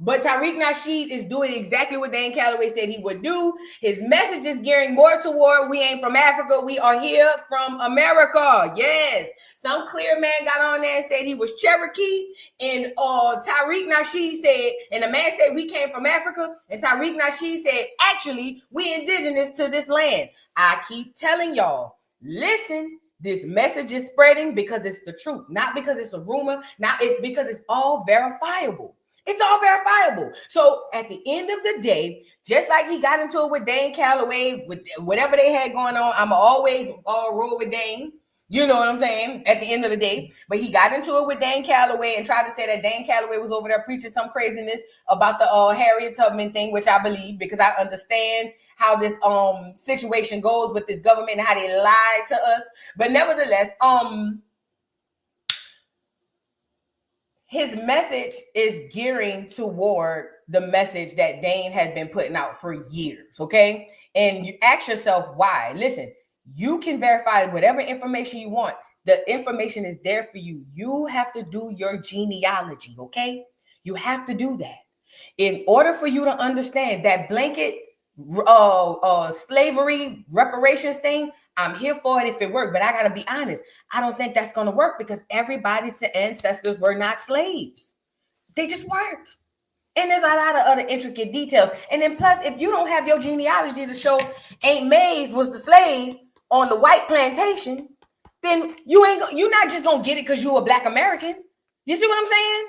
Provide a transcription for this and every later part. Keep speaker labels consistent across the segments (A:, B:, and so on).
A: But Tariq Nasheed is doing exactly what Dan Calloway said he would do. His message is gearing more toward we ain't from Africa. We are here from America. Yes. Some clear man got on there and said he was Cherokee. And Tariq Nasheed said, and the man said we came from Africa. And Tariq Nasheed said, actually, we indigenous to this land. I keep telling y'all, listen. This message is spreading because it's the truth, not because it's a rumor, not it's because it's all verifiable. It's all verifiable. So at the end of the day, just like he got into it with Dane Calloway, with whatever they had going on, I'm always roll with Dane. You know what I'm saying? At the end of the day. But he got into it with Dane Calloway and tried to say that Dane Calloway was over there preaching some craziness about the Harriet Tubman thing, which I believe because I understand how this situation goes with this government and how they lie to us. But nevertheless, his message is gearing toward the message that Dane has been putting out for years, okay? And you ask yourself why. Listen, you can verify whatever information you want. The information is there for you. You have to do your genealogy, okay? You have to do that. In order for you to understand that blanket slavery reparations thing, I'm here for it if it worked, but I got to be honest. I don't think that's going to work because everybody's ancestors were not slaves. They just weren't. And there's a lot of other intricate details. And then plus, if you don't have your genealogy to show Aunt May's was the slave on the white plantation, then you're not just going to get it because you're a Black American. You see what I'm saying?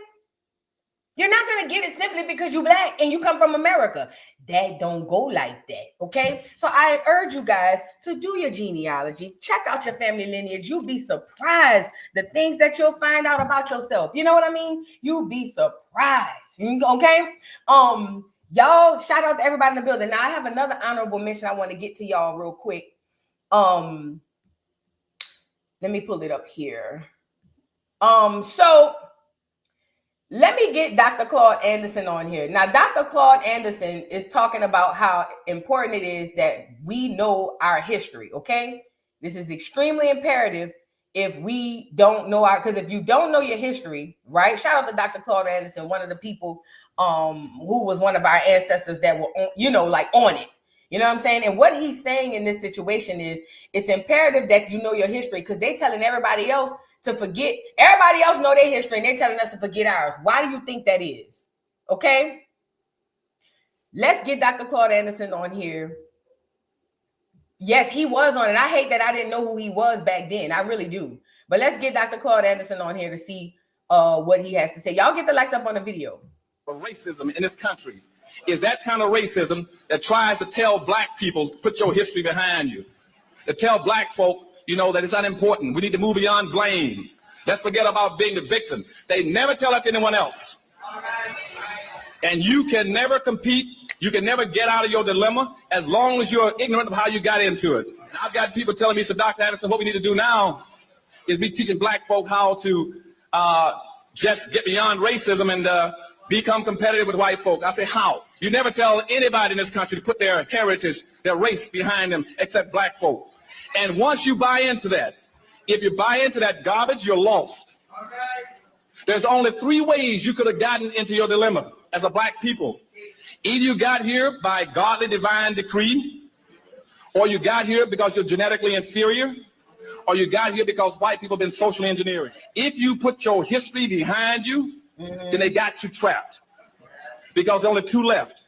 A: You're not going to get it simply because you're Black and you come from America. That don't go like that, okay? So I urge you guys to do your genealogy. Check out your family lineage. You'll be surprised the things that you'll find out about yourself. You know what I mean? You'll be surprised, okay? Y'all, shout out to everybody in the building. Now, I have another honorable mention I want to get to y'all real quick. Let me pull it up here. So let me get Dr. Claude Anderson on here. Now, Dr. Claude Anderson is talking about how important it is that we know our history, okay? This is extremely imperative if we don't know because if you don't know your history, right? Shout out to Dr. Claude Anderson, one of the people who was one of our ancestors that were, on it. You know what I'm saying? And what he's saying in this situation is it's imperative that you know your history because they're telling everybody else to forget. Everybody else know their history and they're telling us to forget ours. Why do you think that is? Okay. Let's get Dr. Claude Anderson on here. Yes, he was on it. I hate that I didn't know who he was back then. I really do. But let's get Dr. Claude Anderson on here to see what he has to say. Y'all get the likes up on the video.
B: Racism in this country is that kind of racism that tries to tell Black people to put your history behind you, to tell Black folk, that it's unimportant. We need to move beyond blame. Let's forget about being the victim. They never tell it to anyone else. And you can never compete. You can never get out of your dilemma as long as you're ignorant of how you got into it. And I've got people telling me, so Dr. Anderson, what we need to do now is be teaching Black folk how to just get beyond racism and become competitive with white folk. I say, how? You never tell anybody in this country to put their heritage, their race behind them, except Black folk. And once you buy into that, if you buy into that garbage, you're lost. Okay. There's only 3 ways you could have gotten into your dilemma as a Black people. Either you got here by godly divine decree, or you got here because you're genetically inferior, or you got here because white people have been socially engineering. If you put your history behind you, then they got you trapped. Because there are only 2 left.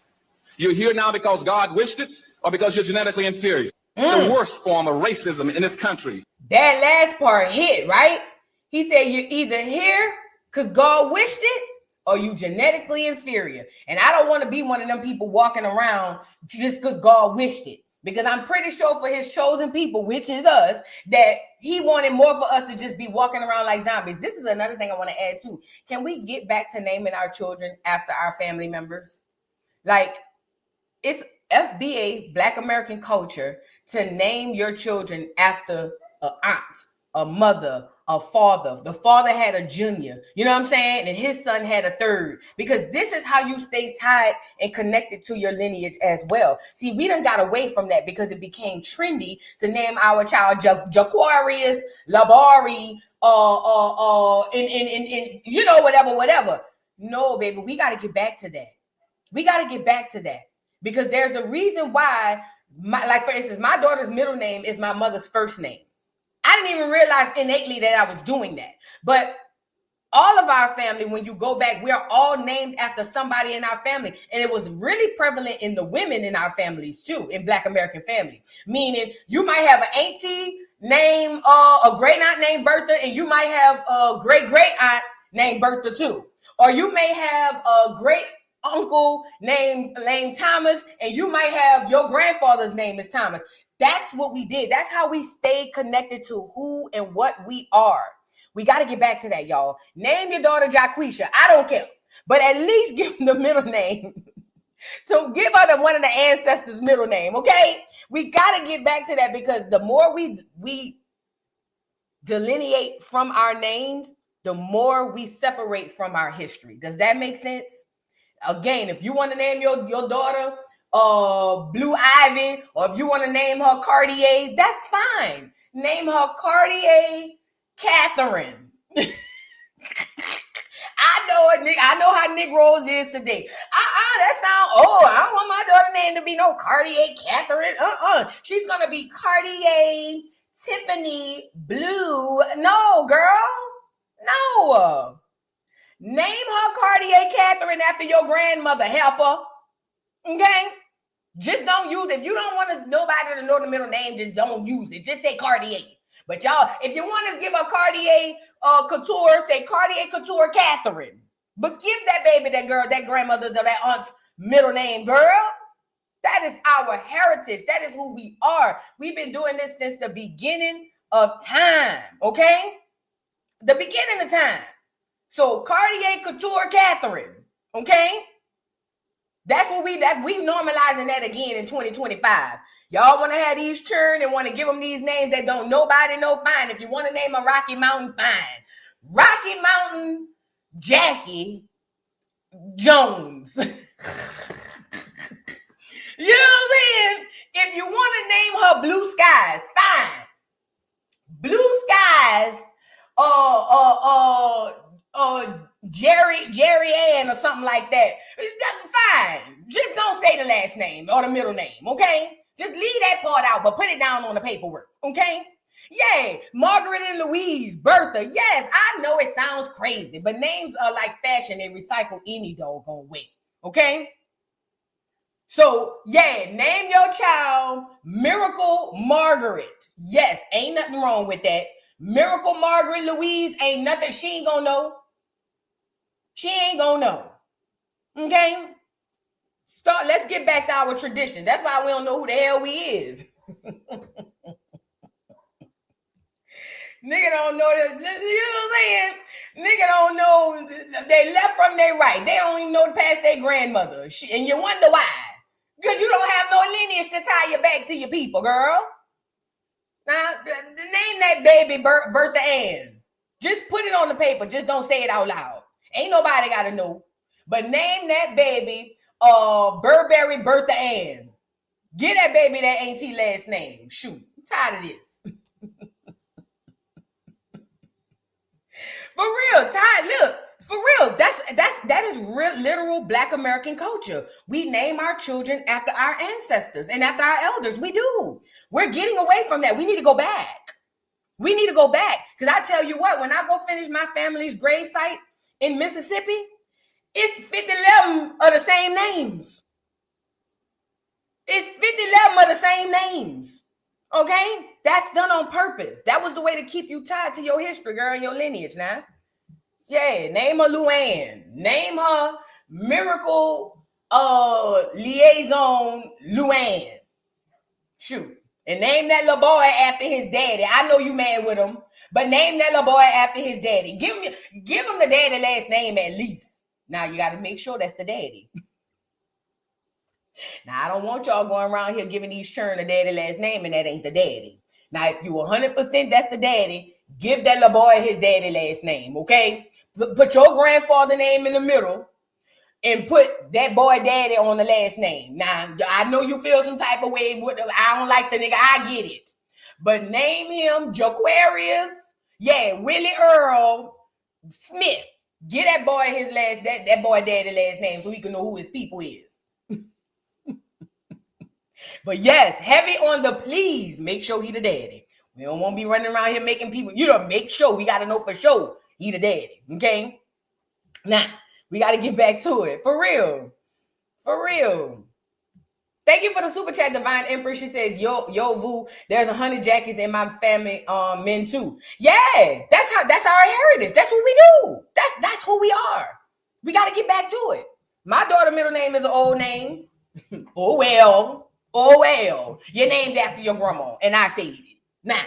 B: You're here now because God wished it, or because you're genetically inferior. The worst form of racism in this country.
A: That last part hit, right? He said you're either here because God wished it, or you genetically inferior. And I don't want to be one of them people walking around just because God wished it. Because I'm pretty sure for his chosen people, which is us, that he wanted more for us to just be walking around like zombies. This is another thing I want to add too. Can we get back to naming our children after our family members? Like, it's FBA, Black American culture, to name your children after an aunt, a mother, a father. The father had a junior, you know what I'm saying? And his son had a third, because this is how you stay tied and connected to your lineage as well. See, we done got away from that because it became trendy to name our child Jaquarius, Labari, and whatever. No, baby, we got to get back to that. We got to get back to that because there's a reason why, like for instance, my daughter's middle name is my mother's first name. I didn't even realize innately that I was doing that. But all of our family, when you go back, we're all named after somebody in our family. And it was really prevalent in the women in our families too, in Black American families. Meaning you might have an auntie named, a great aunt named Bertha, and you might have a great aunt named Bertha too. Or you may have a great uncle named Thomas, and you might have your grandfather's name is Thomas. That's what we did. That's how we stayed connected to who and what we are. We got to get back to that, y'all. Name your daughter Jaquisha. I don't care. But at least give them the middle name. So give her one of the ancestors' middle name, okay? We got to get back to that because the more we delineate from our names, the more we separate from our history. Does that make sense? Again, if you want to name your daughter Blue Ivy, or if you want to name her Cartier, that's fine. Name her Cartier Catherine. I know how Negroes is today. That sound, I don't want my daughter's name to be no Cartier Catherine. She's gonna be Cartier Tiffany Blue. No, girl. No. Name her Cartier Catherine after your grandmother, helper. Okay? Just don't use it. If you don't want nobody to know the middle name, just don't use it. Just say Cartier. But y'all, if you want to give a Cartier Couture, say Cartier Couture Catherine. But give that baby, that girl, that grandmother, that aunt's middle name, girl. That is our heritage. That is who we are. We've been doing this since the beginning of time, okay? The beginning of time. So Cartier Couture Catherine, okay? That's what we normalizing that again in 2025. Y'all want to have these churn and want to give them these names that don't nobody know, fine. If you want to name a Rocky Mountain, fine. Rocky Mountain Jackie Jones. You know what I'm saying? If you want to name her Blue Skies, fine. Blue Skies, Jerry Ann or something like that. Fine. Just don't say the last name or the middle name, okay? Just leave that part out, but put it down on the paperwork, okay? Yeah, Margaret and Louise, Bertha. Yes, I know it sounds crazy, but names are like fashion. They recycle any doggone way, okay? So, yeah, name your child Miracle Margaret. Yes, ain't nothing wrong with that. Miracle Margaret Louise, ain't nothing. She ain't gonna know. She ain't gonna know. Okay? Let's get back to our tradition. That's why we don't know who the hell we is. Nigga don't know this. You know what I'm saying? Nigga don't know. They left from their right. They don't even know past their grandmother. And you wonder why. Because you don't have no lineage to tie you back to your people, girl. Now, name that baby Bertha Ann. Just put it on the paper. Just don't say it out loud. Ain't nobody got to know. But name that baby Burberry Bertha Ann. Get that baby that auntie last name. Shoot. I'm tired of this. For real, Ty, look, for real, that is real literal Black American culture. We name our children after our ancestors and after our elders. We do. We're getting away from that. We need to go back. We need to go back. Because I tell you what, when I go finish my family's gravesite in Mississippi, it's 50-11 of the same names. It's 50-11 of the same names. Okay? That's done on purpose. That was the way to keep you tied to your history, girl, and your lineage now. Yeah, name her Luann. Name her Miracle Liaison Luann. Shoot. And name that little boy after his daddy. I know you mad with him, but name that little boy after his daddy. Give him the daddy last name at least. Now you got to make sure that's the daddy. Now, I don't want y'all going around here giving these children a daddy last name and that ain't the daddy. Now, if you 100% that's the daddy, give that little boy his daddy last name, okay? Put your grandfather name in the middle and put that boy daddy on the last name. Now, I know you feel some type of way. I don't like the nigga. I get it. But name him Jaquarius, Willie Earl Smith. Get that boy his that boy daddy last name so he can know who his people is. But yes, heavy on the please. Make sure he the daddy. We don't want to be running around here making people, make sure. We got to know for sure he the daddy. Okay? Now, we got to get back to it. For real. For real. Thank you for the super chat, Divine Empress. She says, yo, Vu, there's 100 jackets in my family, men too. Yeah, that's our heritage. That's what we do. That's who we are. We got to get back to it. My daughter's middle name is an old name. Oh, well. You're named after your grandma, and I said it. Now,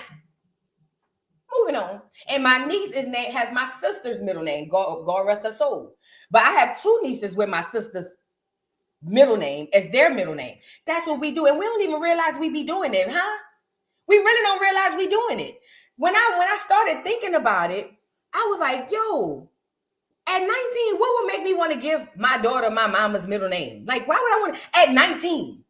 A: moving on. And my niece has my sister's middle name. God rest her soul. But I have two nieces with my sister's middle name as their middle name. That's what we do. And we don't even realize we be doing it, huh? We really don't realize we doing it. When I started thinking about it, I was like, yo, at 19, what would make me want to give my daughter my mama's middle name? Like, why would I want to, at 19?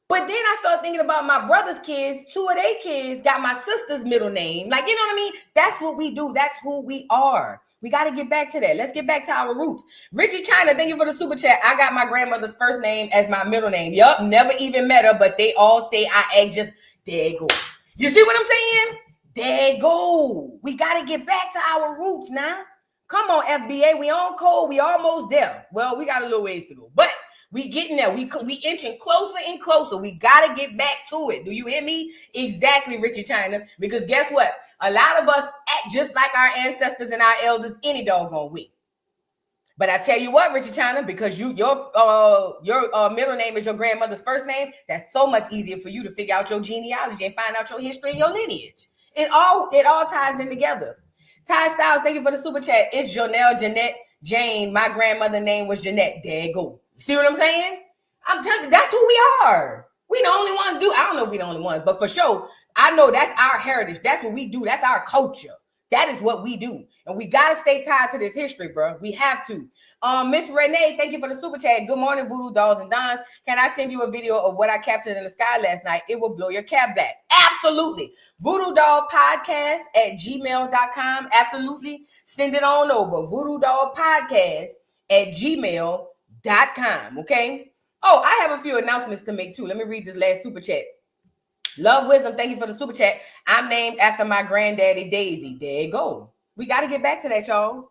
A: But then I started thinking about my brother's kids. Two of their kids got my sister's middle name. Like, you know what I mean? That's what we do. That's who we are. We got to get back to that. Let's get back to our roots. Richie China, thank you for the super chat. I got my grandmother's first name as my middle name. Yup, never even met her, but they all say I act just, there you go. You see what I'm saying? There you go. We got to get back to our roots now. Come on, FBA. We on code. We almost there. Well, we got a little ways to go, but we getting there. We inching closer and closer. We got to get back to it. Do you hear me? Exactly, Richie China. Because guess what? A lot of us act just like our ancestors and our elders any doggone way. But I tell you what, Richie China, because your middle name is your grandmother's first name, that's so much easier for you to figure out your genealogy and find out your history and your lineage. It all ties in together. Ty Styles, thank you for the super chat. It's Jonelle, Jeanette, Jane. My grandmother's name was Jeanette. There you go. See what I'm saying? I'm telling you, that's who we are. We the only ones do. I don't know if we the only ones, but for sure, I know that's our heritage. That's what we do. That's our culture. That is what we do. And we got to stay tied to this history, bro. We have to. Miss Renee, thank you for the super chat. Good morning, Voodoo Dolls and Dons. Can I send you a video of what I captured in the sky last night? It will blow your cap back. Absolutely. Voodoo Doll Podcast at gmail.com. Absolutely. Send it on over. Voodoo Doll Podcast at gmail.com. Okay. Oh, I have a few announcements to make too. Let me read this last super chat. Love Wisdom, thank you for the super chat. I'm named after my granddaddy, Daisy. There you go. We got to get back to that, y'all.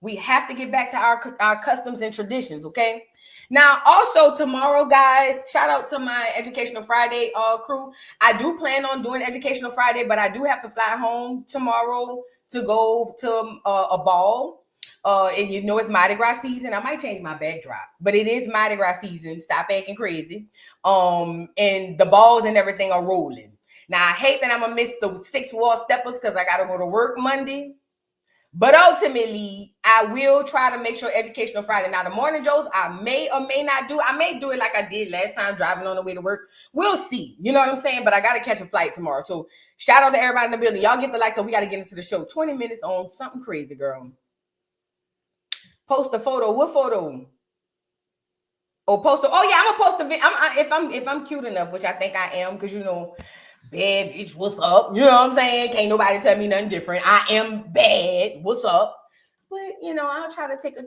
A: We have to get back to our customs and traditions, okay? Now, also tomorrow, guys, shout out to my Educational Friday crew. I do plan on doing Educational Friday, but I do have to fly home tomorrow to go to a ball. And you know it's Mardi Gras season. I might change my backdrop, but it is Mardi Gras season. Stop acting crazy. And the balls and everything are rolling. Now I hate that I'm gonna miss the 6 wall steppers because I gotta go to work Monday. But ultimately, I will try to make sure Educational Friday. Now the morning Joes, I may or may not do. I may do it like I did last time, driving on the way to work. We'll see. You know what I'm saying? But I gotta catch a flight tomorrow. So shout out to everybody in the building. Y'all get the like. So we gotta get into the show. 20 minutes on something crazy, girl. Post a photo. What photo? Oh, post. Oh yeah, I'm gonna post a video. If I'm cute enough, which I think I am, because you know, bad bitch. What's up? You know what I'm saying? Can't nobody tell me nothing different. I am bad. What's up? But you know, I'll try to take a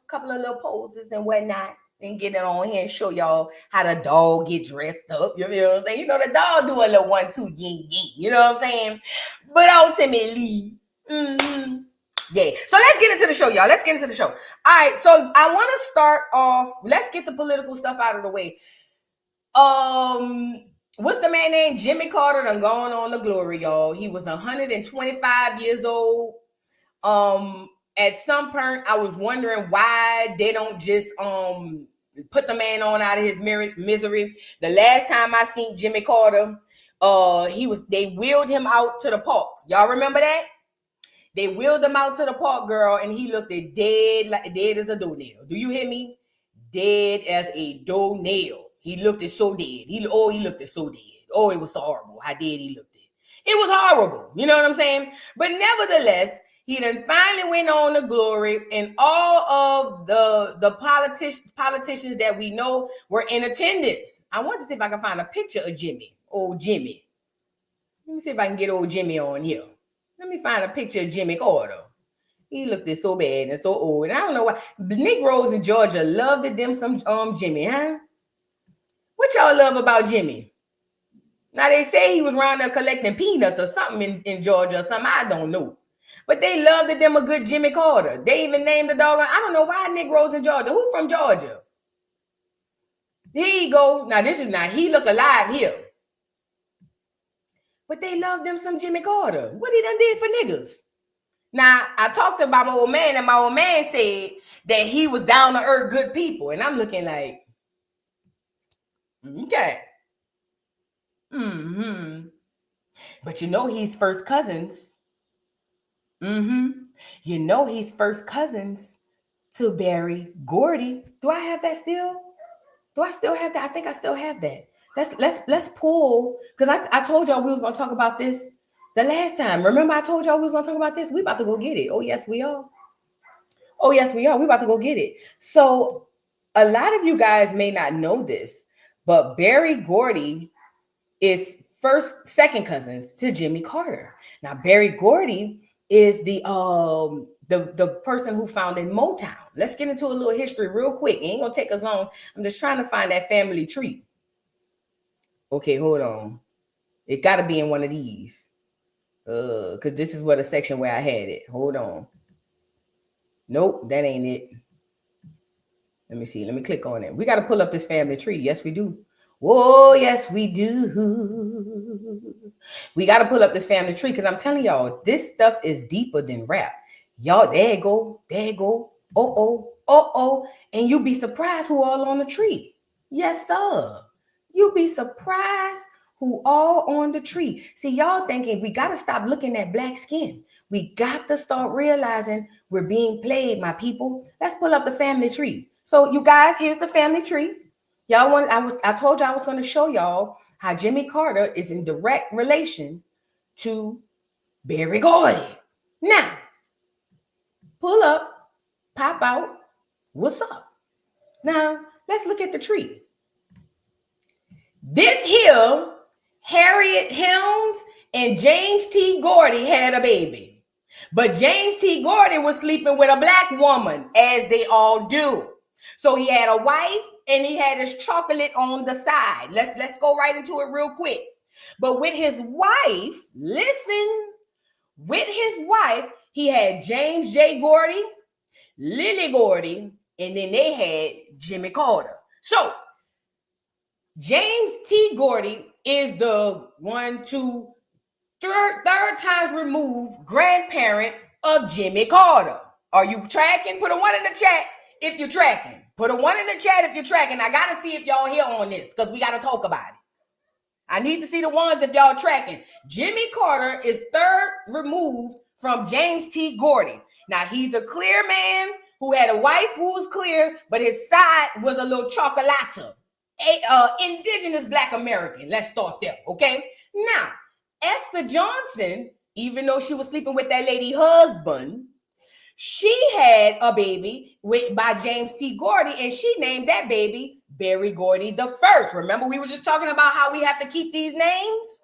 A: couple of little poses and whatnot, and get it on here and show y'all how the dog get dressed up. You know what I'm saying? You know, the dog do a little 1-2 yin yin. You know what I'm saying? But ultimately, yeah. So let's get into the show, y'all. Let's get into the show. All right. So I want to start off. Let's get the political stuff out of the way. What's the man named? Jimmy Carter done gone on the glory, y'all. He was 125 years old. At some point, I was wondering why they don't just put the man on out of his misery. The last time I seen Jimmy Carter, they wheeled him out to the park. Y'all remember that? They wheeled him out to the park, girl, and he looked dead as a doornail. Do you hear me? Dead as a doornail. He looked so dead. He looked so dead. Oh, it was so horrible how dead he looked. It was horrible. You know what I'm saying? But nevertheless, he then finally went on to glory, and all of the politicians that we know were in attendance. I want to see if I can find a picture of Jimmy. Old Jimmy. Let me see if I can get old Jimmy on here. Let me find a picture of Jimmy Carter. He looked so bad and so old. And I don't know why. The Negroes in Georgia loved them some Jimmy, huh? What y'all love about Jimmy? Now, they say he was around there collecting peanuts or something in Georgia or something. I don't know. But they loved them a good Jimmy Carter. They even named the dog. I don't know why Negroes in Georgia. Who from Georgia? Here you go. Now, he look alive here. But they loved them some Jimmy Carter. What he done did for niggas? Now, I talked about my old man, and my old man said that he was down to earth good people. And I'm looking like, okay. But you know he's first cousins. You know he's first cousins to Berry Gordy. Do I have that still? Do I still have that? I think I still have that. Let's pull, because I told y'all we was gonna talk about this the last time. Remember I told y'all we was gonna talk about this? We about to go get it. Oh yes, we are. Oh yes, we are. We about to go get it. So a lot of you guys may not know this, but Berry Gordy is second cousins to Jimmy Carter. Now Berry Gordy is the person who founded Motown. Let's get into a little history real quick. It ain't gonna take us long. I'm just trying to find that family tree. Okay, hold on. It got to be in one of these. Because this is what a section where I had it. Hold on. Nope, that ain't it. Let me see. Let me click on it. We got to pull up this family tree. Yes, we do. Oh, yes, we do. We got to pull up this family tree because I'm telling y'all, this stuff is deeper than rap. Y'all, there you go. There you go. Oh. And you'll be surprised who all on the tree. Yes, sir. You'll be surprised who all on the tree. See, y'all thinking we got to stop looking at black skin. We got to start realizing we're being played, my people. Let's pull up the family tree. So you guys, here's the family tree. I told you I was going to show y'all how Jimmy Carter is in direct relation to Berry Gordy. Now, pull up, pop out. What's up? Now, let's look at the tree. This here, Harriet Helms and James T. Gordy had a baby. But James T. Gordy was sleeping with a black woman, as they all do. So he had a wife and he had his chocolate on the side. Let's go right into it real quick. But with his wife, listen, with his wife, he had James J. Gordy, Lily Gordy, and then they had Jimmy Carter. So James T. Gordy is the third times removed grandparent of Jimmy Carter. Are you tracking? Put a 1 in the chat if you're tracking. Put a 1 in the chat if you're tracking. I got to see if y'all here on this because we got to talk about it. I need to see the ones if y'all tracking. Jimmy Carter is third removed from James T. Gordy. Now, he's a clear man who had a wife who was clear, but his side was a little chocolate. Indigenous Black American. Let's start there, okay? Now, Esther Johnson, even though she was sleeping with that lady husband, she had a baby by James T. Gordy, and she named that baby Berry Gordy the First. Remember, we were just talking about how we have to keep these names?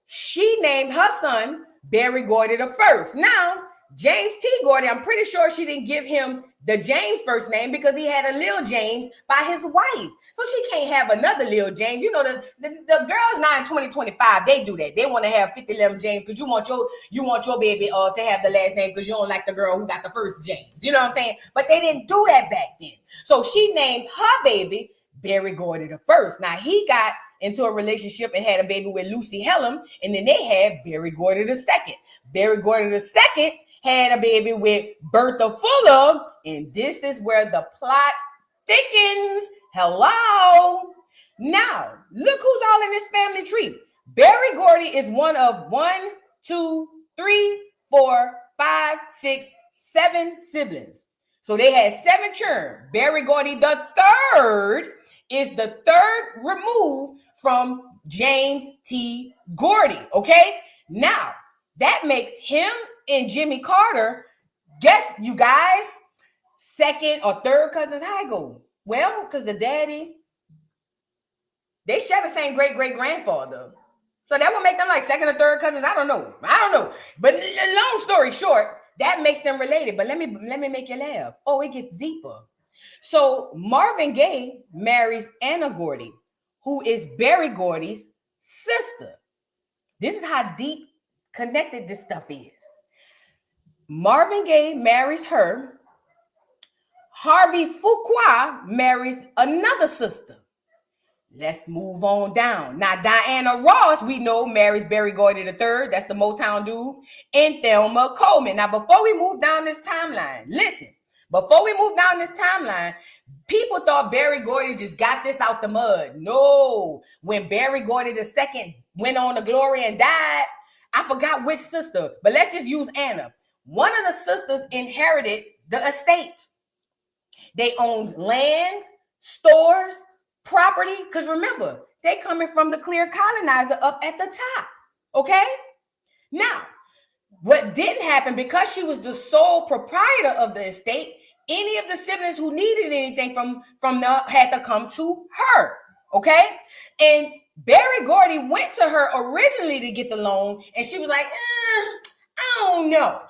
A: She named her son Berry Gordy the First. Now, James T. Gordy, I'm pretty sure she didn't give him the James first name because he had a Lil James by his wife. So she can't have another Lil James. You know, the girls now in 2025, they do that. They want to have 5011 James because you want your baby to have the last name because you don't like the girl who got the first James. You know what I'm saying? But they didn't do that back then. So she named her baby Berry Gordy the First. Now he got into a relationship and had a baby with Lucy Hellum, and then they had Berry Gordy the Second. Berry Gordy the Second had a baby with Bertha Fuller, and this is where the plot thickens. Hello. Now, look who's all in this family tree. Berry Gordy is one of 7 siblings. So they had 7 children. Berry Gordy the Third is the third removed from James T. Gordy. Okay. Now that makes him and Jimmy Carter, guess you guys, second or third cousins. How I go? Well, because the daddy, they share the same great-great-grandfather. So that would make them like second or third cousins. I don't know. But long story short, that makes them related. But let me make you laugh. Oh, it gets deeper. So Marvin Gaye marries Anna Gordy, who is Berry Gordy's sister. This is how deep connected this stuff is. Marvin Gaye marries her. Harvey Fuqua marries another sister. Let's move on down. Now, Diana Ross, we know, marries Berry Gordy III. That's the Motown dude. And Thelma Coleman. Now, before we move down this timeline, listen. Before we move down this timeline, people thought Berry Gordy just got this out the mud. No. When Berry Gordy II went on to glory and died, I forgot which sister, but let's just use Anna. One of the sisters inherited the estate. They owned land, stores, property, because remember, they coming from the clear colonizer up at the top, okay? Now, what didn't happen, because she was the sole proprietor of the estate, any of the siblings who needed anything from the had to come to her, okay? And Berry Gordy went to her originally to get the loan, and she was like, I don't know.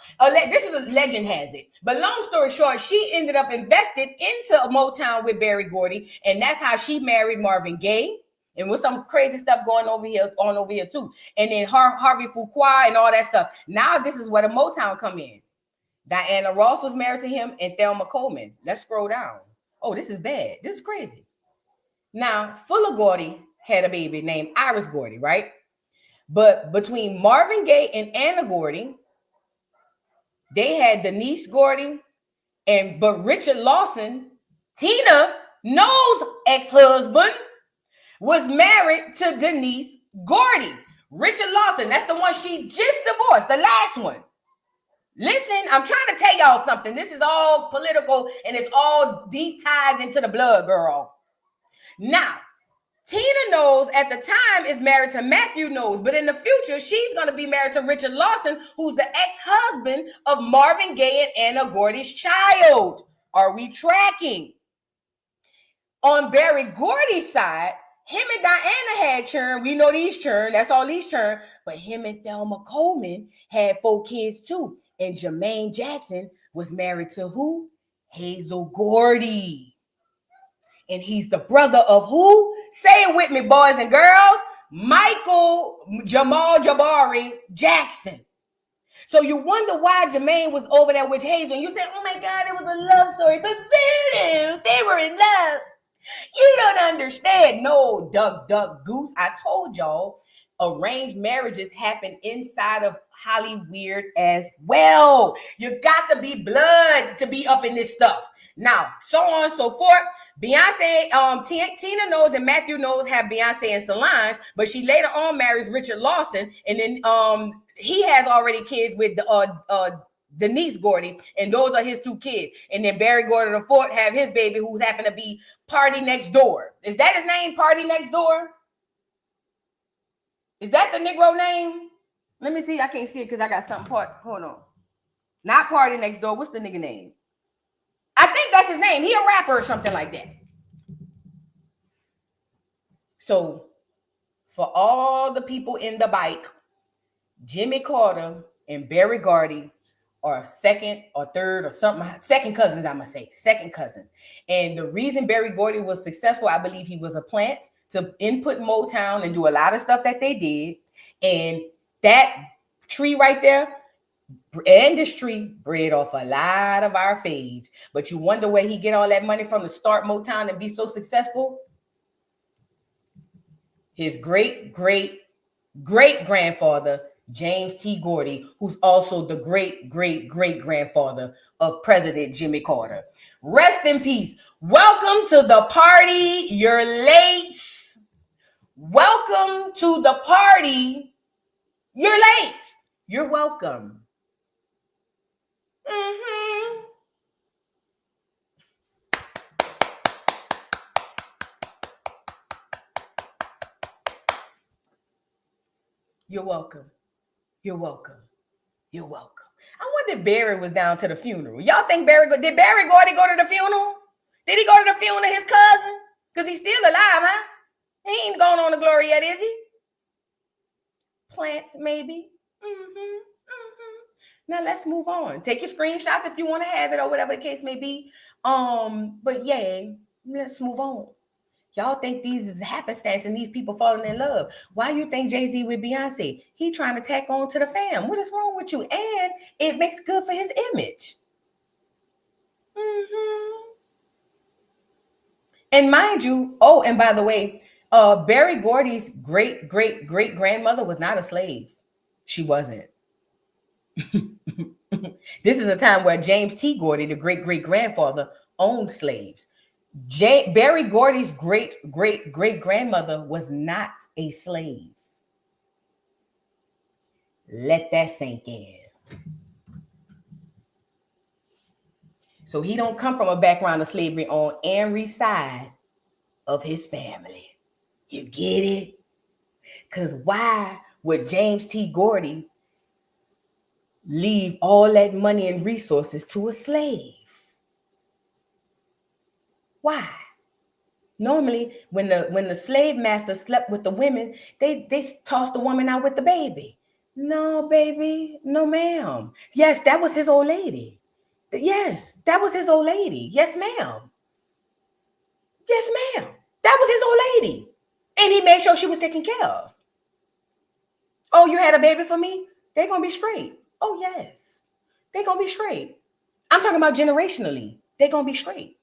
A: This is a legend has it. But long story short, she ended up invested into Motown with Berry Gordy, and that's how she married Marvin Gaye. And with some crazy stuff going on over here too. And then Harvey Fuqua and all that stuff. Now this is where the Motown come in. Diana Ross was married to him and Thelma Coleman. Let's scroll down. Oh, this is bad. This is crazy. Now, Fuller Gordy had a baby named Iris Gordy, right? But between Marvin Gaye and Anna Gordy, they had Denise Gordy, but Richard Lawson, Tina Knowles' ex-husband, was married to Denise Gordy. Richard Lawson, that's the one she just divorced, the last one. Listen, I'm trying to tell y'all something. This is all political and it's all deep ties into the blood, girl. Now, Tina Knowles at the time is married to Matthew Knowles, but in the future, she's going to be married to Richard Lawson, who's the ex-husband of Marvin Gaye and Anna Gordy's child. Are we tracking? On Berry Gordy's side, him and Diana had churn. We know these churn. That's all these churn. But him and Thelma Coleman had 4 kids too. And Jermaine Jackson was married to who? Hazel Gordy. And he's the brother of who? Say it with me, boys and girls. Michael Jamal Jabari Jackson. So you wonder why Jermaine was over there with Hazel. And you say, oh my God, it was a love story. But they were in love. You don't understand. No, duck, goose. I told y'all, arranged marriages happen inside of Hollywood as well. You got to be blood to be up in this stuff. Now, so on and so forth. Beyonce, Tina Knowles and Matthew Knowles have Beyonce and Solange, but she later on marries Richard Lawson, and then he has already kids with Denise Gordy, and those are his 2 kids. And then Berry Gordy IV have his baby, who's happened to be Party Next Door. Is that his name, Party Next Door? Is that the Negro name? Let me see. I can't see it because I got something. Hold on. Not Party Next Door. What's the nigga name? I think that's his name. He a rapper or something like that. So, for all the people in the bike, Jimmy Carter and Berry Gordy are second or third or something. Second cousins, I'm going to say. Second cousins. And the reason Berry Gordy was successful, I believe he was a plant to input Motown and do a lot of stuff that they did. And that tree right there, industry bred off a lot of our fades. But you wonder where he get all that money from to start Motown and be so successful? His great-great-great-grandfather, James T. Gordy, who's also the great-great-great-grandfather of President Jimmy Carter. Rest in peace. Welcome to the party. You're late. Welcome to the party. You're late. You're welcome. You're welcome. You're welcome. You're welcome. I wonder if Barry was down to the funeral. Y'all think did Berry Gordy go to the funeral? Did he go to the funeral of his cousin? Because he's still alive, huh? He ain't going on to glory yet, is he? Plants, maybe. Now let's move on. Take your screenshots if you want to have it or whatever the case may be. But yeah, let's move on. Y'all think these is happenstance and these people falling in love. Why you think Jay-Z with Beyonce? He trying to tack on to the fam. What is wrong with you? And it makes good for his image. And mind you, oh, and by the way, Berry Gordy's great-great-great-grandmother was not a slave. She wasn't. This is a time where James T. Gordy, the great-great-grandfather, owned slaves. Berry Gordy's great-great-great-grandmother was not a slave. Let that sink in. So he don't come from a background of slavery on every side of his family. You get it? Because why would James T. Gordy leave all that money and resources to a slave? Why? Normally, when the slave master slept with the women, they tossed the woman out with the baby. No, baby. No, ma'am. Yes, that was his old lady. Yes, that was his old lady. Yes, ma'am. Yes, ma'am. That was his old lady. And he made sure she was taken care of. Oh, you had a baby for me? They're going to be straight. Oh, yes. They're going to be straight. I'm talking about generationally. They're going to be straight.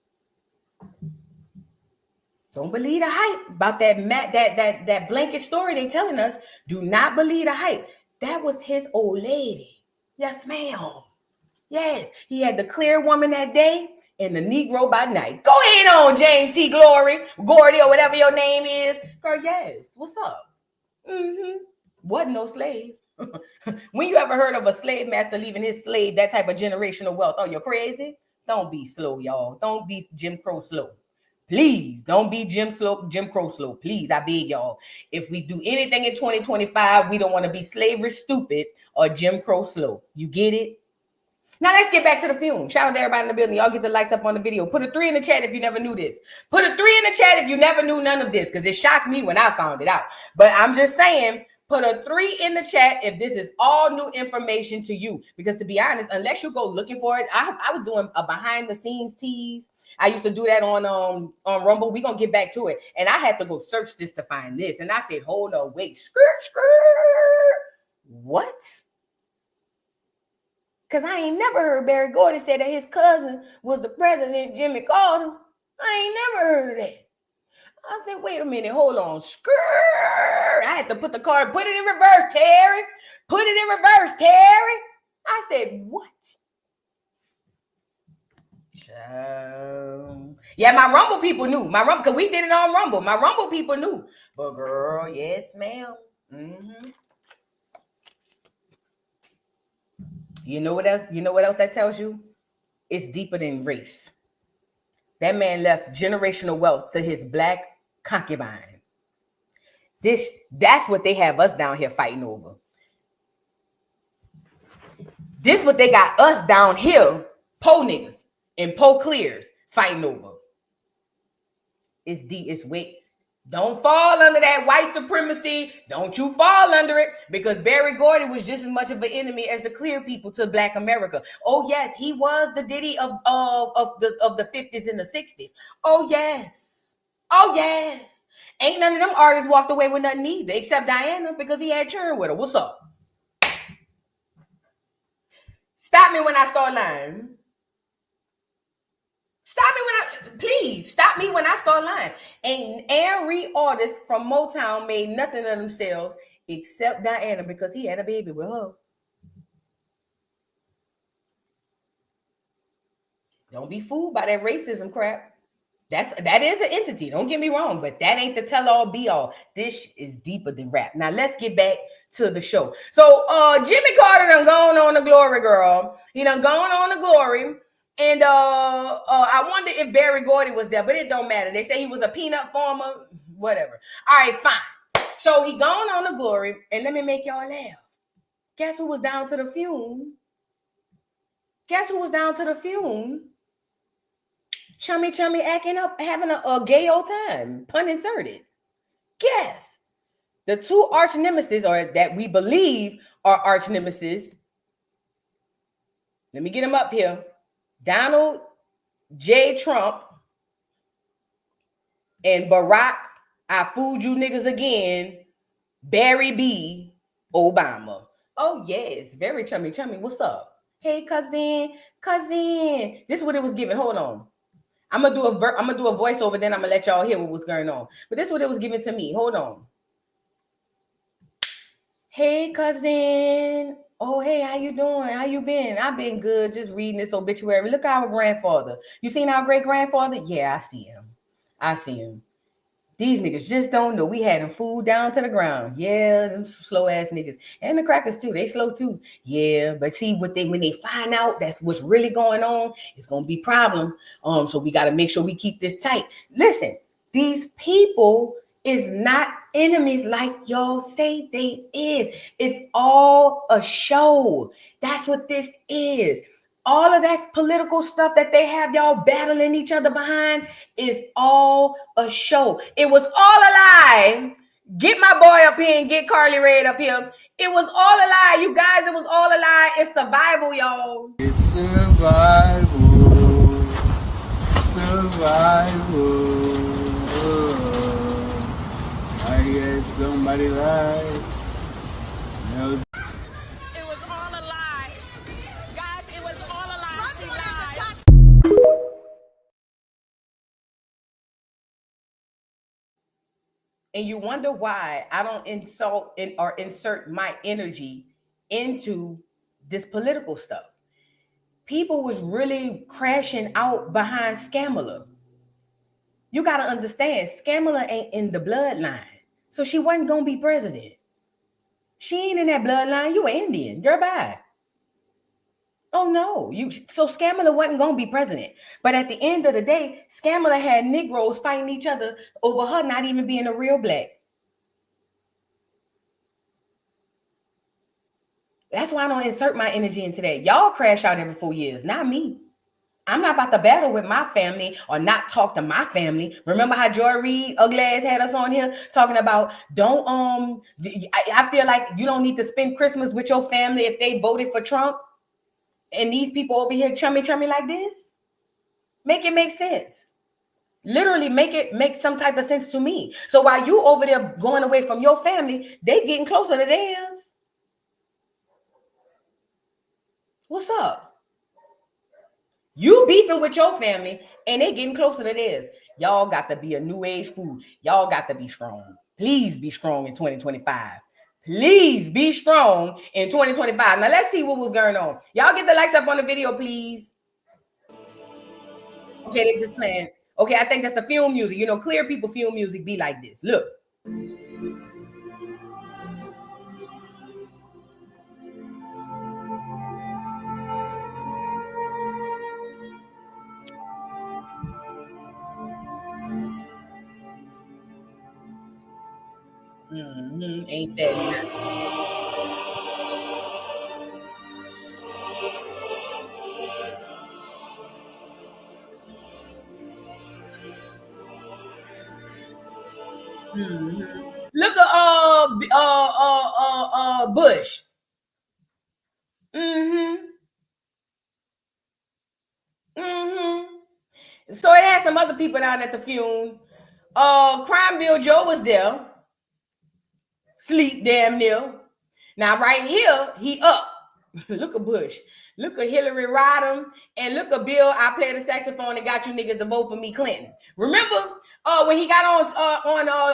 A: Don't believe the hype about that blanket story they telling us. Do not believe the hype. That was his old lady. Yes, ma'am. Yes, he had the clear woman that day and the Negro by night. Go ahead on, James T. Gordy, or whatever your name is. Girl, yes. What's up? Wasn't no slave. When you ever heard of a slave master leaving his slave that type of generational wealth? Oh, you're crazy? Don't be slow, y'all. Don't be Jim Crow slow. Please don't be Jim Crow slow. Please, I beg y'all. If we do anything in 2025, we don't want to be slavery stupid or Jim Crow slow. You get it? Now let's get back to the fume. Shout out to everybody in the building. Y'all get the likes up on the video. Put a 3 in the chat if you never knew this. Put a 3 in the chat if you never knew none of this, because it shocked me when I found it out. But I'm just saying, put a 3 in the chat if this is all new information to you. Because to be honest, unless you go looking for it, I was doing a behind the scenes tease. I used to do that on Rumble. We're going to get back to it. And I had to go search this to find this. And I said, hold on, wait, skirt. What? Because I ain't never heard Berry Gordy say that his cousin was the president, Jimmy Carter. I ain't never heard of that. I said, wait a minute, hold on. Skirt. I had to put the card, put it in reverse, Terry. Put it in reverse, Terry. I said, what? Yeah, my Rumble people knew. Because we did it on Rumble. My Rumble people knew. But girl, yes, ma'am. You know what else? You know what else that tells you? It's deeper than race. That man left generational wealth to his black concubine. That's what they have us down here fighting over. This what they got us down here, po niggas and po clears fighting over. It's deep, it's weight. Don't fall under that white supremacy. Don't you fall under it, because Berry Gordy was just as much of an enemy as the clear people to Black America. Oh yes, he was the Diddy of the 50s and the 60s. Oh yes. Ain't none of them artists walked away with nothing either, except Diana, because he had churn with her. What's up? Stop me when I start lying. Please stop me when I start lying. Ain't every artist from Motown made nothing of themselves except Diana, because he had a baby with her. Don't be fooled by that racism crap. That is an entity. Don't get me wrong, but that ain't the tell-all be-all. This is deeper than rap. Now let's get back to the show. So Jimmy Carter done gone on the glory, girl. He done gone on the glory. And I wonder if Berry Gordy was there, but it don't matter. They say he was a peanut farmer, whatever. All right, fine. So he gone on the glory, and let me make y'all laugh. Guess who was down to the fume? Chummy acting up, having a gay old time, pun inserted. Guess. The two arch nemesis, or that we believe are arch nemesis, Let me get him up here. Donald J. Trump and Barack, I fooled you niggas again, Barry B. Obama. Oh, yes. Very chummy. What's up? Hey, cousin. This is what it was giving. Hold on. I'm gonna do a voiceover, then I'm gonna let y'all hear what was going on. But this is what it was given to me. Hold on. Hey, cousin. Oh, hey, how you doing? How you been? I've been good. Just reading this obituary. Look at our grandfather. You seen our great grandfather? Yeah, I see him. These niggas just don't know. We had them food down to the ground. Yeah, them slow ass niggas. And the crackers too. They slow too. Yeah, but see when they find out that's what's really going on, it's gonna be problem. So we gotta make sure we keep this tight. Listen, these people is not enemies like y'all say they is. It's all a show. That's what this is. All of that political stuff that they have y'all battling each other behind is all a show. It was all a lie. Get my boy up here and get Carly Red up here. It was all a lie, you guys. It was all a lie. It's survival, y'all.
C: It's survival. I get somebody like smells.
D: It was all a lie. Guys, it was all a lie. She lied.
A: And you wonder why I don't insert my energy into this political stuff. People was really crashing out behind Scamala. You got to understand, Scamala ain't in the bloodline. So she wasn't going to be president. She ain't in that bloodline. You an Indian. Girl, bye. Oh, no. So Scamala wasn't going to be president. But at the end of the day, Scamala had Negroes fighting each other over her not even being a real black. That's why I don't insert my energy into that. Y'all crash out every 4 years, not me. I'm not about to battle with my family or not talk to my family. Remember how Joy Reid, ugly ass, had us on here talking about I feel like you don't need to spend Christmas with your family if they voted for Trump. And these people over here chummy like this. Make it make sense. Literally make it make some type of sense to me. So while you over there going away from your family, they getting closer to theirs. What's up? You beefing with your family and they getting closer to theirs. Y'all got to be a new age food. Y'all got to be strong. Please be strong in 2025. Please be strong in 2025. Now let's see what was going on. Y'all get the likes up on the video, please. Okay, they just playing. Okay, I think that's the film music. You know, clear people film music be like this. Look. Ain't that weird? Look at Bush. So it had some other people down at the funeral. Crime Bill Joe was there. Sleep damn near. Now right here, he up. Look at Bush. Look at Hillary Rodham. And look at Bill. I played the saxophone and got you niggas to vote for me, Clinton. Remember when he got on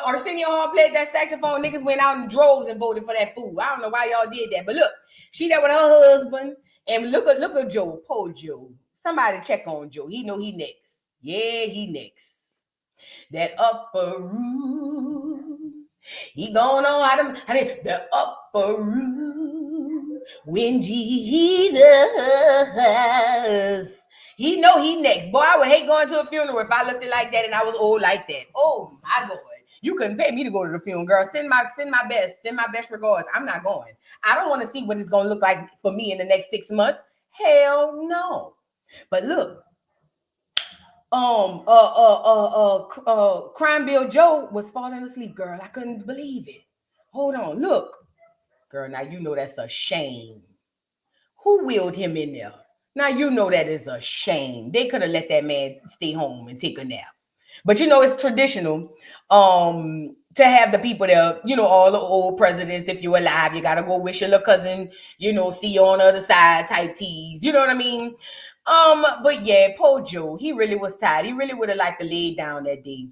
A: Arsenio Hall, played that saxophone, niggas went out in droves and voted for that fool. I don't know why y'all did that. But look, she there with her husband. And look at Joe. Poor Joe. Somebody check on Joe. He know he next. Yeah, he next. That upper room. He going on how the upper room when Jesus. He know he next. Boy, I would hate going to a funeral if I looked like that and I was old like that. Oh my God. You couldn't pay me to go to the funeral, girl. Send my best regards. I'm not going. I don't want to see what it's gonna look like for me in the next 6 months. Hell no. But look. Crime Bill Joe was falling asleep, girl. I couldn't believe it. Hold on, look. Girl, now you know that's a shame. Who wheeled him in there? Now you know that is a shame. They could have let that man stay home and take a nap. But you know, it's traditional to have the people there, you know, all the old presidents, if you're alive, you gotta go wish your little cousin, you know, see you on the other side type tease. You know what I mean? But yeah, poor Joe, he really was tired. He really would have liked to lay down that day.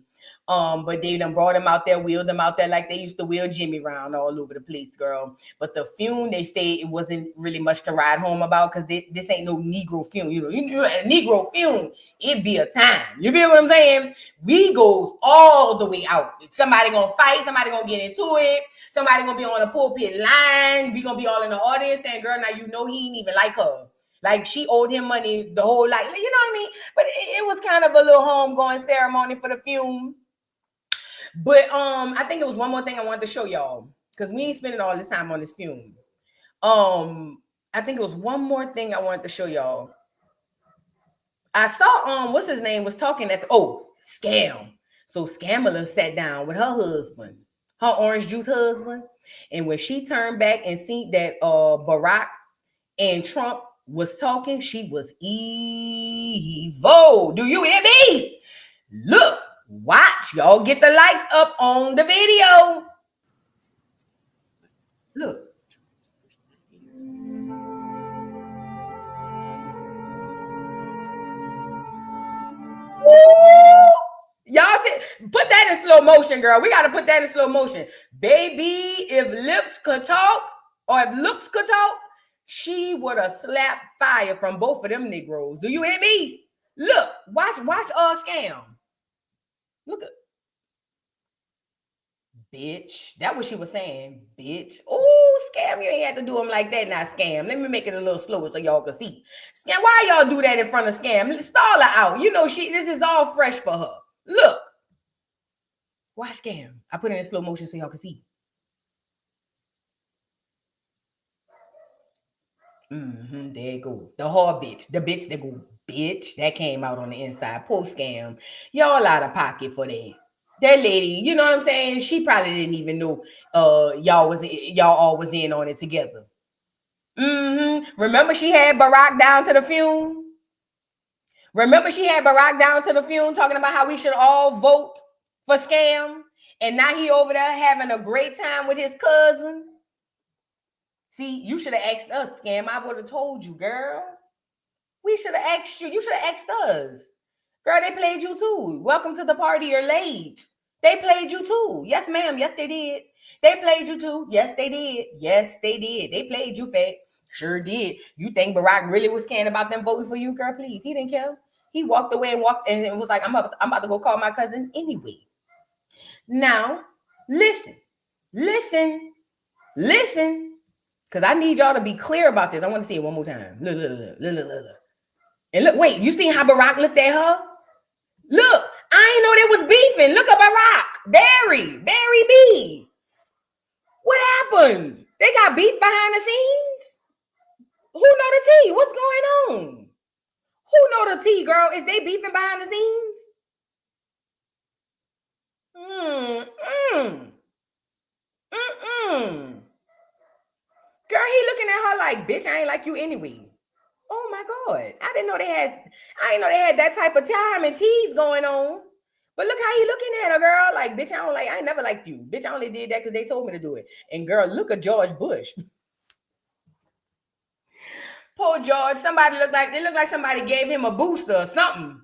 A: But they done brought him out there, wheeled him out there like they used to wheel Jimmy around all over the place, girl. But the fume, they say it wasn't really much to ride home about because this ain't no Negro fume. You know, a Negro fume, it'd be a time. You feel what I'm saying? We goes all the way out. Somebody gonna fight, somebody gonna get into it, somebody gonna be on the pulpit line, we gonna be all in the audience saying, girl, now you know he ain't even like her. Like she owed him money the whole life. You know what I mean? But it was kind of a little homegoing ceremony for the fume. But I think it was one more thing I wanted to show y'all because we ain't spending all this time on this fume. I think it was one more thing I wanted to show y'all. I saw what's his name was talking at the Scam. So Scamala sat down with her husband, her orange juice husband, and when she turned back and seen that Barack and Trump was talking, she was evil. Do you hear me? Look. Watch, y'all get the lights up on the video. Look. Woo! Y'all see, put that in slow motion, girl. We got to put that in slow motion. Baby, if lips could talk or if looks could talk, she would have slapped fire from both of them Negroes. Do you hear me? Look, watch Scam. Look at bitch. That what she was saying, bitch. Oh, Scam, you ain't have to do them like that now, Scam. Let me make it a little slower so y'all can see. Scam, why y'all do that in front of Scam? Stall her out. You know, this is all fresh for her. Look. Watch Scam. I put it in slow motion so y'all can see. There you go. The hard bitch. The bitch that go, bitch. That came out on the inside. Poor Scam. Y'all out of pocket for that. That lady, you know what I'm saying? She probably didn't even know y'all all was in on it together. Remember she had Barack down to the fume? Remember she had Barack down to the fume talking about how we should all vote for Scam? And now he over there having a great time with his cousin. See, you should have asked us, Scam. I would have told you, girl. We should have asked you. You should have asked us. Girl, they played you too. Welcome to the party. You're late. They played you too. Yes, ma'am. Yes, they did. They played you too. Yes, they did. Yes, they did. They played you, fat. Sure did. You think Barack really was caring about them voting for you, girl? Please. He didn't care. He walked away and was like, I'm about to go call my cousin anyway. Now, listen. Because I need y'all to be clear about this. I want to see it one more time. Look. And look, wait, you see how Barack looked at her? Look, I ain't know they was beefing. Look at Barack. Barry B. What happened? They got beef behind the scenes? Who know the tea? What's going on? Who know the tea, girl? Is they beefing behind the scenes? Girl, he looking at her like, bitch, I ain't like you anyway. Oh my God. I didn't know they had that type of time and tease going on. But look how he looking at her, girl. Like, bitch, I ain't never liked you. Bitch, I only did that because they told me to do it. And girl, look at George Bush. Poor George. It looked like somebody gave him a booster or something.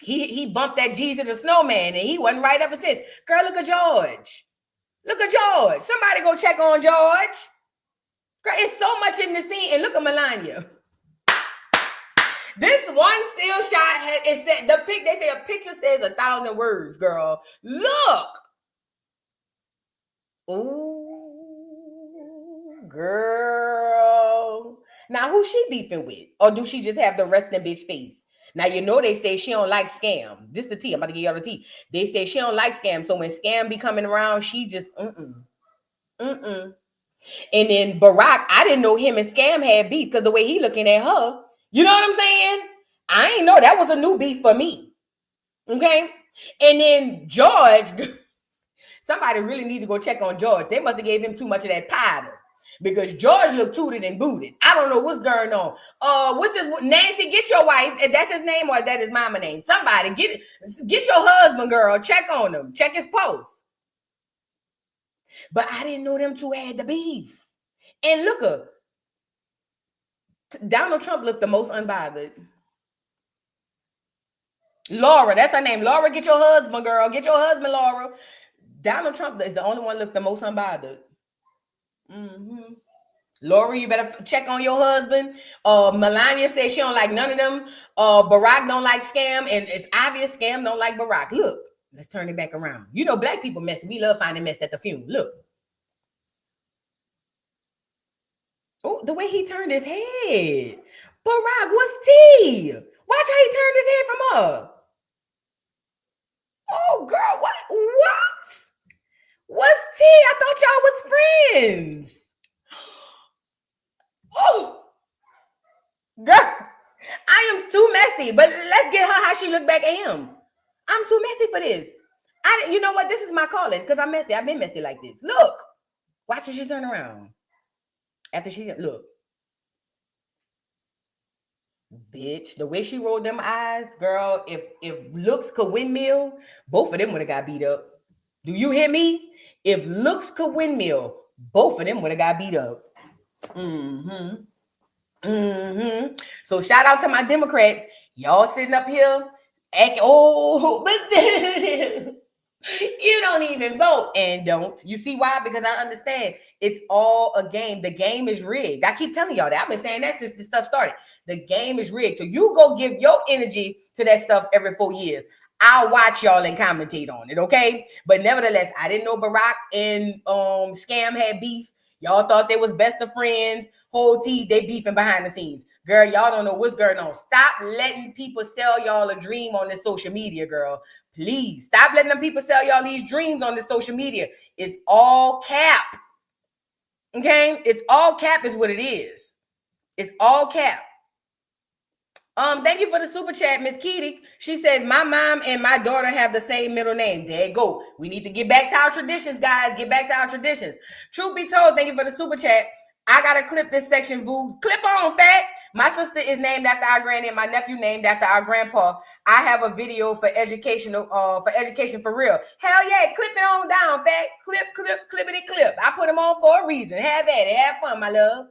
A: He bumped that Jesus the Snowman and he wasn't right ever since. Girl, look at George. Look at George. Somebody go check on George. Girl, it's so much in the scene. And look at Melania. This one still shot they say a picture says 1,000 words, girl. Look. Oh, girl. Now, who she beefing with? Or do she just have the resting bitch face? Now, you know they say she don't like Scam. This is the tea. I'm about to give y'all the tea. They say she don't like Scam. So when Scam be coming around, she just, And then Barack, I didn't know him and Scam had beef because the way he looking at her, you know what I'm saying? I ain't know that was a new beef for me. Okay? And then George, somebody really needs to go check on George. They must have gave him too much of that powder. Because George looked tooted and booted. I don't know what's going on. What's his Nancy? Get your wife. If that's his name or that his mama name. Somebody get your husband, girl. Check on him. Check his post. But I didn't know them two had the beef. And look, Donald Trump looked the most unbothered. Laura, that's her name. Laura, get your husband, girl. Get your husband, Laura. Donald Trump is the only one looked the most unbothered. Mm-hmm. Laura, you better check on your husband. Melania says she don't like none of them. Barack don't like Scam, and it's obvious Scam don't like Barack. Look, let's turn it back around. You know, black people messy. We love finding mess at the funeral. Look. Oh, the way he turned his head. Barack, what's tea? Watch how he turned his head from her. Oh, girl, what? What's tea? I thought y'all was friends. Oh, girl, I am too messy, but let's get her how she looked back at him. I'm too messy for this. You know what? This is my calling because I'm messy. I've been messy like this. Look, watch her she turn around. After she, look. Bitch, the way she rolled them eyes, girl, if looks could windmill, both of them would have got beat up. Do you hear me? If looks could windmill, both of them would have got beat up. So shout out to my Democrats. Y'all sitting up here acting, but you don't even vote and don't. You see why? Because I understand it's all a game. The game is rigged. I keep telling y'all that. I've been saying that since this stuff started. The game is rigged. So you go give your energy to that stuff every 4 years. I'll watch y'all and commentate on it, okay? But nevertheless, I didn't know Barack and Scam had beef. Y'all thought they was best of friends. Whole tea, they beefing behind the scenes. Girl, y'all don't know what's going on. Stop letting people sell y'all a dream on this social media, girl. Please, stop letting them people sell y'all these dreams on this social media. It's all cap. Okay? It's all cap is what it is. It's all cap. Thank you for the super chat, Miss Keating. She says, my mom and my daughter have the same middle name. There you go. We need to get back to our traditions, guys. Get back to our traditions. Truth be told, thank you for the super chat. I got to clip this section, Voo. Clip on, fat. My sister is named after our granny and my nephew named after our grandpa. I have a video for education for real. Hell yeah, clip it on down, fat. Clippity clip. I put them on for a reason. Have at it. Have fun, my love.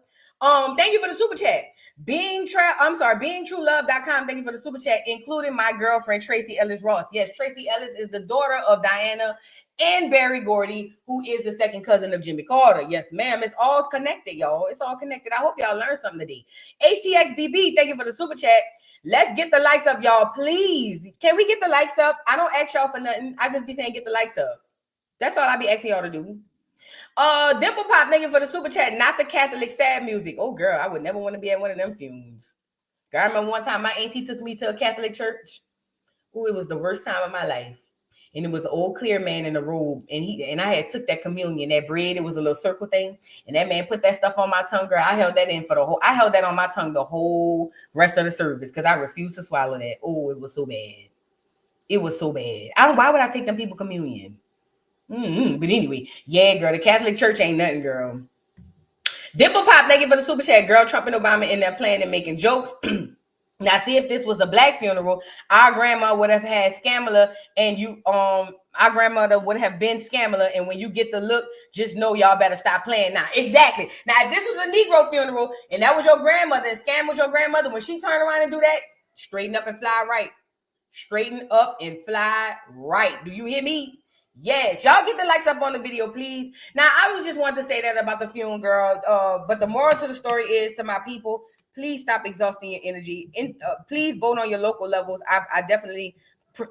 A: Thank you for the super chat. BeingTrueLove.com. Thank you for the super chat, including my girlfriend Tracy Ellis Ross. Yes, Tracy Ellis is the daughter of Diana and Barry Gordy, who is the second cousin of Jimmy Carter. Yes, ma'am. It's all connected, y'all. It's all connected. I hope y'all learned something today. HTXBB, thank you for the super chat. Let's get the likes up, y'all. Please. Can we get the likes up? I don't ask y'all for nothing. I just be saying get the likes up. That's all I be asking y'all to do. Dimple Pop, thank you for the super chat. Not the Catholic sad music. Oh, girl, I would never want to be at one of them funerals. Girl, I remember one time my auntie took me to a Catholic church. Oh, it was the worst time of my life. And it was an old clear man in a robe. And I had took that communion, that bread. It was a little circle thing. And that man put that stuff on my tongue, girl. I held that on my tongue the whole rest of the service because I refused to swallow that. Oh, it was so bad. It was so bad. Why would I take them people communion? But anyway, yeah, girl, the Catholic Church ain't nothing, girl. Dimple Pop, thank you for the super chat. Girl, Trump and Obama in there playing and making jokes. Now, see, if this was a black funeral, our grandma would have had Scamala, and our grandmother would have been Scamala. And when you get the look, just know y'all better stop playing now. Exactly. Now, if this was a Negro funeral and that was your grandmother and Scam was your grandmother, when she turned around and do that, straighten up and fly right. Straighten up and fly right. Do you hear me? Yes, y'all get the likes up on the video, please. Now, I was just wanting to say that about the funeral, girl. But the moral to the story is, to my people, please stop exhausting your energy. And please vote on your local levels. I definitely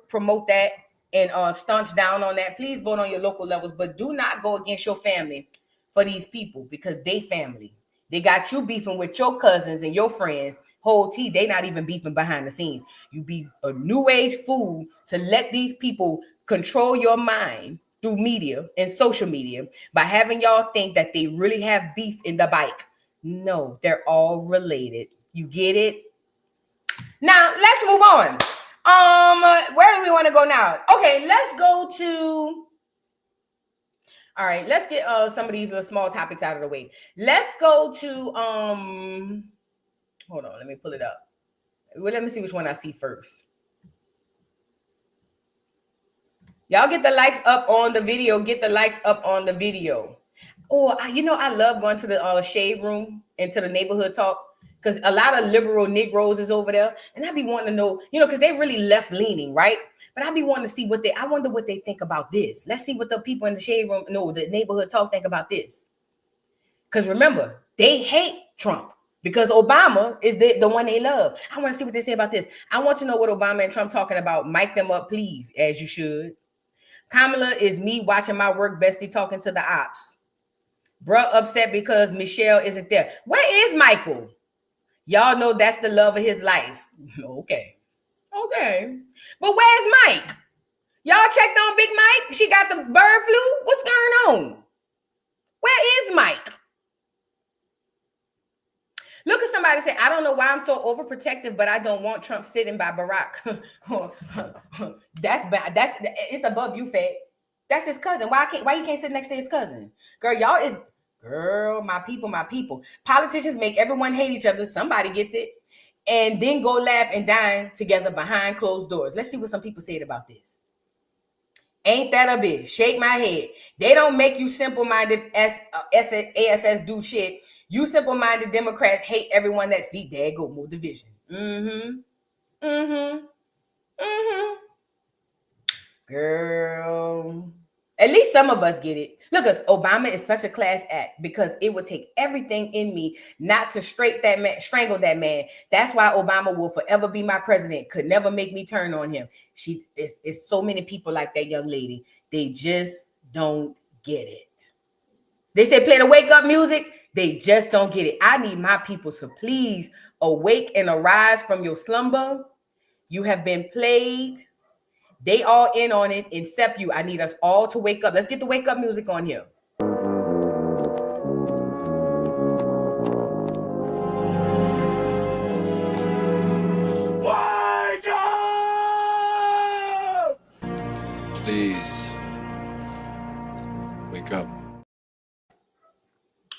A: promote that and staunch down on that. Please vote on your local levels, but do not go against your family for these people because they family. They got you beefing with your cousins and your friends. Whole tea, they not even beefing behind the scenes. You be a new age fool to let these people control your mind through media and social media by having y'all think that they really have beef in the bike. No, they're all related. You get it? Now, let's move on. Where do we want to go now? Okay, let's go to... All right, let's get some of these little small topics out of the way. Let's go to hold on, let me pull it up. Well, let me see which one I see first. Y'all get the likes up on the video. Get the likes up on the video. Oh, I love going to the shade room and to the neighborhood talk because a lot of liberal Negroes is over there. And I be wanting to know, because they really left leaning, right? But I be wanting to see I wonder what they think about this. Let's see what the people in the shade room, the neighborhood talk think about this. Because remember, they hate Trump because Obama is the one they love. I want to see what they say about this. I want to know what Obama and Trump talking about. Mic them up, please, as you should. Kamala is me watching my work bestie talking to the ops. Bruh upset because Michelle isn't there. Where is Michael? Y'all know that's the love of his life. Okay. But where's Mike? Y'all checked on Big Mike? She got the bird flu? What's going on? Where is Mike? Look at somebody say, I don't know why I'm so overprotective, but I don't want Trump sitting by Barack. That's bad. It's above you, Fed. That's his cousin. Why he can't sit next to his cousin? Girl, my people. Politicians make everyone hate each other. Somebody gets it. And then go laugh and dine together behind closed doors. Let's see what some people said about this. Ain't that a bitch? Shake my head. They don't make you simple-minded ASS do shit. You simple-minded Democrats hate everyone that's deep. There go more division. Girl. At least some of us get it. Look, Obama is such a class act because it would take everything in me not to strangle that man. That's why Obama will forever be my president. Could never make me turn on him. It's so many people like that young lady. They just don't get it. They say play the wake up music. They just don't get it. I need my people to please awake and arise from your slumber. You have been played. They all in on it, except you. I need us all to wake up. Let's get the wake up music on here.
E: Wake up!
F: Please wake up.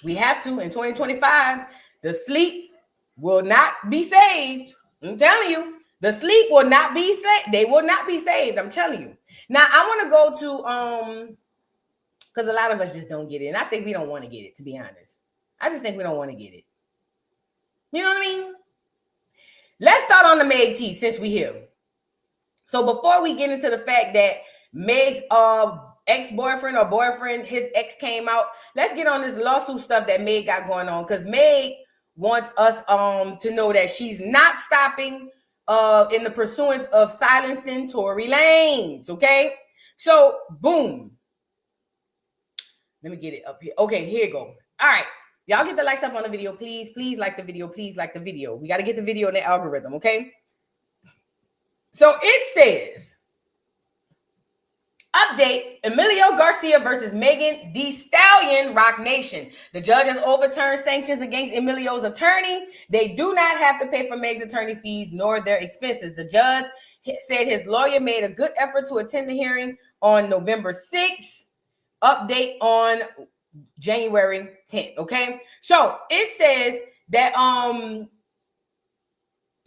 A: We have to in 2025. The sleep will not be saved. I'm telling you. The sleep will not be saved. They will not be saved. I'm telling you. Now, I want to go to, because a lot of us just don't get it. And I think we don't want to get it, to be honest. I just think we don't want to get it. You know what I mean? Let's start on the Meg T since we're here. So before we get into the fact that Meg's ex-boyfriend or boyfriend, his ex came out, let's get on this lawsuit stuff that Meg got going on. Because Meg wants us to know that she's not stopping in the pursuance of silencing Tory Lanez, okay? So, boom. Let me get it up here. Okay, here you go. All right. Y'all get the likes up on the video, please. Please like the video. Please like the video. We got to get the video in the algorithm, okay? So, it says, update, Emilio Garcia versus Megan Thee Stallion, Rock Nation. The judge has overturned sanctions against Emilio's attorney. They do not have to pay for Meg's attorney fees nor their expenses. The judge said his lawyer made a good effort to attend the hearing on November 6th. Update on January 10th, okay? So it says that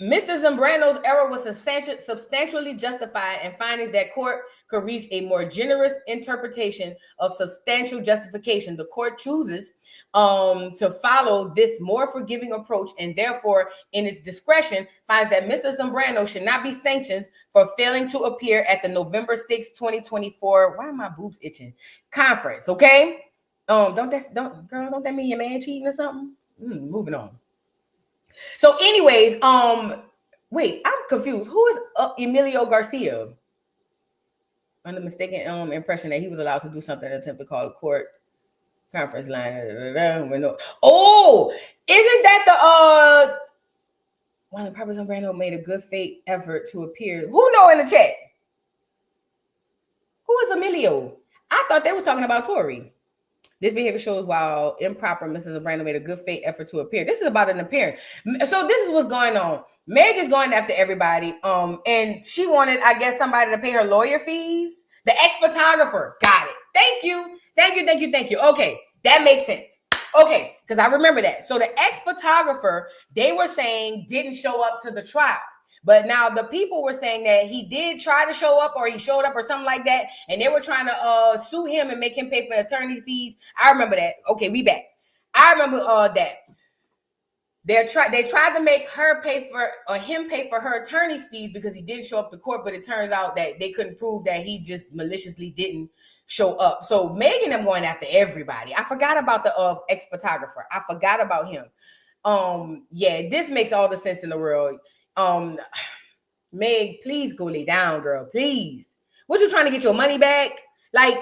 A: Mr. Zambrano's error was substantially justified and findings that court could reach a more generous interpretation of substantial justification. The court chooses to follow this more forgiving approach and therefore, in its discretion, finds that Mr. Zambrano should not be sanctioned for failing to appear at the November 6, 2024, why are my boobs itching? Conference, okay? Don't that mean your man cheating or something? Moving on. So anyways, wait, I'm confused. Who is Emilio Garcia? Under mistaken impression that he was allowed to do something to attempt to call a court conference line. Oh, isn't that the one of the Papa Zambrano made a good faith effort to appear? Who know in the chat? Who is Emilio? I thought they were talking about Tory. This behavior shows while improper, Mrs. Zambrano made a good faith effort to appear. This is about an appearance. So this is what's going on. Meg is going after everybody. And she wanted, I guess, somebody to pay her lawyer fees. The ex-photographer. Got it. Thank Thank you. Okay, that makes sense. Okay, because I remember that. So the ex-photographer, they were saying didn't show up to the trial. But now the people were saying that he did try to show up or he showed up or something like that. And they were trying to sue him and make him pay for attorney fees. I remember that. Okay, we back. I remember that. They tried to make him pay for her attorney's fees because he didn't show up to court, but it turns out that they couldn't prove that he just maliciously didn't show up. So Meg and them going after everybody. I forgot about the ex-photographer. I forgot about him. Yeah, this makes all the sense in the world. Meg, please go lay down, girl. Please. What you trying to get your money back? Like,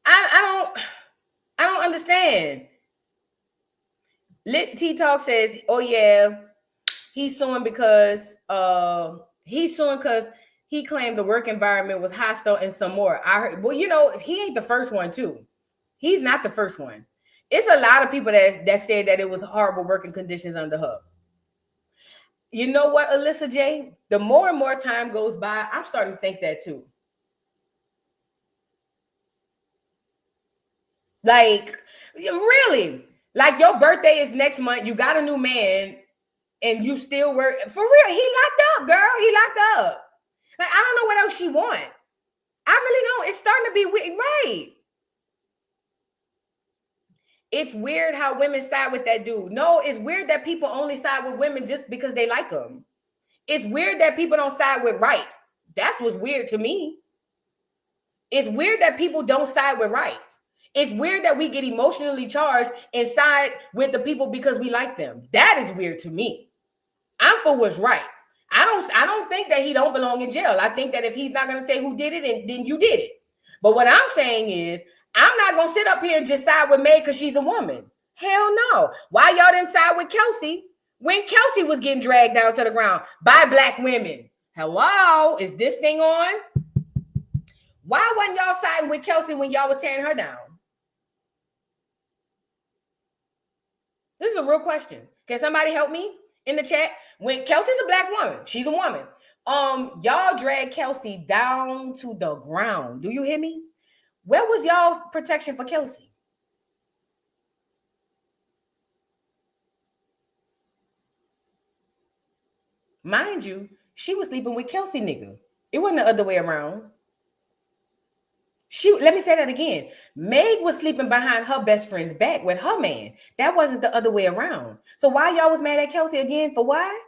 A: I don't understand. Lit T Talk says, oh yeah, he's suing because he claimed the work environment was hostile and some more. I heard, well, you know, he ain't the first one too. He's not the first one. It's a lot of people that said that it was horrible working conditions under her. You know what, Alyssa J? The more and more time goes by, I'm starting to think that too. Like, really? Like, your birthday is next month. You got a new man and you still work. For real, he locked up, girl. He locked up. Like, I don't know what else she want. I really don't. It's starting to be weird. Right. It's weird how women side with that dude. No, it's weird that people only side with women just because they like them. It's weird that people don't side with right. That's what's weird to me. It's weird that people don't side with right. It's weird that we get emotionally charged and side with the people because we like them. That is weird to me. I'm for what's right. I don't think that he don't belong in jail. I think that if he's not going to say who did it, then you did it. But what I'm saying is, I'm not going to sit up here and just side with Meg because she's a woman. Hell no. Why y'all didn't side with Kelsey when Kelsey was getting dragged down to the ground by black women? Hello? Is this thing on? Why wasn't y'all siding with Kelsey when y'all was tearing her down? This is a real question. Can somebody help me in the chat? When Kelsey's a black woman, she's a woman. Y'all drag Kelsey down to the ground. Do you hear me? Where was y'all protection for Kelsey? Mind you, she was sleeping with Kelsey nigga. It wasn't the other way around. Let me say that again. Meg was sleeping behind her best friend's back with her man. That wasn't the other way around. So why y'all was mad at Kelsey again? For why?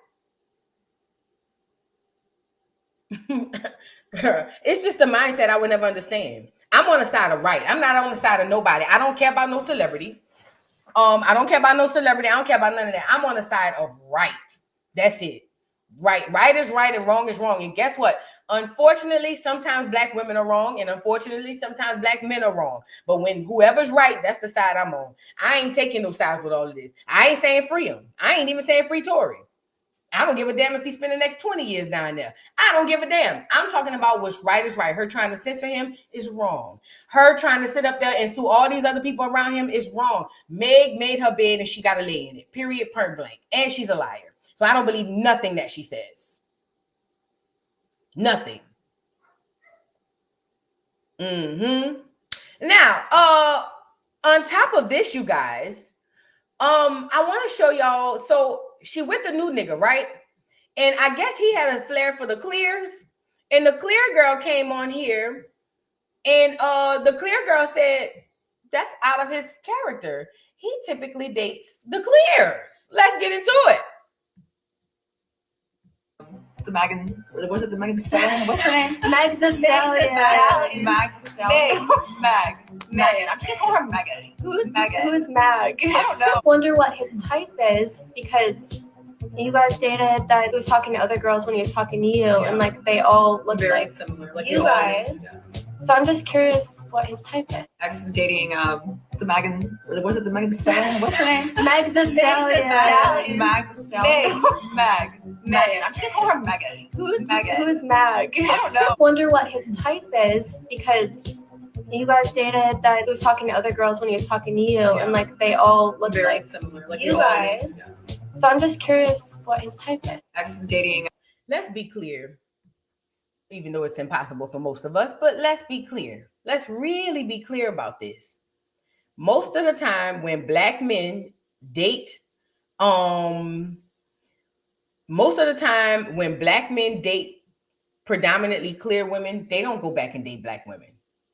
A: Girl, it's just the mindset I would never understand. I'm on the side of right. I'm not on the side of nobody. I don't care about no celebrity. I don't care about no celebrity. I don't care about none of that. I'm on the side of right. That's it. Right. Right is right and wrong is wrong. And guess what? Unfortunately, sometimes black women are wrong. And unfortunately, sometimes black men are wrong. But when whoever's right, that's the side I'm on. I ain't taking no sides with all of this. I ain't saying free him. I ain't even saying free Tory. I don't give a damn if he spend the next 20 years down there. I don't give a damn. I'm talking about what's right is right. Her trying to censor him is wrong. Her trying to sit up there and sue all these other people around him is wrong. Meg made her bed and she got to lay in it. Period, point blank. And she's a liar. So I don't believe nothing that she says. Nothing. Now, on top of this, you guys, I want to show y'all. So she with the new nigga, right? And I guess he had a flair for the clears. And the clear girl came on here. And the clear girl said, that's out of his character. He typically dates the clears. Let's get into it.
G: The Megan, was it the Megan Stallion? What's her name?
H: Meg the Stallion.
G: Meg the Stallion. Meg. Megan. I'm just gonna call her Megan.
H: Who's
G: Megan?
H: Who's Meg?
G: I don't know.
H: I wonder what his type is because you guys dated that he was talking to other girls when he was talking to you, and like they all look
G: very
H: like
G: similar. Like
H: you guys. Yeah. So I'm just curious what his type is.
G: Ex is dating the Megan. Was it the Megan Stallion? What's her name?
H: Meg the Stallion.
G: Meg the Stallion. Meg. Megan. I'm just gonna call her Megan.
H: Who's
G: Megan?
H: Who's Meg?
G: I don't know.
H: I wonder what his type is because you guys dated that he was talking to other girls when he was talking to you, and like they all look
G: very
H: like
G: similar. Like
H: you guys. Yeah. So I'm just curious what his type is.
G: Ex is dating.
A: Let's be clear. even though it's impossible for most of us. But let's be clear. Let's really be clear about this. Most of the time when black men date, most of the time when black men date predominantly clear women, they don't go back and date black women.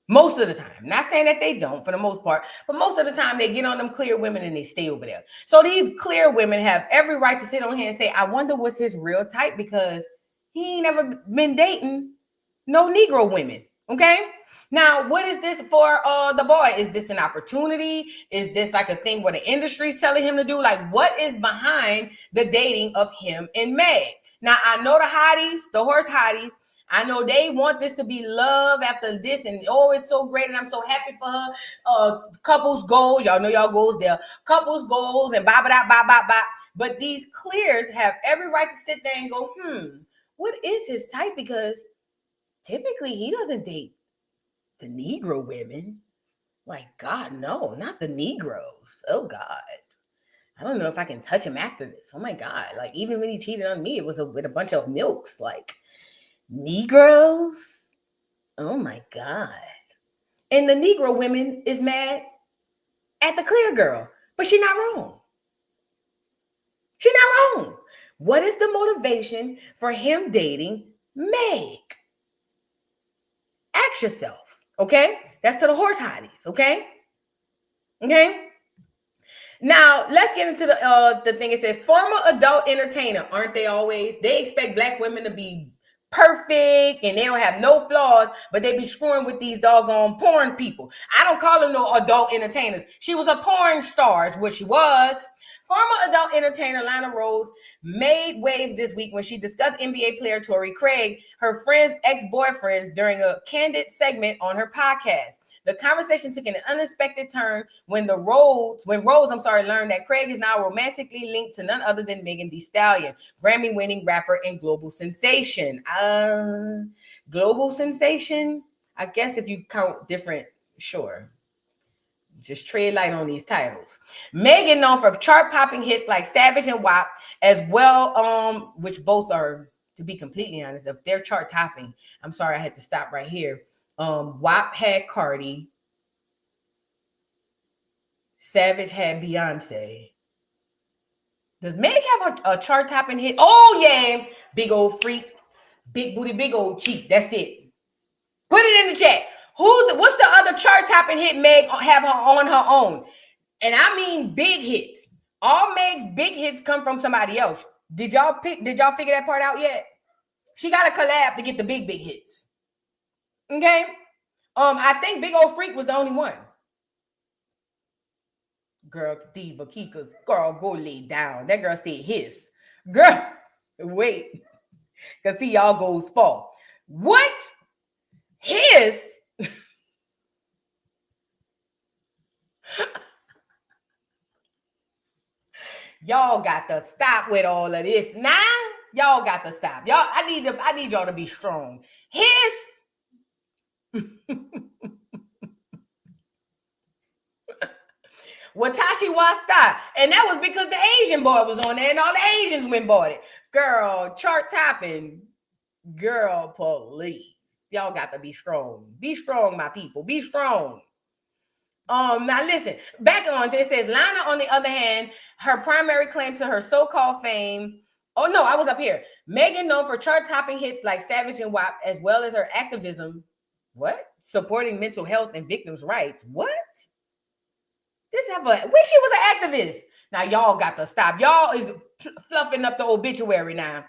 A: Most of the time. Not saying that they don't for the most part, but most of the time they get on them clear women and they stay over there. So these clear women have every right to sit on here and say, I wonder what's his real type, because he ain't never been dating no Negro women. Okay. Now, what is this for the boy? Is this an opportunity? Is this like a thing where the industry's telling him to do? Like, what is behind the dating of him and Meg? Now, I know the hotties, the horse hotties, I know they want this to be love after this, and oh, it's so great, and I'm so happy for her. Couples goals, y'all know y'all goals there. Couples goals and blah, blah, blah, blah, blah. But these clears have every right to sit there and go, what is his type? Because typically he doesn't date the Negro women. Like, God, no, not the Negroes. Oh, God. I don't know if I can touch him after this. Oh, my God. Like, even when he cheated on me, it was with a bunch of milks. Like, Negroes? Oh my God. And the Negro women is mad at the clear girl, but she's not wrong. She's not wrong. What is the motivation for him dating Meg? Ask yourself, okay? That's to the horse hotties, okay? Okay? Now, let's get into the thing. It says, former adult entertainer, aren't they always? They expect black women to be perfect and they don't have no flaws, but they be screwing with these doggone porn people. I don't call them no adult entertainers. She was a porn star is what she was. Former adult entertainer Lana Rose made waves this week when she discussed NBA player Torrey Craig, her friend's ex-boyfriends, during a candid segment on her podcast. The conversation took an unexpected turn when Rose learned that Craig is now romantically linked to none other than Megan Thee Stallion, Grammy-winning rapper and global sensation. Global sensation? I guess if you count different, sure. Just tread light on these titles. Megan, known for chart-popping hits like Savage and WAP, as well, which both are, to be completely honest, if they're chart-topping, I'm sorry I had to stop right here. WAP had Cardi. Savage had Beyonce. Does Meg have a chart-topping hit? Oh, yeah. Big old freak. Big booty, big old cheek. That's it. Put it in the chat. What's the other chart-topping hit Meg have on her own? And I mean big hits. All Meg's big hits come from somebody else. Did y'all figure that part out yet? She got a collab to get the big hits. Okay? I think Big Old Freak was the only one. Girl, Diva Kika's girl, go lay down. That girl said his. Girl, wait. Because see, y'all goes fall. What? His? Y'all got to stop with all of this. Now, y'all got to stop. Y'all, I need y'all to be strong. His? Watashi Wasta. And that was because the Asian boy was on there and all the Asians went bought it. Girl, chart topping. Girl, police. Y'all got to be strong. Be strong, my people. Be strong. Now listen, back on to it says Lana, on the other hand, her primary claim to her so-called fame. Oh no, I was up here. Megan, known for chart-topping hits like Savage and WAP, as well as her activism. What? Supporting mental health and victims' rights. What? When she was an activist. Now y'all got to stop. Y'all is fluffing up the obituary now.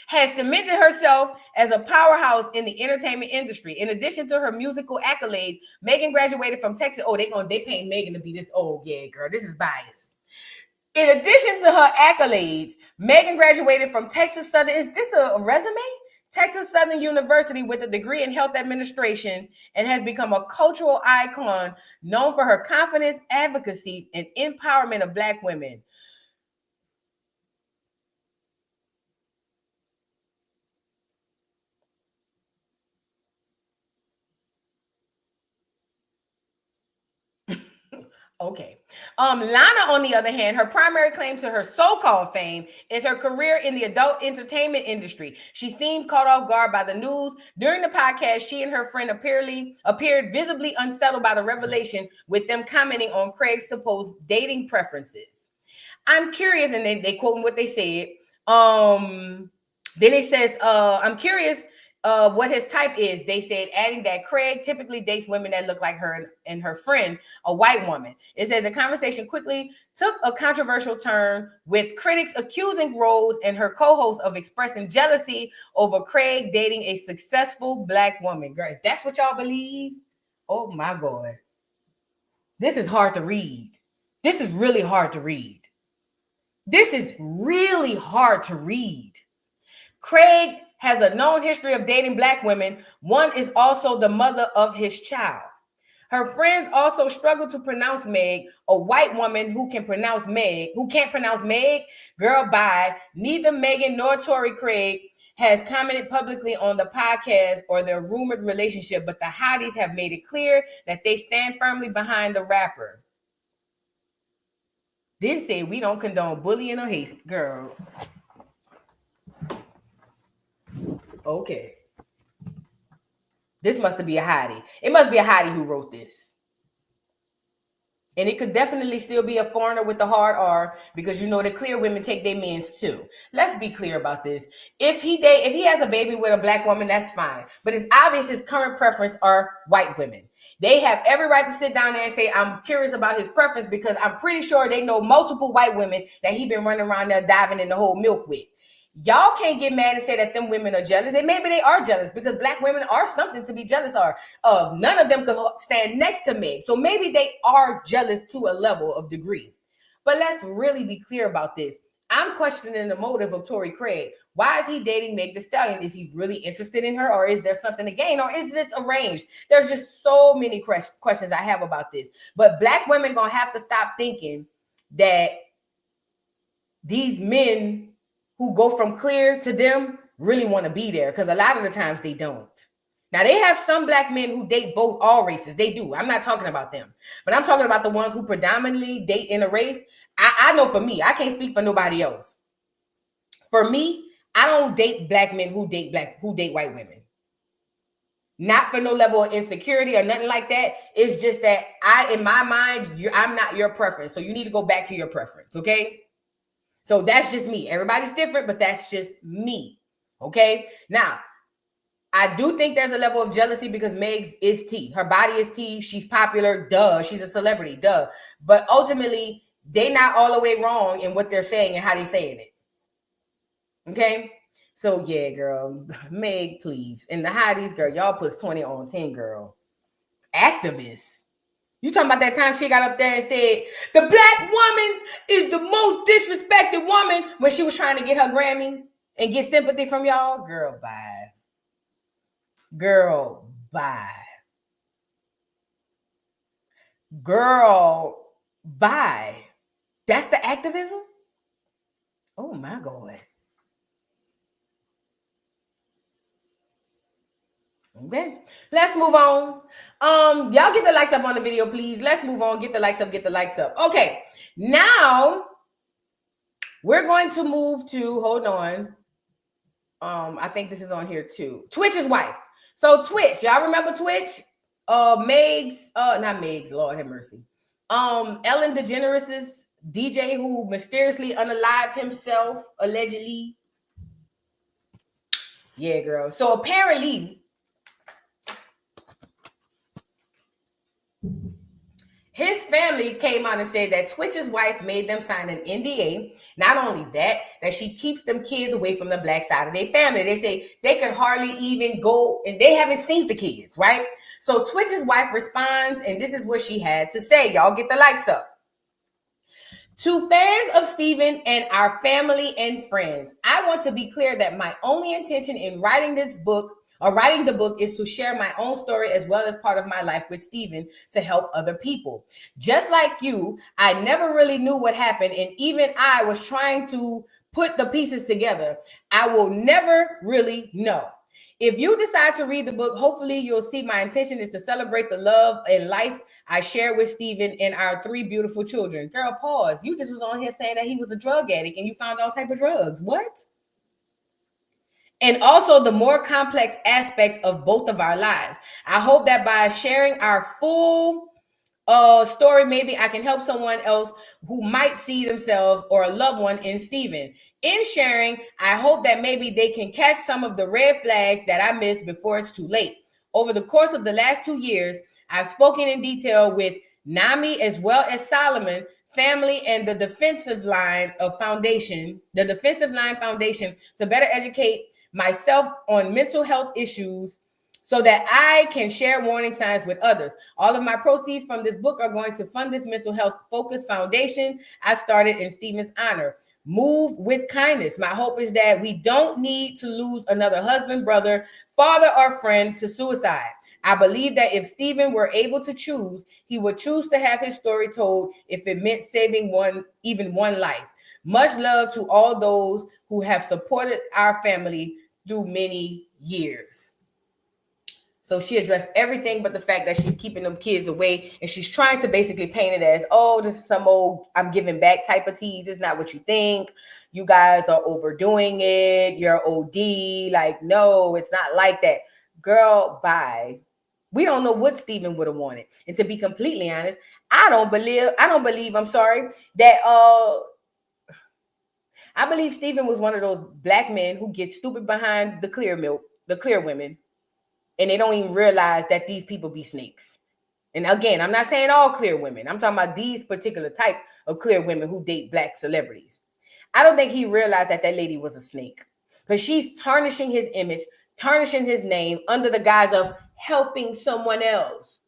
A: Has cemented herself as a powerhouse in the entertainment industry. In addition to her musical accolades, Megan graduated from Texas. Oh, they paying Megan to be this. Oh, yeah, girl, this is biased. In addition to her accolades, Megan graduated from Texas Southern. Is this a resume? Texas Southern University with a degree in health administration, and has become a cultural icon known for her confidence, advocacy, and empowerment of Black women. Okay. Lana, on the other hand, her primary claim to her so-called fame is her career in the adult entertainment industry. She seemed caught off guard by the news. During the podcast, she and her friend appeared visibly unsettled by the revelation, with them commenting on Craig's supposed dating preferences. I'm curious, and they quote what they said. Then it says, I'm curious what his type is. They said, adding that Craig typically dates women that look like her and her friend, a white woman. It says the conversation quickly took a controversial turn, with critics accusing Rose and her co-host of expressing jealousy over Craig dating a successful black woman. Girl, if that's what y'all believe, oh my God. This is hard to read. This is really hard to read. This is really hard to read. Craig has a known history of dating black women. One is also the mother of his child. Her friends also struggle to pronounce Meg, a white woman who can't pronounce Meg. Girl, bye. Neither Megan nor Tory Craig has commented publicly on the podcast or their rumored relationship, but the hotties have made it clear that they stand firmly behind the rapper. Then say we don't condone bullying or hate, girl. Okay. This must be a hottie. It must be a hottie who wrote this. And it could definitely still be a foreigner with the hard R, because you know the clear women take their mens too. Let's be clear about this. If he has a baby with a black woman, that's fine. But it's obvious his current preference are white women. They have every right to sit down there and say, I'm curious about his preference, because I'm pretty sure they know multiple white women that he been running around there diving in the whole milk with. Y'all can't get mad and say that them women are jealous. And maybe they are jealous, because black women are something to be jealous of. None of them could stand next to Meg. So maybe they are jealous to a level of degree. But let's really be clear about this. I'm questioning the motive of Tory Craig. Why is he dating Meg Thee Stallion? Is he really interested in her, or is there something to gain, or is this arranged? There's just so many questions I have about this. But black women gonna have to stop thinking that these men who go from clear to them really want to be there, because a lot of the times they don't. Now, they have some black men who date all races. They do. I'm not talking about them. But I'm talking about the ones who predominantly date in a race. I know for me, I can't speak for nobody else. For me, I don't date black men who date white women. Not for no level of insecurity or nothing like that. It's just that in my mind, I'm not your preference. So you need to go back to your preference, okay? So that's just me. Everybody's different, but that's just me. Okay. Now, I do think there's a level of jealousy, because Meg is T. Her body is T. She's popular. Duh. She's a celebrity. Duh. But ultimately, they're not all the way wrong in what they're saying and how they're saying it. Okay. So yeah, girl, Meg, please. And the hotties, girl, y'all put 20 on 10, girl. Activists. You talking about that time she got up there and said, the black woman is the most disrespected woman, when she was trying to get her Grammy and get sympathy from y'all? Girl, bye. Girl, bye. Girl, bye. That's the activism? Oh my God. Okay, let's move on. Y'all get the likes up on the video, please. Let's move on. Get the likes up. Get the likes up. Okay, now we're going to move to, hold on. I think this is on here too. Twitch's wife. So Twitch, y'all remember Twitch? Not Meg's, Lord have mercy. Ellen DeGeneres' DJ who mysteriously unalived himself, allegedly. Yeah, girl. So apparently, his family came out and said that Twitch's wife made them sign an NDA. Not only that she keeps them kids away from the black side of their family. They say they could hardly even go, and they haven't seen the kids, right? So Twitch's wife responds, and this is what she had to say. Y'all get the likes up. To fans of Steven and our family and friends, I want to be clear that my only intention in writing the book is to share my own story as well as part of my life with Steven to help other people. Just like you, I never really knew what happened, and even I was trying to put the pieces together. I will never really know. If you decide to read the book, hopefully you'll see my intention is to celebrate the love and life I share with Stephen and our 3 beautiful children. Girl, pause. You just was on here saying that he was a drug addict and you found all type of drugs. What? And also the more complex aspects of both of our lives. I hope that by sharing our full story, maybe I can help someone else who might see themselves or a loved one in Stephen. In sharing, I hope that maybe they can catch some of the red flags that I missed before it's too late. Over the course of the last 2 years, I've spoken in detail with Nami as well as Solomon family and the defensive line foundation to better educate myself on mental health issues so that I can share warning signs with others. All of my proceeds from this book are going to fund this mental health focused foundation I started in Stephen's honor. Move with kindness. My hope is that we don't need to lose another husband, brother, father, or friend to suicide. I believe that if Stephen were able to choose, he would choose to have his story told if it meant saving even one life. Much love to all those who have supported our family through many years. So she addressed everything but the fact that she's keeping them kids away, and she's trying to basically paint it as, oh, this is some old I'm giving back type of tease. It's not what you think. You guys are overdoing it. You're OD. Like, no, it's not like that. Girl, bye. We don't know what Stephen would have wanted. And to be completely honest, I believe Stephen was one of those black men who get stupid behind the clear women. And they don't even realize that these people be snakes. And again, I'm not saying all clear women. I'm talking about these particular type of clear women who date black celebrities. I don't think he realized that lady was a snake, because she's tarnishing his image, tarnishing his name under the guise of helping someone else.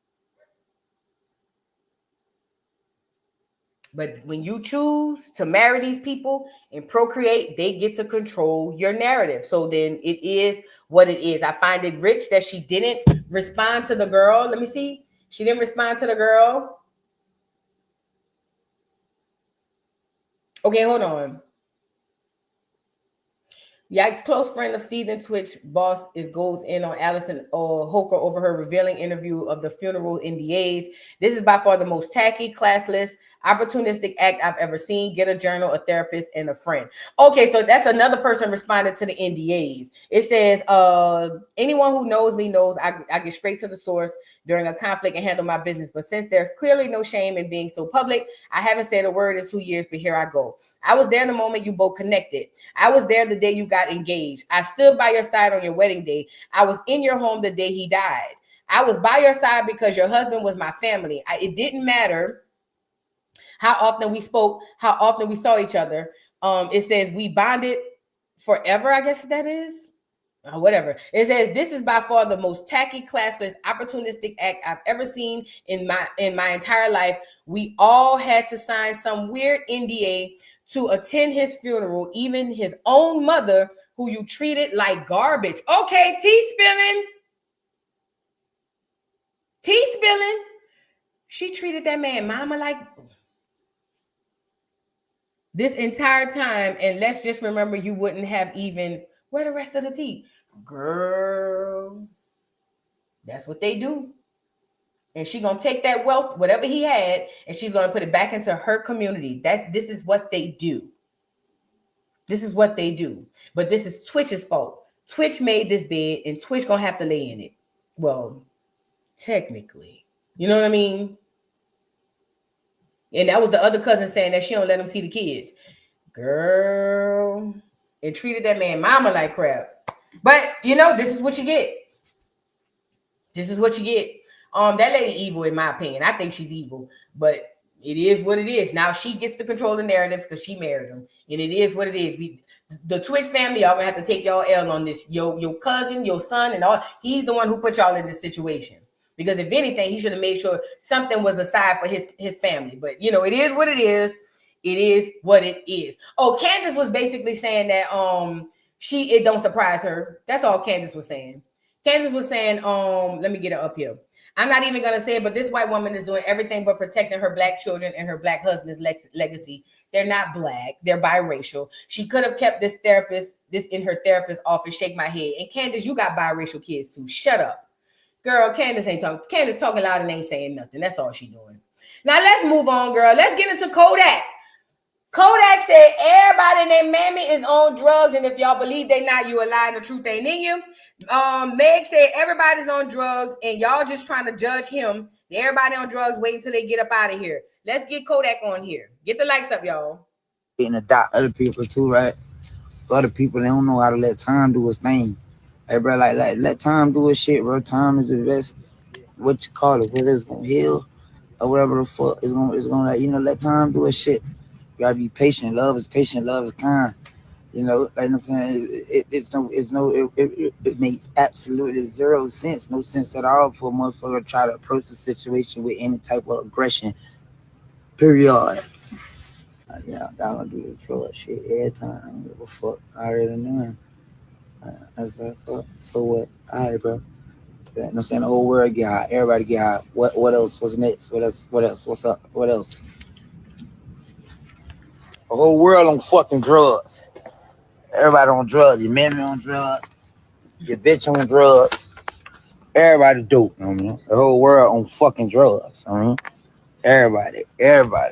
A: But when you choose to marry these people and procreate, they get to control your narrative. So then it is what it is. I find it rich that she didn't respond to the girl. Let me see. She didn't respond to the girl. Okay, hold on. Yikes, close friend of Stephen Twitch boss goes in on Allison Hoker over her revealing interview of the funeral NDAs. This is by far the most tacky, classless, opportunistic act I've ever seen. Get a journal, a therapist, and a friend. Okay, so that's another person responded to the NDAs. It says, anyone who knows me knows I get straight to the source during a conflict and handle my business. But since there's clearly no shame in being so public, I haven't said a word in 2 years, but here I go. I was there the moment you both connected. I was there the day you got engaged. I stood by your side on your wedding day. I was in your home the day he died. I was by your side because your husband was my family. It didn't matter how often we spoke, how often we saw each other. It says we bonded forever, I guess that is. Whatever. It says this is by far the most tacky, classless, opportunistic act I've ever seen in my entire life. We all had to sign some weird NDA to attend his funeral, even his own mother, who you treated like garbage. Okay, tea spilling. She treated that man mama like this entire time. And let's just remember, you wouldn't have even, where the rest of the tea? Girl, that's what they do. And she's going to take that wealth, whatever he had, and she's going to put it back into her community. This is what they do. This is what they do. But this is Twitch's fault. Twitch made this bed, and Twitch going to have to lay in it. Well, technically. You know what I mean? And that was the other cousin saying that she don't let him see the kids. Girl. And treated that man mama like crap. But, this is what you get. This is what you get. That lady evil, in my opinion. I think she's evil. But it is what it is. Now she gets to control the narrative because she married him. And it is what it is. The Twitch family, y'all gonna have to take y'all L on this. Your cousin, your son, and all. He's the one who put y'all in this situation. Because if anything, he should have made sure something was aside for his family. But, it is what it is. It is what it is. Oh, Candace was basically saying that it don't surprise her. That's all Candace was saying. Candace was saying, let me get it up here. I'm not even going to say it, but this white woman is doing everything but protecting her black children and her black husband's legacy. They're not black. They're biracial. She could have kept this in her therapist's office. Shake my head. And Candace, you got biracial kids too. Shut up. Girl, Candace ain't talking. Candace talking loud and ain't saying nothing. That's all she doing. Now let's move on, girl. Let's get into Kodak. Kodak said everybody and their mammy is on drugs, and if y'all believe they not, you a lie and the truth ain't in you. Meg said everybody's on drugs, and y'all just trying to judge him. Everybody on drugs, wait until they get up out of here. Let's get Kodak on here. Get the likes up, y'all.
I: And adopt other people too, right? Other people, they don't know how to let time do his thing. Hey, bro, like let time do his shit, bro. Time is the best. What you call it? Whether it's gonna heal or whatever the fuck, it's gonna let time do his shit. You gotta be patient. Love is patient. Love is kind. You know, like I'm saying, it makes absolutely zero sense, no sense at all for a motherfucker to try to approach the situation with any type of aggression. Period. Yeah, I'm gonna do the drug shit every time. I don't give a fuck. I already know. That's that fuck. So what? All right, bro. You know what I'm saying? The whole world get high. Everybody get high. What else? What's next? What else? What's up? What else? The whole world on fucking drugs. Everybody on drugs. Your mammy on drugs. Your bitch on drugs. Everybody dope. You know what I mean? The whole world on fucking drugs. I mean, everybody. Fuck.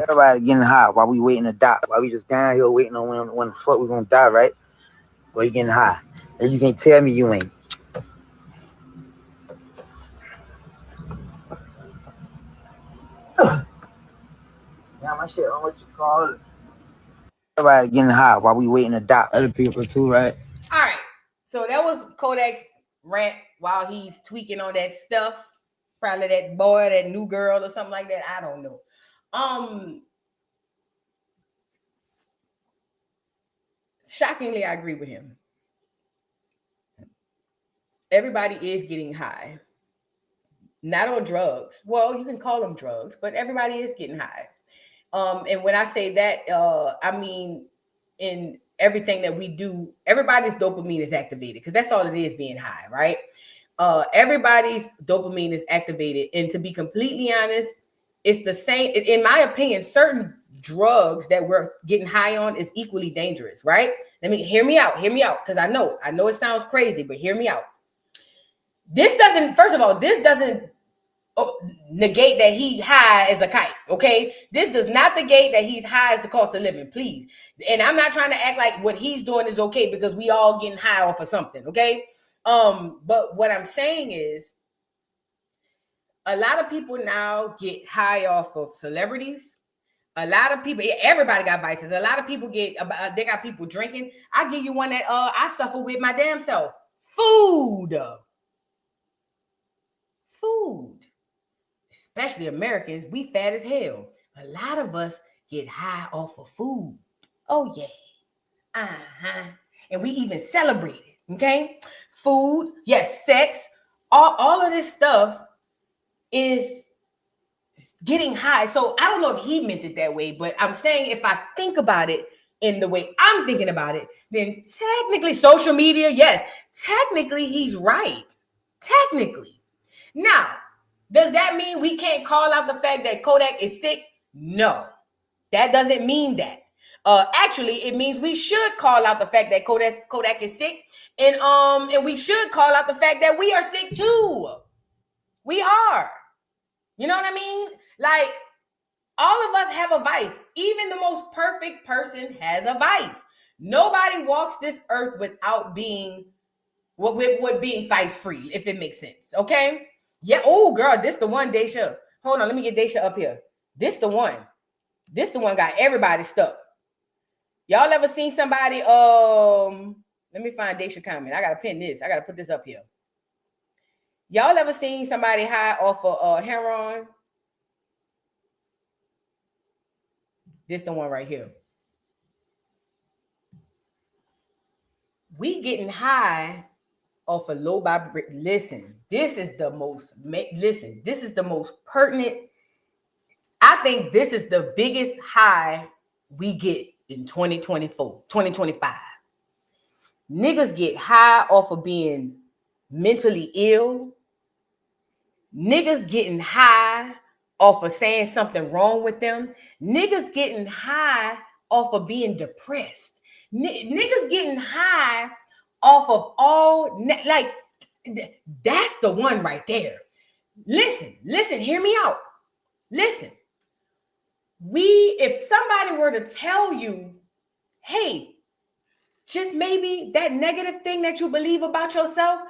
I: Everybody getting high while we waiting to die. While we just down here waiting on when the fuck we gonna die, right? While you getting high. And you can't tell me you ain't. Yeah, my shit on what you call it. Everybody getting high while we waiting to die. Other people too, right?
A: All right. So that was Kodak's rant while he's tweaking on that stuff. Probably that boy, that new girl or something like that. I don't know. Shockingly, I agree with him. Everybody is getting high. Not on drugs. Well, you can call them drugs, but everybody is getting high. And when I say that, I mean in everything that we do, everybody's dopamine is activated because that's all it is, being high, right? Everybody's dopamine is activated. And to be completely honest, it's the same. In my opinion, certain drugs that we're getting high on is equally dangerous, right? Hear me out, because I know it sounds crazy, but hear me out. This doesn't negate that he high as a kite, okay? This does not negate that he's high as the cost of living, please. And I'm not trying to act like what he's doing is okay because we all getting high off of something, okay? But what I'm saying is a lot of people now get high off of celebrities. A lot of people, everybody got vices. A lot of people they got people drinking. I give you one that I suffer with my damn self. Food. Especially Americans, we fat as hell. A lot of us get high off of food. Oh yeah. And we even celebrate it, okay? Food, yes, sex, all of this stuff is getting high. So I don't know if he meant it that way, but I'm saying if I think about it in the way I'm thinking about it, then technically social media, yes, technically he's right. Technically. Now, does that mean we can't call out the fact that Kodak is sick? No, that doesn't mean that. Actually, it means we should call out the fact that Kodak is sick, and we should call out the fact that we are sick too. We are. You know what I mean? Like, all of us have a vice. Even the most perfect person has a vice. Nobody walks this earth without being being vice free, if it makes sense. Okay. Yeah. Oh, girl, this the one, Daisha. Hold on, let me get Daisha up here. This the one. This the one got everybody stuck. Y'all ever seen somebody? Let me find Daisha comment. I gotta pin this. I gotta put this up here. Y'all ever seen somebody high off of heroin? This the one right here. We getting high off a low vibration. Listen, this is the most pertinent. I think this is the biggest high we get in 2024, 2025. Niggas get high off of being mentally ill. Niggas getting high off of saying something wrong with them. Niggas getting high off of being depressed. Niggas getting high off of all, like, that's the one right there. Listen, hear me out. Listen. If somebody were to tell you, hey, just maybe that negative thing that you believe about yourself,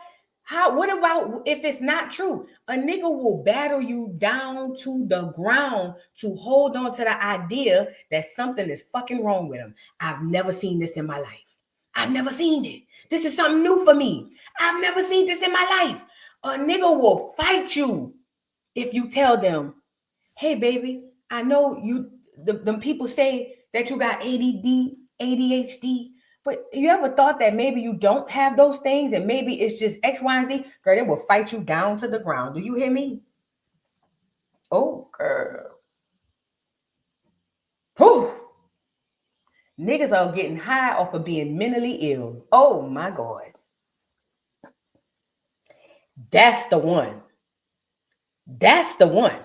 A: what about if it's not true? A nigga will battle you down to the ground to hold on to the idea that something is fucking wrong with him. I've never seen this in my life. I've never seen it. This is something new for me. I've never seen this in my life. A nigga will fight you if you tell them, hey, baby, I know them people say that you got ADD, ADHD, but you ever thought that maybe you don't have those things and maybe it's just X, Y, and Z? Girl, they will fight you down to the ground. Do you hear me? Oh, girl. Whew. Niggas are getting high off of being mentally ill. Oh, my God. That's the one. That's the one.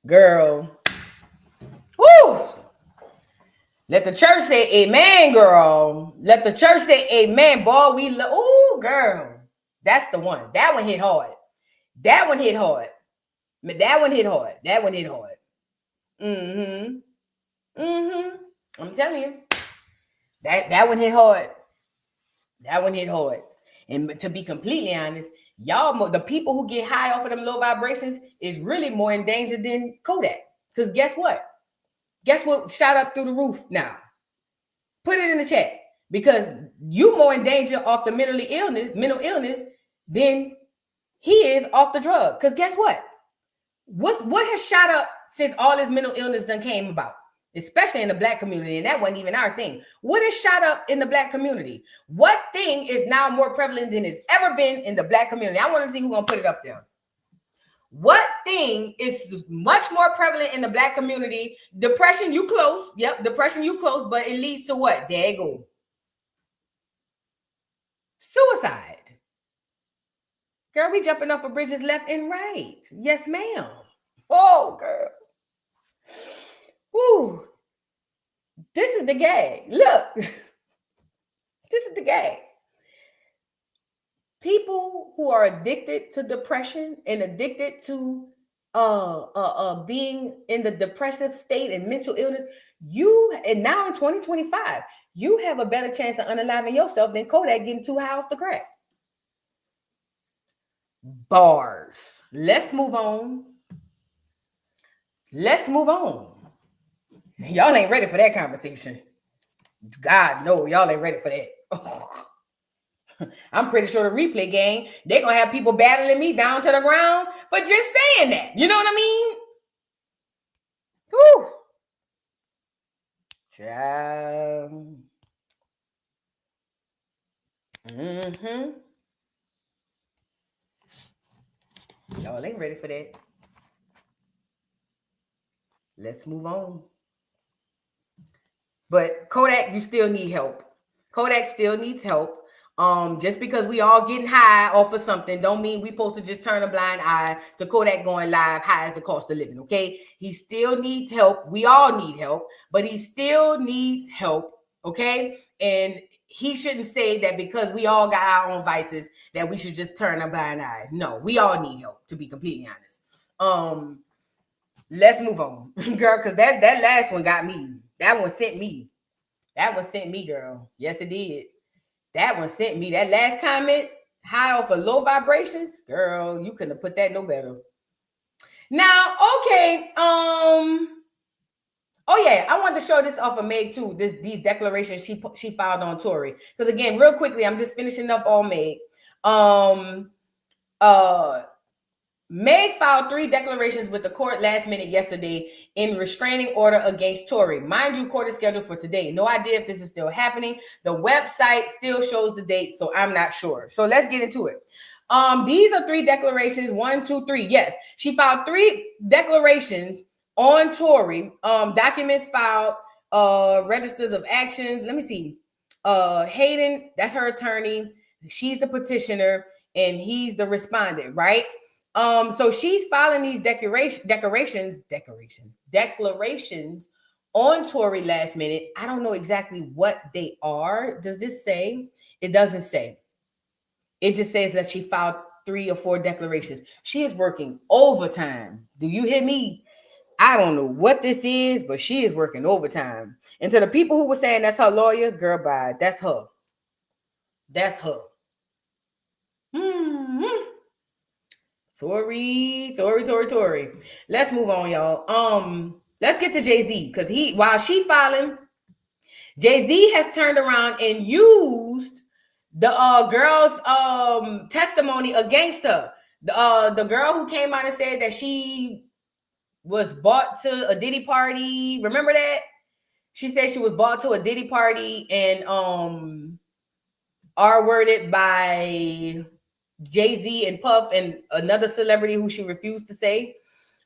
A: Girl. Woo! Let the church say amen, girl. Let the church say amen, boy. We love. Ooh, girl. That's the one. That one hit hard. That one hit hard. That one hit hard. That one hit hard. I'm telling you. That one hit hard. That one hit hard. And to be completely honest, y'all, the people who get high off of them low vibrations is really more in danger than Kodak. Because guess what? Guess what shot up through the roof now? Put it in the chat. Because you more in danger off the mental illness than he is off the drug. Because guess what? What has shot up since all this mental illness done came about? Especially in the Black community, and that wasn't even our thing. What has shot up in the Black community? What thing is now more prevalent than it's ever been in the Black community? I want to see who's gonna put it up there. What thing is much more prevalent in the Black community? Depression, you close. Yep, depression, you close, but it leads to what? There you go. Suicide. Girl, we jumping off of bridges left and right. Yes, ma'am. Oh, girl. Woo. This is the game. Look. This is the game. People who are addicted to depression and addicted to being in the depressive state and mental illness, and now in 2025, you have a better chance of unaliving yourself than Kodak getting too high off the crack. Bars. Let's move on. Let's move on. Y'all ain't ready for that conversation. God, no, y'all ain't ready for that. I'm pretty sure the replay game, they're going to have people battling me down to the ground for just saying that. You know what I mean? Whew. Child. Y'all ain't ready for that. Let's move on. But Kodak, you still need help. Kodak still needs help. Just because we all getting high off of something don't mean we supposed to just turn a blind eye to Kodak going live high as the cost of living, okay? He still needs help. We all need help, but he still needs help, okay? And he shouldn't say that because we all got our own vices that we should just turn a blind eye. No, we all need help, to be completely honest. Let's move on, girl, because that last one got me. That one sent me. That one sent me, girl. Yes, it did. That one sent me. That last comment, high off of low vibrations, girl, you couldn't have put that no better. Now, okay. Oh yeah, I wanted to show this off of Meg too. These declarations she filed on Tory. Because again, real quickly, I'm just finishing up on Meg. Meg filed 3 declarations with the court last minute yesterday in restraining order against Tory. Mind you, court is scheduled for today. No idea if this is still happening. The website still shows the date, so I'm not sure. So let's get into it. These are 3 declarations. 1, 2, 3. Yes, she filed 3 declarations on Tory. Documents filed, registers of actions. Let me see. Hayden, that's her attorney. She's the petitioner, and he's the respondent, right? So she's filing these declarations on Tory last minute. I don't know exactly what they are. Does this say? It doesn't say. It just says that she filed 3 or 4 declarations. She is working overtime. Do you hear me? I don't know what this is, but she is working overtime. And to the people who were saying that's her lawyer, girl, bye. That's her. That's her. Mm-hmm. Tory. Let's move on, y'all. Let's get to Jay-Z, because while she filing, Jay-Z has turned around and used the girl's testimony against her. The girl who came out and said that she was bought to a Diddy party. Remember that? She said she was bought to a Diddy party and R-worded by Jay-Z and Puff and another celebrity who she refused to say.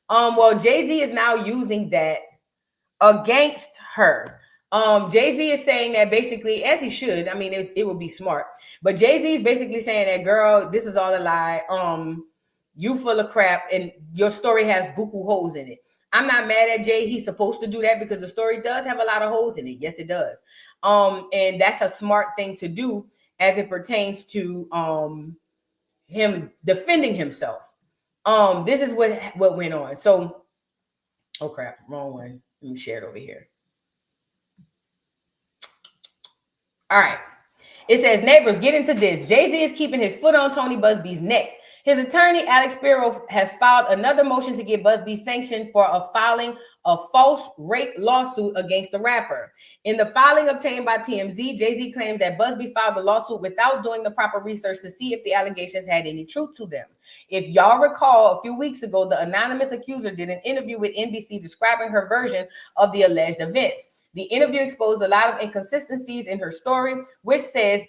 A: Well, Jay-Z is now using that against her. Jay-Z is saying that basically, as he should. I mean, it would be smart. But Jay-Z is basically saying that, girl, this is all a lie. You full of crap, and your story has buku holes in it. I'm not mad at Jay. He's supposed to do that because the story does have a lot of holes in it. Yes, it does. And that's a smart thing to do as it pertains to him defending himself. This is what went on. So, oh crap, wrong one. Let me share it over here. All right. It says, neighbors, get into this. Jay-Z is keeping his foot on Tony Busby's neck. His attorney, Alex Spiro, has filed another motion to get Busby sanctioned for filing a false rape lawsuit against the rapper. In the filing obtained by TMZ, Jay-Z claims that Busby filed the lawsuit without doing the proper research to see if the allegations had any truth to them. If y'all recall, a few weeks ago, the anonymous accuser did an interview with NBC describing her version of the alleged events. The interview exposed a lot of inconsistencies in her story, which Jay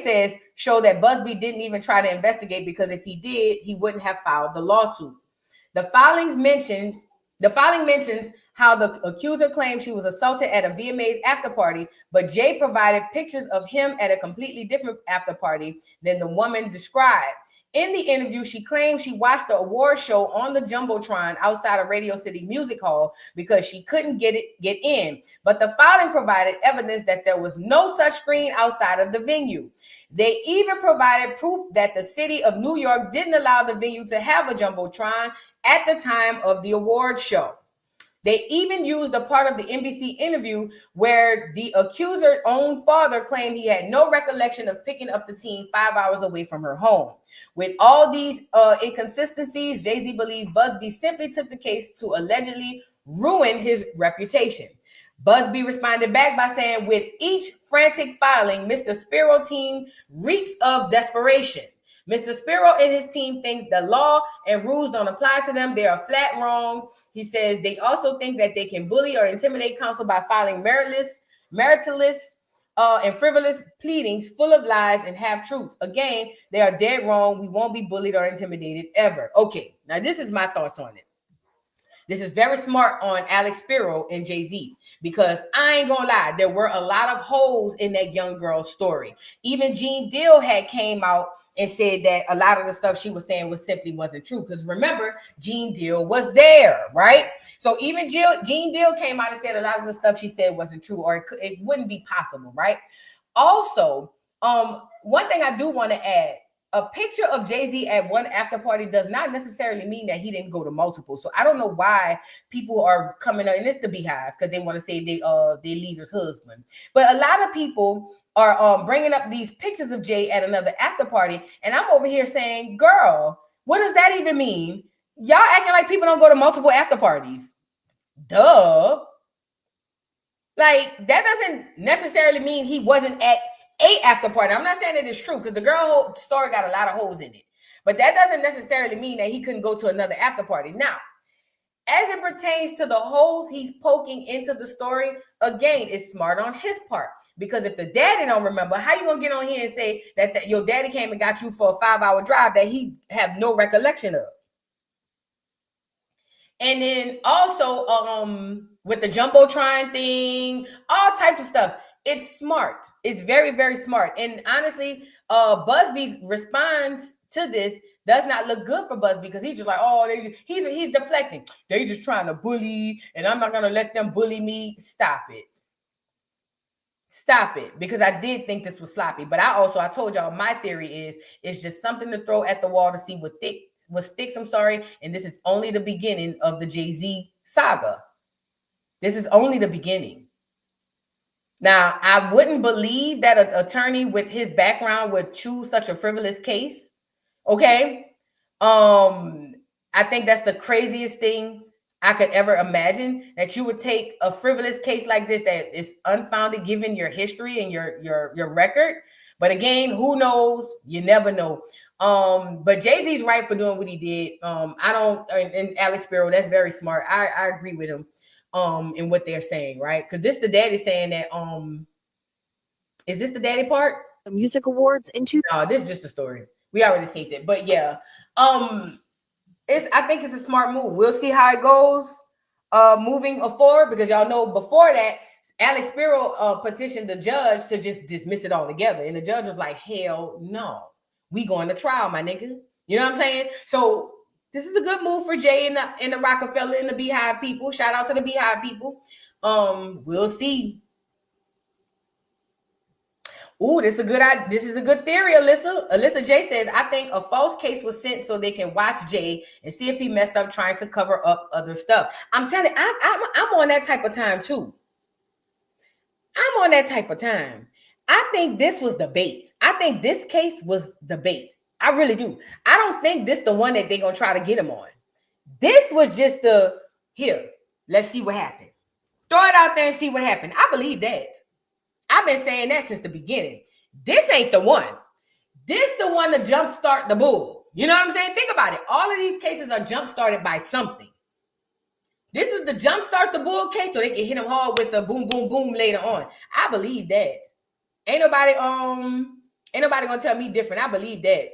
A: says show that Busby didn't even try to investigate, because if he did, he wouldn't have filed the lawsuit. The filing mentions how the accuser claimed she was assaulted at a VMA's after party, but Jay provided pictures of him at a completely different after party than the woman described. In the interview, she claimed she watched the award show on the Jumbotron outside of Radio City Music Hall because she couldn't get in. But the filing provided evidence that there was no such screen outside of the venue. They even provided proof that the city of New York didn't allow the venue to have a Jumbotron at the time of the award show. They even used a part of the NBC interview where the accuser's own father claimed he had no recollection of picking up the teen 5 hours away from her home. With all these inconsistencies, Jay-Z believes Busby simply took the case to allegedly ruin his reputation. Busby responded back by saying, with each frantic filing, Mr. Spiro team reeks of desperation. Mr. Spiro and his team think the law and rules don't apply to them. They are flat wrong. He says they also think that they can bully or intimidate counsel by filing meritless, and frivolous pleadings full of lies and half-truths. Again, they are dead wrong. We won't be bullied or intimidated ever. Okay, now this is my thoughts on it. This is very smart on Alex Spiro and Jay-Z, because I ain't gonna lie, there were a lot of holes in that young girl's story. Even Gene Deal had came out and said that a lot of the stuff she was saying wasn't true. Because remember, Gene Deal was there, right? So even Gene Deal came out and said a lot of the stuff she said wasn't true, or it wouldn't be possible, right? Also, one thing I do want to add, a picture of Jay-Z at one after party does not necessarily mean that he didn't go to multiple. So I don't know why people are coming up, and it's the Beehive, because they want to say they leader's husband. But a lot of people are bringing up these pictures of Jay at another after party, and I'm over here saying, girl, what does that even mean? Y'all acting like people don't go to multiple after parties. Duh. Like, that doesn't necessarily mean he wasn't at a after party. I'm not saying that it's true, because the girl story got a lot of holes in it. But that doesn't necessarily mean that he couldn't go to another after party. Now, as it pertains to the holes he's poking into the story, again, it's smart on his part. Because if the daddy don't remember, how you going to get on here and say that your daddy came and got you for a 5-hour drive that he have no recollection of? And then also with the Jumbotron thing, all types of stuff. It's smart. It's very, very smart. And honestly, Busby's response to this does not look good for Busby because he's just like, oh, he's deflecting. They just trying to bully, and I'm not gonna let them bully me. Stop it. Stop it. Because I did think this was sloppy. But I told y'all my theory is it's just something to throw at the wall to see what sticks. I'm sorry. And this is only the beginning of the Jay-Z saga. This is only the beginning. Now, I wouldn't believe that an attorney with his background would choose such a frivolous case. Okay. I think that's the craziest thing I could ever imagine, that you would take a frivolous case like this that is unfounded given your history and your record. But again, who knows? You never know. But Jay-Z's right for doing what he did. And Alex Sparrow, that's very smart. I agree with him in what they're saying, right? Because this the daddy saying that is this the daddy part?
J: The music awards into
A: No, this is just a story. We already seen it. But yeah. I think it's a smart move. We'll see how it goes moving forward, because y'all know before that, Alex Sparrow petitioned the judge to just dismiss it all together. And the judge was like, hell no. We going to trial, my nigga. You know what I'm saying? So this is a good move for Jay and the Rockefeller and the Beehive people. Shout out to the Beehive people. We'll see. Ooh, this is a good theory, Alyssa. Alyssa J says, I think a false case was sent so they can watch Jay and see if he messed up trying to cover up other stuff. I'm telling you, I'm on that type of time too. I'm on that type of time. I think this was the bait. I think this case was the bait. I really do. I don't think this the one that they're going to try to get him on. This was just here, let's see what happened. Throw it out there and see what happened. I believe that. I've been saying that since the beginning. This ain't the one. This the one to jumpstart the bull. You know what I'm saying? Think about it. All of these cases are jump-started by something. This is the jumpstart the bull case so they can hit him hard with the boom, boom, boom later on. I believe that. Ain't nobody gonna tell me different. I believe that.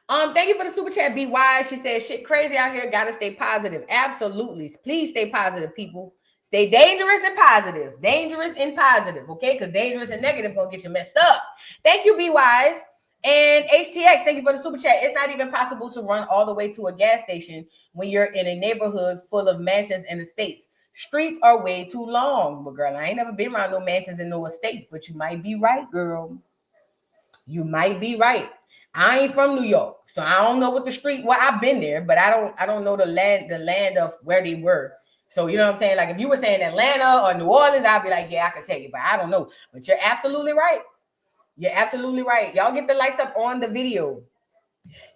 A: Thank you for the super chat, BY. She says, shit crazy out here. Gotta stay positive. Absolutely. Please stay positive, people. Stay dangerous and positive. Dangerous and positive, okay? Because dangerous and negative gonna get you messed up. Thank you, BYs. And HTX, thank you for the super chat. It's not even possible to run all the way to a gas station when you're in a neighborhood full of mansions and estates. Streets are way too long. But girl, I ain't never been around no mansions and no estates, but you might be right, girl. You might be right. I ain't from New York, so I don't know what the street. Well, I've been there, but I don't know the land of where they were. So you know what I'm saying? Like if you were saying Atlanta or New Orleans, I'd be like, yeah, I could tell you, but I don't know. But you're absolutely right. You're absolutely right. Y'all get the lights up on the video.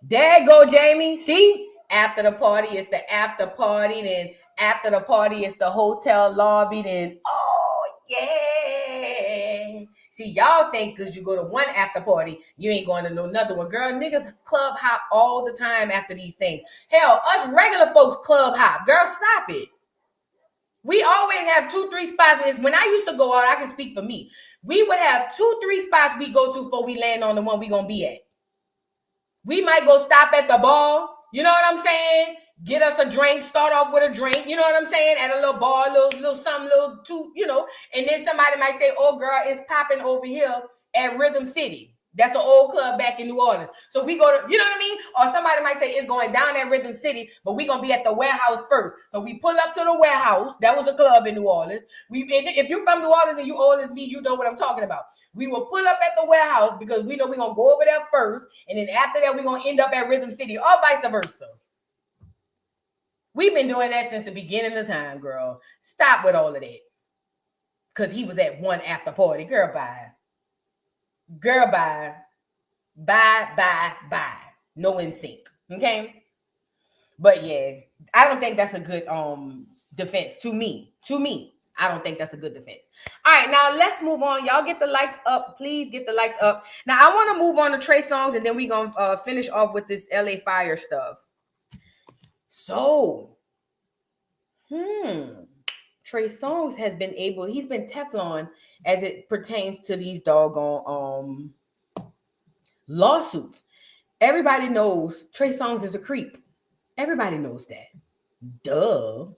A: There go, Jamie. See? After the party, it's the after party. Then after the party, it's the hotel lobby. Then, oh, yeah. See, y'all think because you go to one after party, you ain't going to no another one. Girl, niggas club hop all the time after these things. Hell, us regular folks club hop. Girl, stop it. We always have 2-3 spots. When I used to go out, I can speak for me. We would have 2-3 spots we go to before we land on the one we going to be at. We might go stop at the bar. You know what I'm saying? Get us a drink, start off with a drink. You know what I'm saying? At a little bar, little something, little two, you know. And then somebody might say, oh, girl, it's popping over here at Rhythm City. That's an old club back in New Orleans. So we go to, you know what I mean? Or somebody might say it's going down at Rhythm City, but we're going to be at the warehouse first. So we pull up to the warehouse. That was a club in New Orleans. If you're from New Orleans and you old as me, you know what I'm talking about. We will pull up at the warehouse because we know we're going to go over there first. And then after that, we're going to end up at Rhythm City or vice versa. We've been doing that since the beginning of time, girl. Stop with all of that. Because he was at one after party. Girl, bye. Girl, bye. Bye. No in sync. Okay? But yeah, I don't think that's a good defense to me. I don't think that's a good defense. All right, now let's move on. Y'all get the likes up. Please get the likes up. Now I want to move on to Trey Songz, and then we're going to finish off with this LA Fire stuff. So, Trey Songz has been he's been Teflon as it pertains to these doggone lawsuits. Everybody knows Trey Songz is a creep. Everybody knows that. Duh.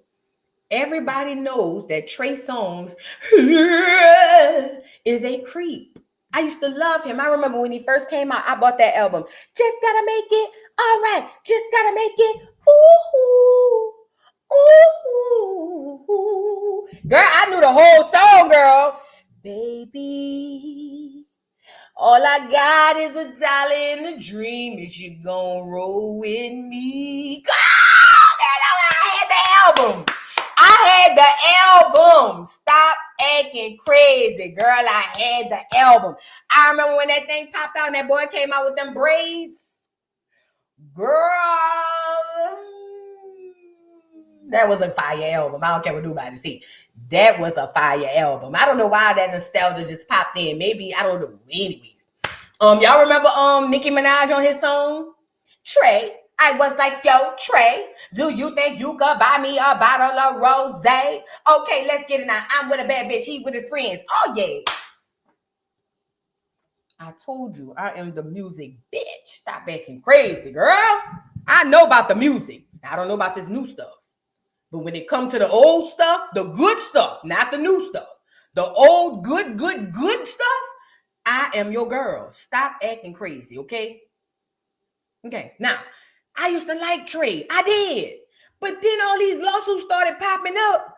A: Everybody knows that Trey Songz is a creep. I used to love him. I remember when he first came out, I bought that album. Just gotta make it all right. Just gotta make it. Ooh, ooh, ooh. Girl, I knew the whole song, girl. Baby, all I got is a dollar and a dream. Is you gonna roll with me? Girl, I had the album. I had the album. Stop acting crazy, girl. I had the album. I remember when that thing popped out and that boy came out with them braids. Girl, that was a fire album. I don't care what nobody say. That was a fire album. I don't know why that nostalgia just popped in. Maybe, I don't know. Anyways. Y'all remember Nicki Minaj on his song? Trey. I was like, yo, Trey, do you think you could buy me a bottle of rosé? Okay, let's get it now. I'm with a bad bitch. He with his friends. Oh, yeah. I told you, I am the music bitch. Stop acting crazy, girl. I know about the music. I don't know about this new stuff. But when it comes to the old stuff, the good stuff, not the new stuff, the old good stuff, I am your girl. Stop acting crazy, okay? Okay, now, I used to like Trey. I did. But then all these lawsuits started popping up.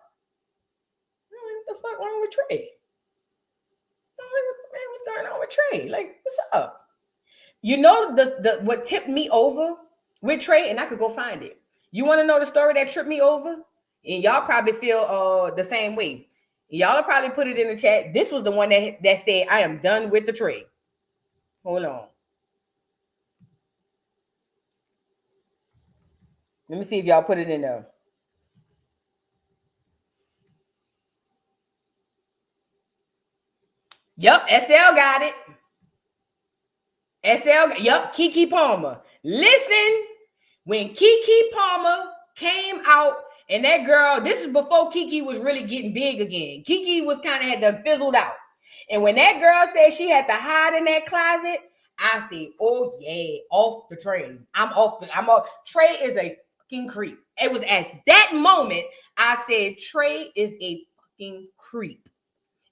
A: What the fuck wrong with Trey? What's going on with Trey? Like, what's up? You know the what tipped me over with Trey, and I could go find it. You want to know the story that tripped me over? And y'all probably feel the same way. Y'all will probably put it in the chat. This was the one that said, I am done with the Trey. Hold on. Let me see if y'all put it in there. Yep, SL got it. Yep, Keke Palmer. Listen, when Keke Palmer came out, and that girl, this is before Keke was really getting big again. Keke was kind of had to fizzled out. And when that girl said she had to hide in that closet, I said, oh yeah, off the train. I'm off. Trey is a fucking creep. It was at that moment I said Trey is a fucking creep.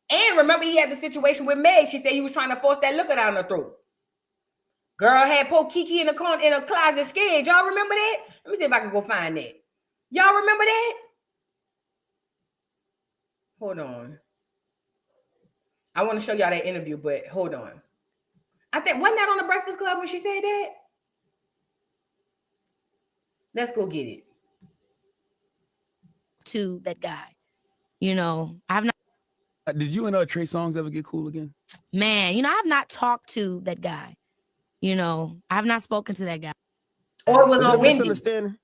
A: And remember, he had the situation with Meg. She said he was trying to force that liquor down her throat. Girl had put Keke in a closet scared. Y'all remember that? Let me see if I can go find that. Y'all remember that? Hold on. I want to show y'all that interview, but hold on. I think, wasn't that on the Breakfast Club when she said that? Let's go get it.
J: To that guy. You know, I've not.
K: Did you and Trey Songz ever get cool again?
J: Man, you know, I've not talked to that guy. You know, I've not spoken to that guy.
A: Or it was a
K: misunderstanding?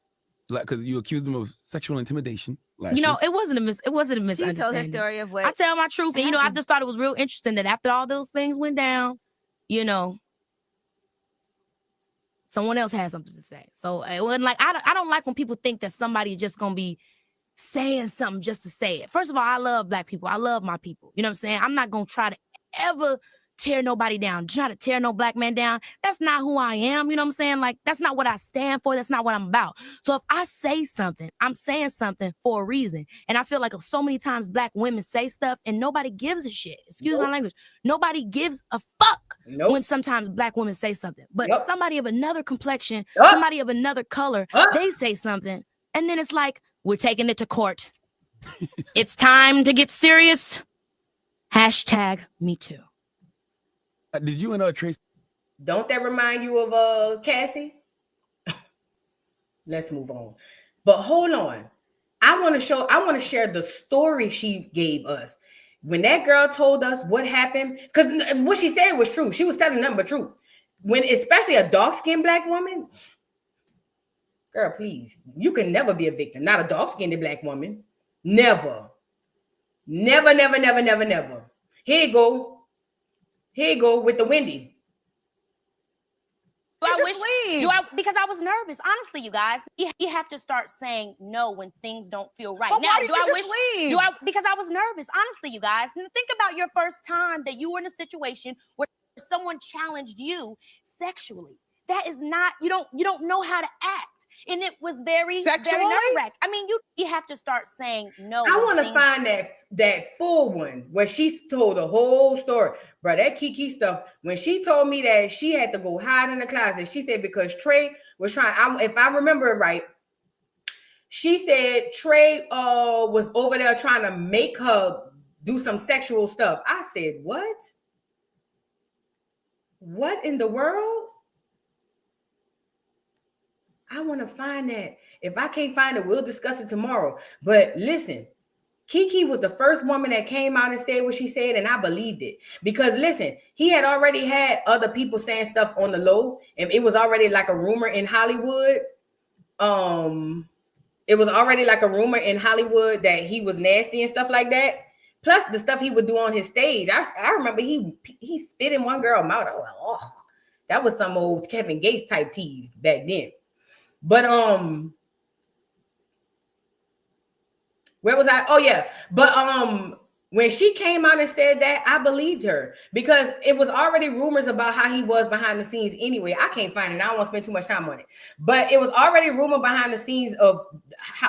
K: Like, because you accused him of sexual intimidation.
J: You know, it wasn't a misunderstanding.
L: She told her story of what
J: I tell my truth, and you know, I just thought it was real interesting that after all those things went down, you know, someone else had something to say. So it wasn't like I don't like when people think that somebody is just gonna be saying something just to say it. First of all, I love Black people. I love my people. You know what I'm saying? I'm not gonna try to ever tear nobody down, try to tear no Black man down. That's not who I am. You know what I'm saying? Like, that's not what I stand for. That's not what I'm about. So if I say something, I'm saying something for a reason. And I feel like so many times Black women say stuff and nobody gives a shit. Excuse my language. Nobody gives a fuck when sometimes Black women say something. But somebody of another complexion, somebody of another color, they say something. And then it's like, we're taking it to court. It's time to get serious. Hashtag me too.
K: Did you and Trey?
A: Don't that remind you of Cassie? Let's move on. But hold on. I want to share the story she gave us. When that girl told us what happened, because what she said was true. She was telling nothing but truth. When especially a dark-skinned Black woman, girl, please, you can never be a victim. Not a dark-skinned Black woman. Never. Never, never, never, never, never. Here you go. Here you go with the Wendy.
J: Because I was nervous. Honestly, you guys, you have to start saying no when things don't feel right.
L: But
J: now,
L: why did you just leave?
J: Because I was nervous. Honestly, you guys, think about your first time that you were in a situation where someone challenged you sexually. that is not, you don't know how to act. And it was very
A: Sexually?
J: nerve-wracking. I mean, you have to start saying no.
A: I want to find that full one where she told the whole story. Bro, that Kiki stuff, when she told me that she had to go hide in the closet, she said because Trey was trying, if I remember it right, she said Trey was over there trying to make her do some sexual stuff. I said, what? What in the world? I want to find that. If I can't find it, we'll discuss it tomorrow. But listen, Kiki was the first woman that came out and said what she said, and I believed it. Because listen, he had already had other people saying stuff on the low, and it was already like a rumor in Hollywood. It was already like a rumor in Hollywood that he was nasty and stuff like that. Plus the stuff he would do on his stage. I remember he spit in one girl's mouth. I was like, oh, that was some old Kevin Gates type tease back then. But where was I? Oh yeah. But when she came out and said that, I believed her because it was already rumors about how he was behind the scenes anyway. I can't find it. I don't want to spend too much time on it. But it was already rumor behind the scenes of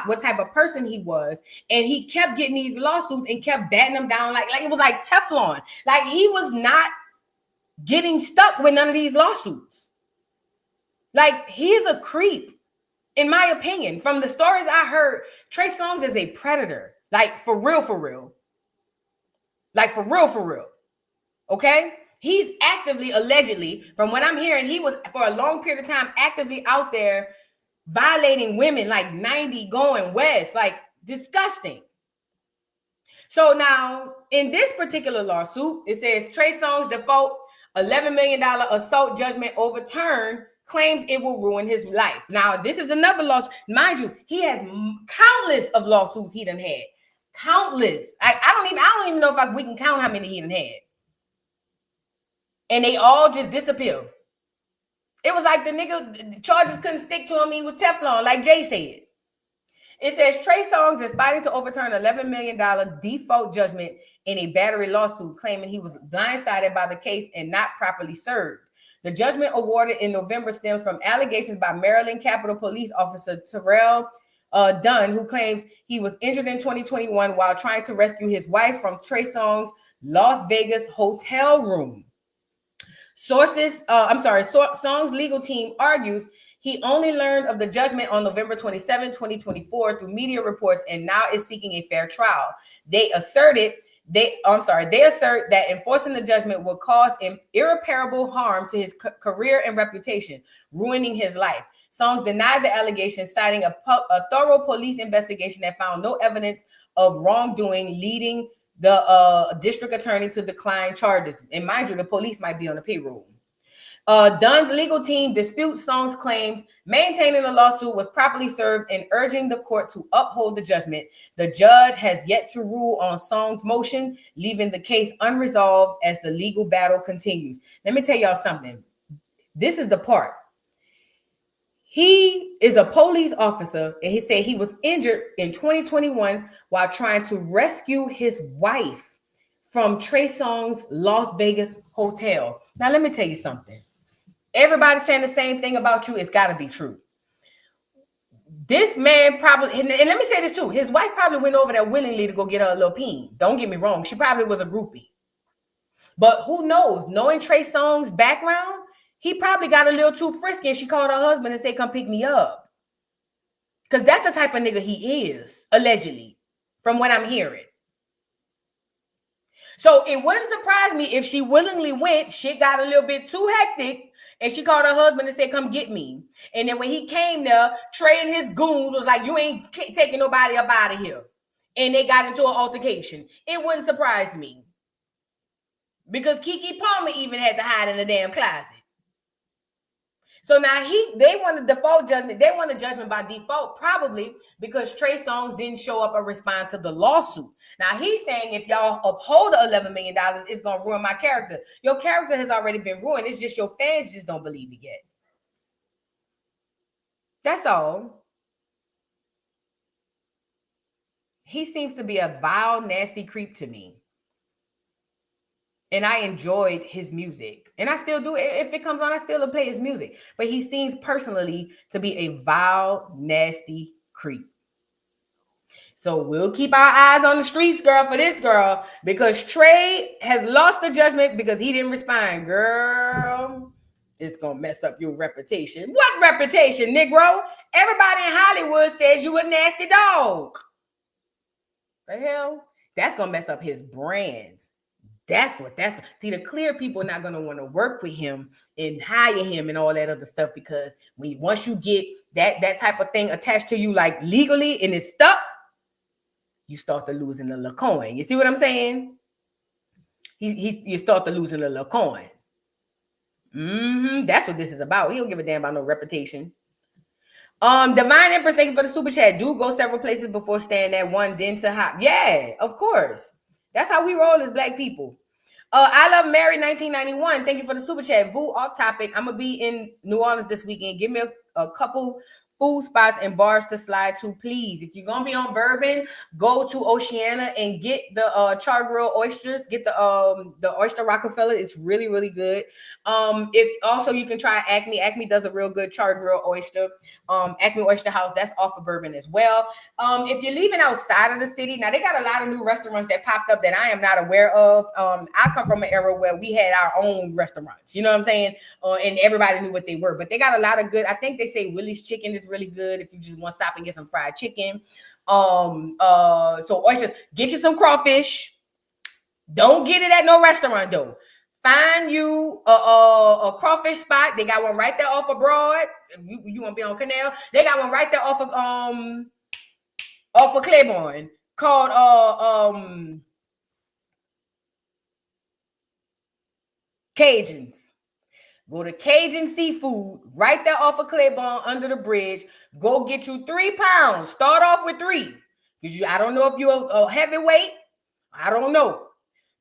A: what type of person he was. And he kept getting these lawsuits and kept batting them down like it was like Teflon. Like he was not getting stuck with none of these lawsuits. Like he's a creep. In my opinion, from the stories I heard, Trey Songz is a predator. Like for real. Like for real. Okay? He's actively, allegedly, from what I'm hearing, he was for a long period of time actively out there violating women, like 90 going west, like disgusting. So now, in this particular lawsuit, it says Trey Songz default $11 million assault judgment overturned, claims it will ruin his life. Now, this is another lawsuit. Mind you, he has countless of lawsuits he done had. Countless. I don't even know if we can count how many he done had. And they all just disappear. It was like the charges couldn't stick to him. He was Teflon, like Jay said. It says Trey Songz is fighting to overturn $11 million default judgment in a battery lawsuit, claiming he was blindsided by the case and not properly served. The judgment awarded in November stems from allegations by Maryland Capitol Police Officer Terrell Dunn, who claims he was injured in 2021 while trying to rescue his wife from Trey Songz' Las Vegas hotel room. Songz legal team argues he only learned of the judgment on November 27, 2024 through media reports and now is seeking a fair trial. They assert that enforcing the judgment would cause irreparable harm to his career and reputation, ruining his life. Songz denied the allegations, citing a thorough police investigation that found no evidence of wrongdoing, leading the district attorney to decline charges. And mind you, the police might be on the payroll. Dunn's legal team disputes Songz' claims, maintaining the lawsuit was properly served and urging the court to uphold the judgment. The judge has yet to rule on Songz' motion, leaving the case unresolved as the legal battle continues. Let me tell y'all something. This is the part. He is a police officer, and he said he was injured in 2021 while trying to rescue his wife from Trey Songz' Las Vegas hotel. Now, let me tell you something. Everybody saying the same thing about you. It's got to be true. This man probably, and let me say this too, his wife probably went over there willingly to go get her a little peen. Don't get me wrong. She probably was a groupie. But who knows? Knowing Trey Songz' background, he probably got a little too frisky and she called her husband and said, come pick me up. Because that's the type of nigga he is, allegedly, from what I'm hearing. So it wouldn't surprise me if she willingly went, shit got a little bit too hectic, and she called her husband and said, come get me. And then when he came there, Trey and his goons was like, you ain't taking nobody up out of here. And they got into an altercation. It wouldn't surprise me. Because Keke Palmer even had to hide in the damn closet. So now they want the default judgment. They want a judgment by default, probably because Trey Songz didn't show up or respond to the lawsuit. Now he's saying if y'all uphold the $11 million, it's going to ruin my character. Your character has already been ruined. It's just your fans just don't believe it yet. That's all. He seems to be a vile, nasty creep to me. And I enjoyed his music. And I still do. If it comes on, I still play his music. But he seems personally to be a vile, nasty creep. So we'll keep our eyes on the streets, girl, for this girl, because Trey has lost the judgment because he didn't respond. Girl, it's going to mess up your reputation. What reputation, Negro? Everybody in Hollywood says you a nasty dog. The hell? That's going to mess up his brands. See, the clear people are not going to want to work with him and hire him and all that other stuff, because once you get that type of thing attached to you, like legally, and it's stuck, you start to losing the little coin. You see what I'm saying? You start to losing the little coin. That's what this is about. He don't give a damn about no reputation. Divine Empress, thank you for the super chat. Do go several places before staying at one, then to hop. Yeah, of course. That's how we roll as Black people. I Love Mary 1991. Thank you for the super chat. Vu, off topic. I'm gonna be in New Orleans this weekend. Give me a couple food spots and bars to slide to, please. If you're gonna be on Bourbon, go to Oceana and get the char grilled oysters. Get the oyster Rockefeller. It's really, really good. If also you can try Acme. Acme does a real good char grilled oyster. Acme Oyster House, that's off of Bourbon as well. If you're leaving outside of the city, now they got a lot of new restaurants that popped up that I am not aware of. I come from an era where we had our own restaurants, you know what I'm saying? And everybody knew what they were, but they got a lot of good. I think they say Willie's Chicken is really good if you just want to stop and get some fried chicken. So oysters, get you some crawfish. Don't get it at no restaurant though. Find you a crawfish spot. They got one right there off of Broad. You want to be on Canal? They got one right there off of Claiborne called Cajuns. Go to Cajun Seafood right there off of Claiborne under the bridge. Go get you 3 pounds. Start off with 3. Because I don't know if you're a heavyweight. I don't know.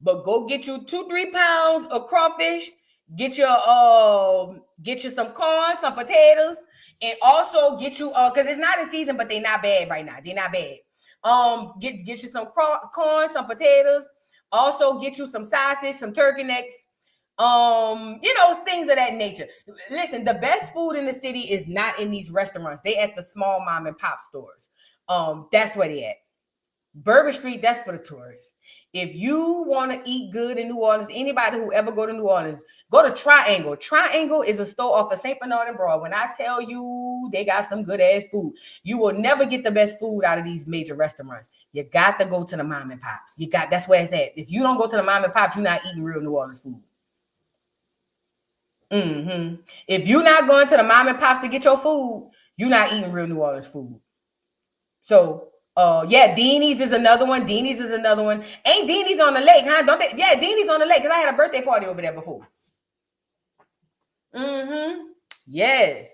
A: But go get you 2-3 pounds of crawfish. Get you some corn, some potatoes, and also get you because it's not in season, but they're not bad right now. They're not bad. Get you some corn, some potatoes. Also get you some sausage, some turkey necks. Things of that nature. Listen, the best food in the city is not in these restaurants. They at the small mom and pop stores. That's where they at. Bourbon Street, that's for the tourists. If you want to eat good in New Orleans, anybody who ever go to New Orleans, go to Triangle. Triangle is a store off of St. Bernard and Broad. When I tell you they got some good ass food, you will never get the best food out of these major restaurants. You got to go to the mom and pops. That's where it's at. If you don't go to the mom and pops, you're not eating real New Orleans food. If you're not going to the mom and pops to get your food, you're not eating real New Orleans food. So, Deanie's is another one. Deanie's is another one. Ain't Deanie's on the lake, huh? Don't they? Yeah, Deanie's on the lake because I had a birthday party over there before. Yes.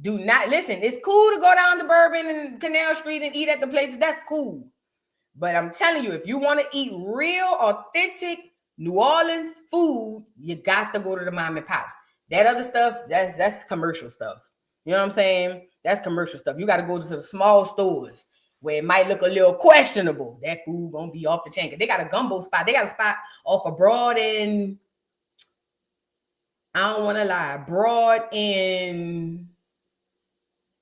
A: Do not listen. It's cool to go down to Bourbon and Canal Street and eat at the places. That's cool. But I'm telling you, if you want to eat real, authentic New Orleans food, you got to go to the mom and pops. That other stuff, that's commercial stuff. You know what I'm saying? That's commercial stuff. You got to go to the small stores where it might look a little questionable. That food gonna be off the chain. They got a gumbo spot. They got a spot off of Broad and I don't want to lie. Broad and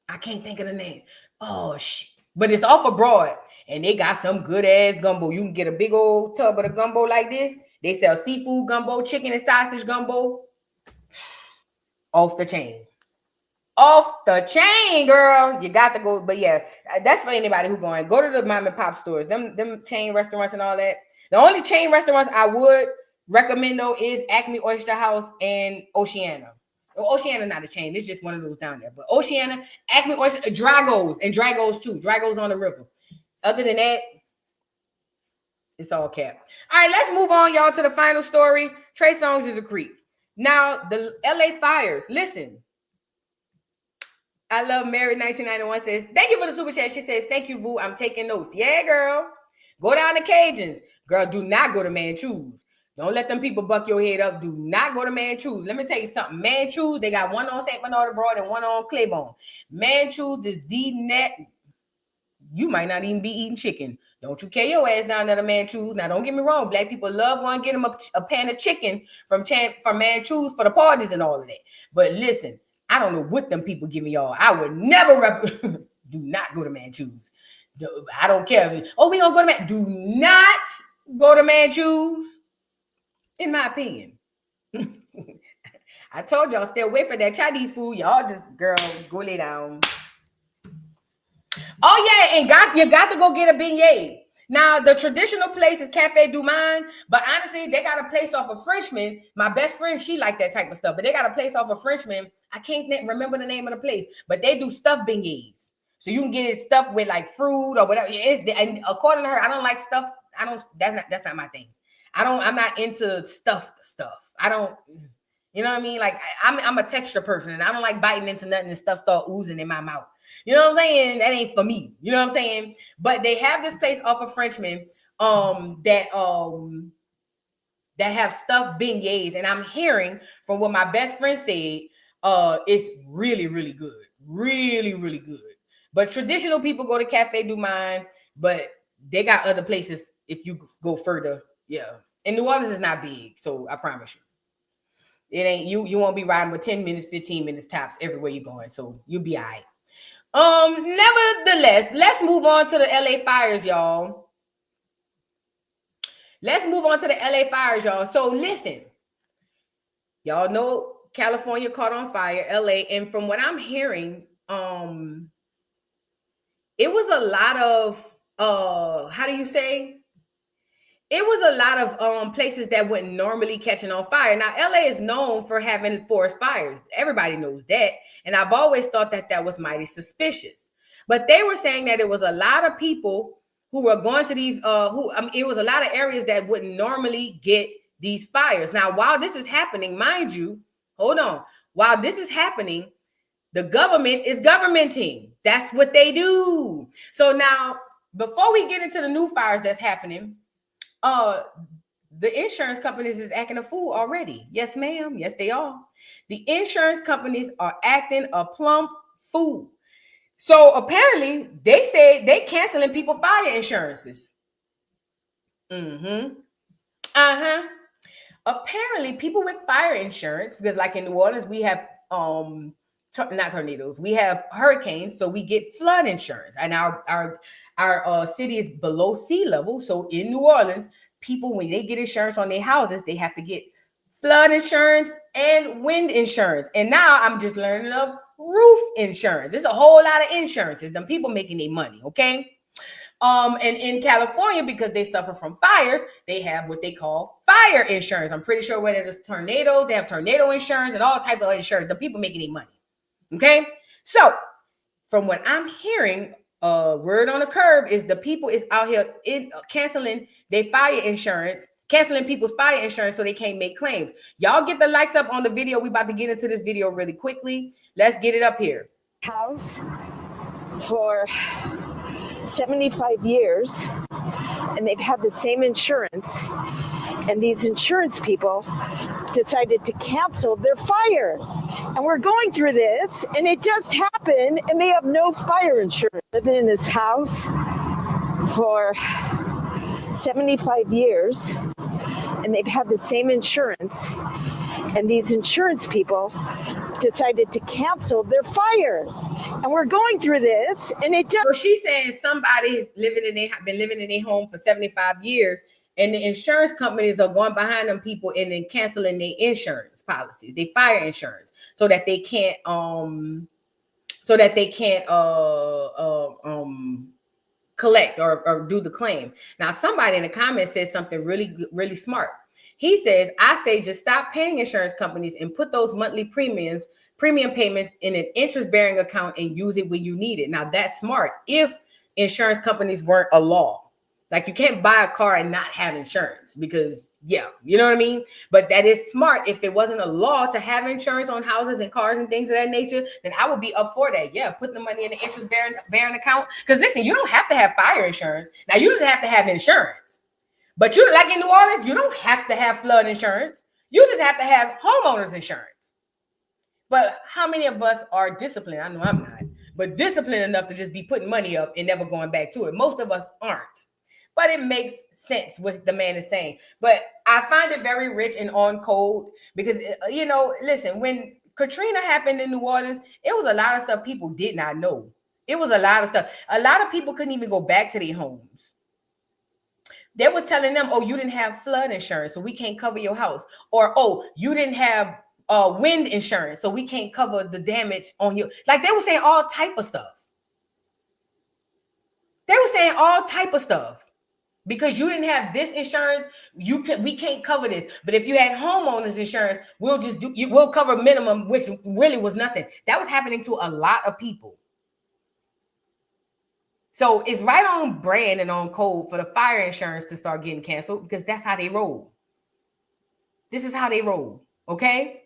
A: I can't think of the name. Oh shit! But it's off of Broad, and they got some good ass gumbo. You can get a big old tub of the gumbo like this. They sell seafood gumbo, chicken and sausage gumbo. Off the chain. Off the chain, girl. You got to go. But yeah, that's for anybody who going. Go to the mom and pop stores. Them chain restaurants and all that. The only chain restaurants I would recommend though is Acme Oyster House and Oceana. Well, Oceana not a chain. It's just one of those down there. But Oceana, Acme Oyster, Dragos, and Dragos too. Dragos on the river. Other than that, it's all cap. All right, let's move on, y'all, to the final story. Trey Songz is a creep. Now, the LA fires. Listen. I Love Mary 1991 says, thank you for the super chat. She says, thank you, Vu. I'm taking notes. Yeah, girl. Go down to Cajuns. Girl, do not go to Manchus. Don't let them people buck your head up. Do not go to Manchus. Let me tell you something. Manchus, they got one on St. Bernard Broad and one on Claiborne. Manchus is the net. you might not even be eating chicken. Don't you carry your ass down there to Manchus. Now, don't get me wrong. Black people love going to get them a pan of chicken from Manchus for the parties and all of that. But listen, I don't know what them people give me y'all. I would never do not go to Manchus. I don't care. We gonna go to Manchus. Do not go to Manchus, in my opinion. I told y'all, stay away from that Chinese food. Y'all just, girl, go lay down. Oh, yeah, and you got to go get a beignet. Now, the traditional place is Cafe Du Monde, but honestly, they got a place off of Frenchman. My best friend, she like that type of stuff, but they got a place off of Frenchman. I can't remember the name of the place, but they do stuffed beignets. So you can get it stuffed with like fruit or whatever. And according to her, I don't like stuff. That's not my thing. I'm not into stuffed stuff. You know what I mean? Like I'm a texture person and I don't like biting into nothing and stuff start oozing in my mouth. You know what I'm saying? That ain't for me. You know what I'm saying? But they have this place off of Frenchman that have stuffed beignets. And I'm hearing from what my best friend said, it's really, really good. Really, really good. But traditional people go to Cafe Du Monde, but they got other places if you go further. Yeah. And New Orleans is not big, so I promise you. It ain't you won't be riding with 10 minutes, 15 minutes tops everywhere you're going. So you'll be all right. Nevertheless, let's move on to the LA fires, y'all. So listen, y'all know California caught on fire, LA, and from what I'm hearing, it was a lot of it was a lot of places that wouldn't normally catching on fire. Now, LA is known for having forest fires. Everybody knows that. And I've always thought that was mighty suspicious. But they were saying that it was a lot of people who were going to these, it was a lot of areas that wouldn't normally get these fires. Now, while this is happening, mind you, hold on. While this is happening, the government is governmenting. That's what they do. So now, before we get into the new fires that's happening, the insurance companies is acting a fool already. Yes, ma'am. Yes, they are. The insurance companies are acting a plump fool. So apparently they said they canceling people fire insurances. Apparently people with fire insurance, because like in New Orleans, we have not tornadoes, we have hurricanes, so we get flood insurance. And our city is below sea level. So in New Orleans, people, when they get insurance on their houses, they have to get flood insurance and wind insurance. And now I'm just learning of roof insurance. There's a whole lot of insurances. Them people making their money, okay? And in California, because they suffer from fires, they have what they call fire insurance. I'm pretty sure where there's tornadoes, they have tornado insurance and all type of insurance. The people making their money, okay? So from what I'm hearing, word on the curb is the people is out here canceling their fire insurance, canceling people's fire insurance so they can't make claims. Y'all get the likes up on the video. We about to get into this video really quickly. Let's get it up here.
M: House for 75 years, and they've had the same insurance, and these insurance people decided to cancel their fire. And we're going through this, and it just happened, and they have no fire insurance. Living in this house for 75 years, and they've had the same insurance, and these insurance people decided to cancel their fire. And we're going through this, and it just...
A: So she's saying somebody's been living in their home for 75 years, and the insurance companies are going behind them people and then canceling their insurance policies, their fire insurance, so that they can't collect or do the claim. Now, somebody in the comments said something really, really smart. He says, I say just stop paying insurance companies and put those monthly premium payments in an interest-bearing account and use it when you need it. Now, that's smart if insurance companies weren't a law. Like, you can't buy a car and not have insurance because, yeah, you know what I mean? But that is smart. If it wasn't a law to have insurance on houses and cars and things of that nature, then I would be up for that. Yeah, put the money in the interest-bearing account. Because, listen, you don't have to have fire insurance. Now, you just have to have insurance. But you, like in New Orleans, you don't have to have flood insurance. You just have to have homeowners insurance. But how many of us are disciplined? I know I'm not. but disciplined enough to just be putting money up and never going back to it. Most of us aren't. But it makes sense what the man is saying. But I find it very rich and on code because, you know, listen, when Katrina happened in New Orleans, it was a lot of stuff people did not know. It was a lot of stuff. A lot of people couldn't even go back to their homes. They were telling them, oh, you didn't have flood insurance, so we can't cover your house. Or, oh, you didn't have wind insurance, so we can't cover the damage on you. Like they were saying all type of stuff. They were saying all type of stuff. Because you didn't have this insurance, we can't cover this. But if you had homeowners insurance, we'll cover minimum, which really was nothing. That was happening to a lot of people. So it's right on brand and on code for the fire insurance to start getting canceled because that's how they roll. This is how they roll. Okay.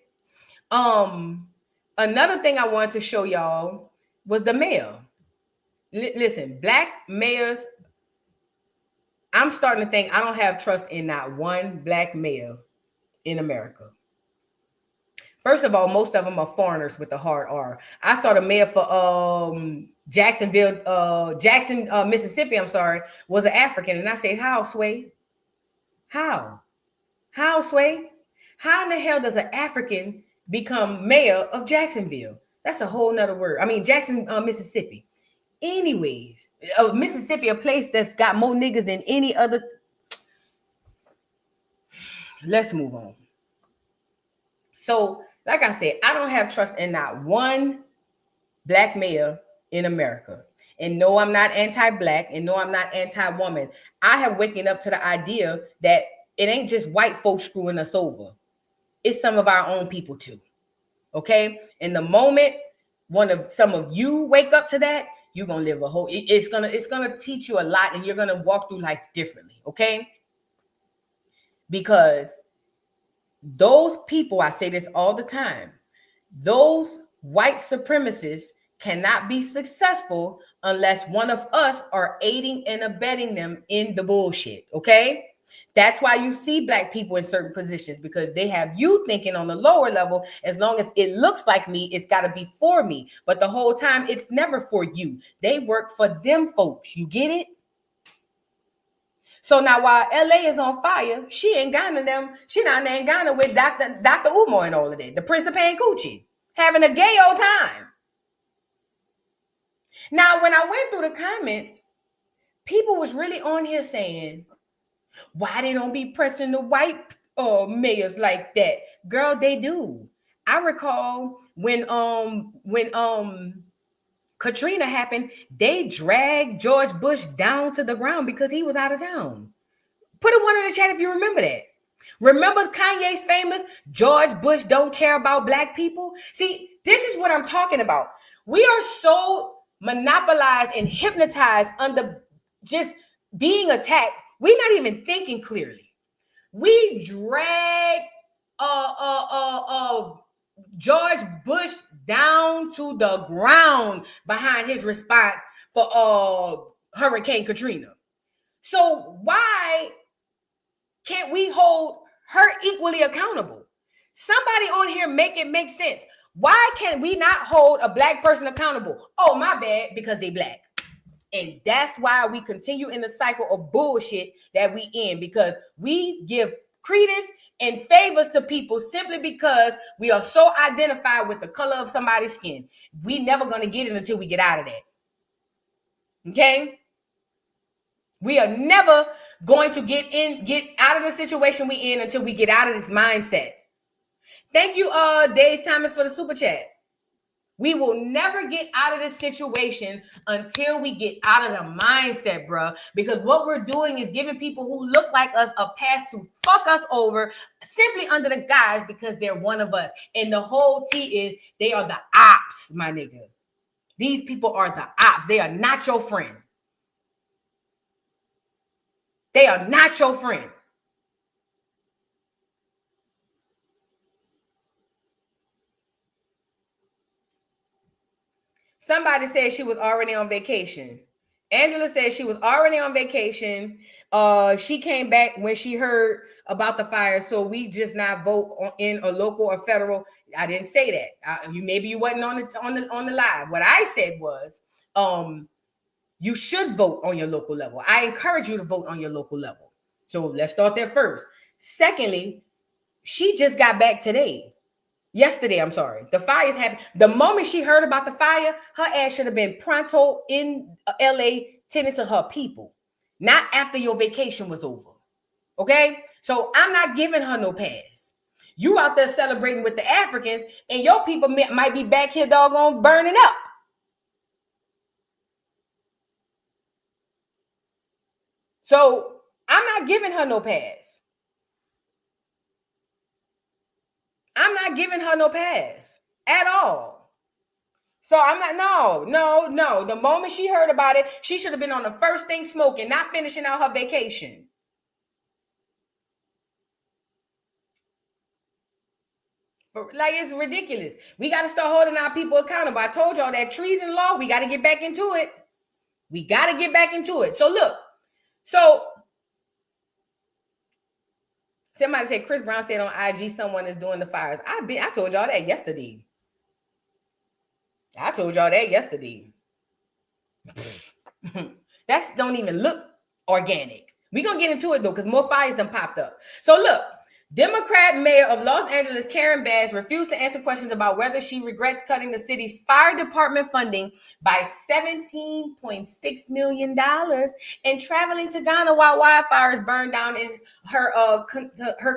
A: Another thing I wanted to show y'all was the mayor. Listen, black mayors. I'm starting to think I don't have trust in not one black mayor in America. First of all, most of them are foreigners with the hard R. I saw the mayor for Jackson, Mississippi, was an African. And I said, how, Sway? How? How, Sway? How in the hell does an African become mayor of Jacksonville? That's a whole nother word. I mean, Jackson, Mississippi. Anyways, Mississippi, a place that's got more niggas than any other. Let's move on. So, like I said, I don't have trust in not one black mayor in America. And no, I'm not anti-black, and no, I'm not anti-woman. I have waken up to the idea that it ain't just white folks screwing us over. It's some of our own people too. Okay? In the moment some of you wake up to that, you're gonna live a whole. It's gonna teach you a lot, and you're gonna walk through life differently. Okay? Because those people, I say this all the time, those white supremacists cannot be successful unless one of us are aiding and abetting them in the bullshit. Okay? That's why you see black people in certain positions, because they have you thinking on the lower level, as long as it looks like me, it's got to be for me. But the whole time, it's never for you. They work for them folks. You get it? So now while LA is on fire, she in Ghana them. She down there in Ghana with Dr. Umar and all of that. The Prince of Pancoochie. Having a gay old time. Now, when I went through the comments, people was really on here saying, why they don't be pressing the white mayors like that? Girl, they do. I recall when Katrina happened, they dragged George Bush down to the ground because he was out of town. Put a one in the chat if you remember that. Remember Kanye's famous George Bush don't care about black people? See, this is what I'm talking about. We are so monopolized and hypnotized under just being attacked. We're not even thinking clearly. We drag George Bush down to the ground behind his response for Hurricane Katrina. So why can't we hold her equally accountable? Somebody on here make it make sense. Why can't we not hold a black person accountable? Oh, my bad, because they black. And that's why we continue in the cycle of bullshit that we in, because we give credence and favors to people simply because we are so identified with the color of somebody's skin. We never going to get it until we get out of that. Okay? We are never going to get out of the situation we in until we get out of this mindset. Thank you, Days Thomas, for the super chat. We will never get out of this situation until we get out of the mindset, bro. Because what we're doing is giving people who look like us a pass to fuck us over simply under the guise because they're one of us. And the whole tea is they are the ops, my nigga. These people are the ops. They are not your friend. They are not your friend. Somebody said she was already on vacation. Angela said she was already on vacation. She came back when she heard about the fire, so we just not vote in a local or federal. I didn't say that. Maybe you wasn't on the live. What I said was, you should vote on your local level. I encourage you to vote on your local level. So let's start there first. Secondly, she just got back yesterday. I'm sorry. The fire's happened. The moment she heard about the fire, her ass should have been pronto in LA tending to her people, not after your vacation was over. Okay? So I'm not giving her no pass. You out there celebrating with the Africans, and your people might be back here doggone burning up. So I'm not giving her no pass. I'm not giving her no pass at all. So I'm not, no. The moment she heard about it, she should have been on the first thing smoking, not finishing out her vacation. Like, it's ridiculous. We got to start holding our people accountable. I told y'all that treason law, we got to get back into it. So look, somebody said Chris Brown said on IG someone is doing the fires. I told y'all that yesterday. That don't even look organic. We're going to get into it though, because more fires done popped up. So look, Democrat mayor of Los Angeles, Karen Bass, refused to answer questions about whether she regrets cutting the city's fire department funding by $17.6 million and traveling to Ghana while wildfires burned down in her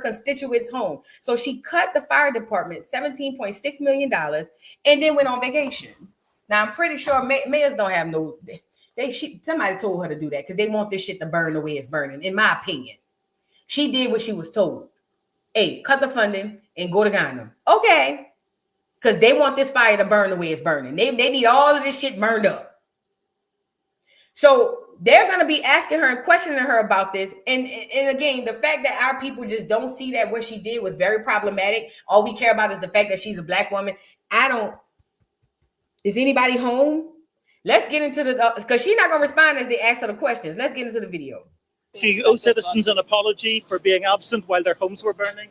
A: constituent's home. So she cut the fire department $17.6 million and then went on vacation. Now, I'm pretty sure mayors don't have no... somebody told her to do that because they want this shit to burn the way it's burning, in my opinion. She did what she was told. Hey, cut the funding and go to Ghana. Okay. Because they want this fire to burn the way it's burning. They need all of this shit burned up. So they're going to be asking her and questioning her about this. And again, the fact that our people just don't see that what she did was very problematic. All we care about is the fact that she's a black woman. Is anybody home? Let's get into because she's not going to respond as they ask her the questions. Let's get into the video.
N: Do you owe citizens an apology for being absent while their homes were burning?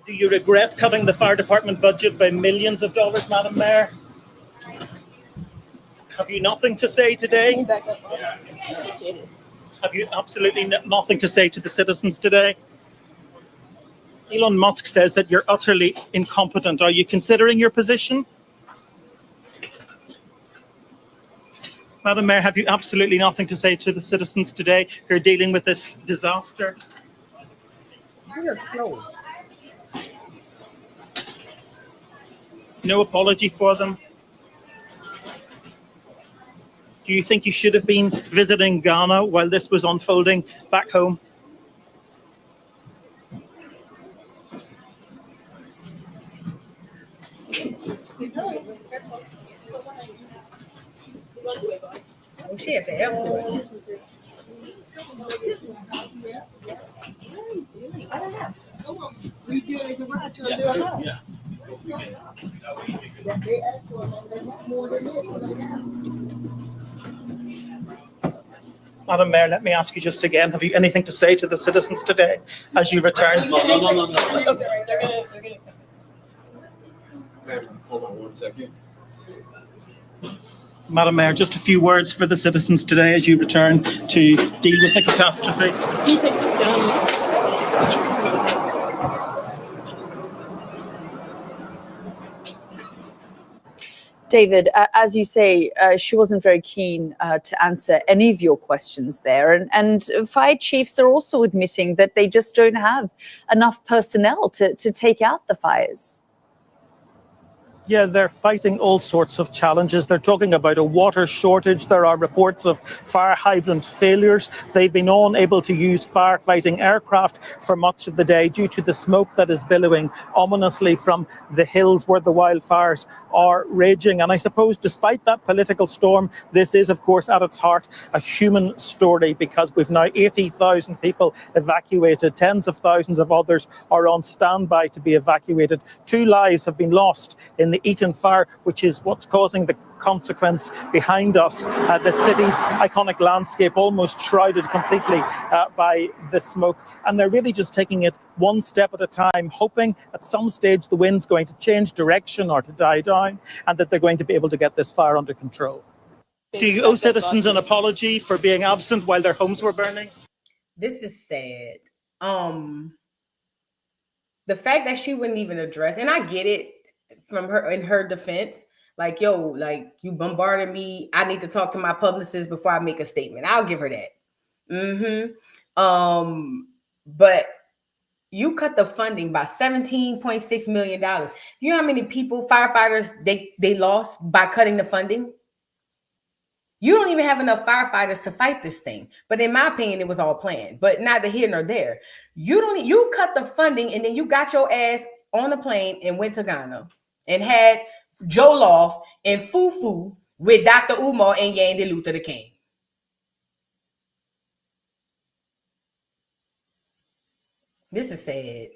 N: Do you regret cutting the fire department budget by millions of dollars, Madam Mayor? Have you nothing to say today? Have you absolutely nothing to say to the citizens today? Elon Musk says that you're utterly incompetent. Are you considering your position? Madam Mayor, have you absolutely nothing to say to the citizens today who are dealing with this disaster? No apology for them? Do you think you should have been visiting Ghana while this was unfolding back home?
A: Oh shit, the airport. I don't know. We do it around to do it.
N: Madam Mayor, let me ask you just again, have you anything to say to the citizens today as you return?
O: No. Hold on 1 second.
N: Madam Mayor, just a few words for the citizens today as you return to deal with the catastrophe.
O: Can you take this down?
P: David, as you say, she wasn't very keen to answer any of your questions there. And fire chiefs are also admitting that they just don't have enough personnel to take out the fires.
N: Yeah, they're fighting all sorts of challenges. They're talking about a water shortage. There are reports of fire hydrant failures. They've been unable to use firefighting aircraft for much of the day due to the smoke that is billowing ominously from the hills where the wildfires are raging. And I suppose despite that political storm, this is, of course, at its heart, a human story, because we've now 80,000 people evacuated. Tens of thousands of others are on standby to be evacuated. 2 lives have been lost in the Eaton Fire, which is what's causing the consequence behind us. The city's iconic landscape almost shrouded completely by the smoke. And they're really just taking it one step at a time, hoping at some stage the wind's going to change direction or to die down, and that they're going to be able to get this fire under control. Do you owe citizens an apology for being absent while their homes were burning?
A: This is sad. The fact that she wouldn't even address, and I get it from her in her defense, like, yo, like, you bombarded me. I need to talk to my publicist before I make a statement. I'll give her that. But you cut the funding by $17.6 million. You know how many people, firefighters, they lost by cutting the funding? You don't even have enough firefighters to fight this thing. But in my opinion, it was all planned. But neither here nor there. You cut the funding, and then you got your ass on a plane and went to Ghana and had Jollof and Fufu with Dr. Umar and Yandhi Luther King. This is sad.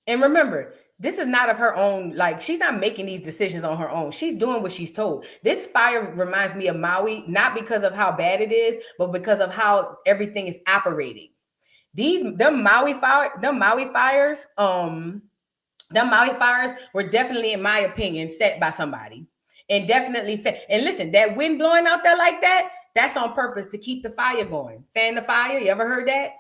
A: And remember, this is not of her own, like, she's not making these decisions on her own. She's doing what she's told. This fire reminds me of Maui, not because of how bad it is, but because of how everything is operating. The Maui fires were definitely, in my opinion, set by somebody. And definitely and listen, that wind blowing out there like that, that's on purpose to keep the fire going. Fan the fire, you ever heard that?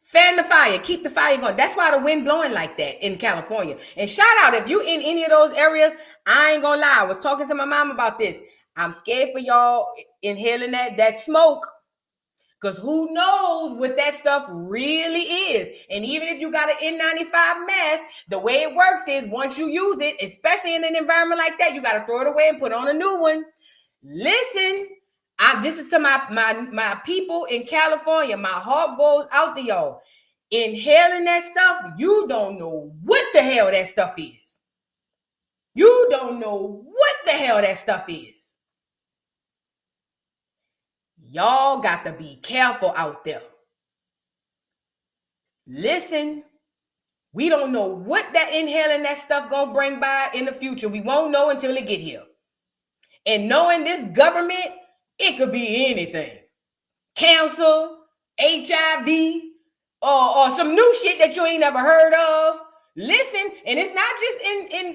A: Fan the fire, keep the fire going. That's why the wind blowing like that in California. And shout out, if you in any of those areas, I ain't gonna lie, I was talking to my mom about this. I'm scared for y'all inhaling that smoke, because who knows what that stuff really is. And even if you got an N95 mask, the way it works is once you use it, especially in an environment like that, you got to throw it away and put on a new one. Listen, this is to my people in California. My heart goes out to y'all. Inhaling that stuff, you don't know what the hell that stuff is. You don't know what the hell that stuff is. Y'all got to be careful out there. Listen, we don't know what that inhaling that stuff gonna bring by in the future. We won't know until it get here. And knowing this government, it could be anything. Cancer, HIV, or some new shit that you ain't never heard of. Listen, and it's not just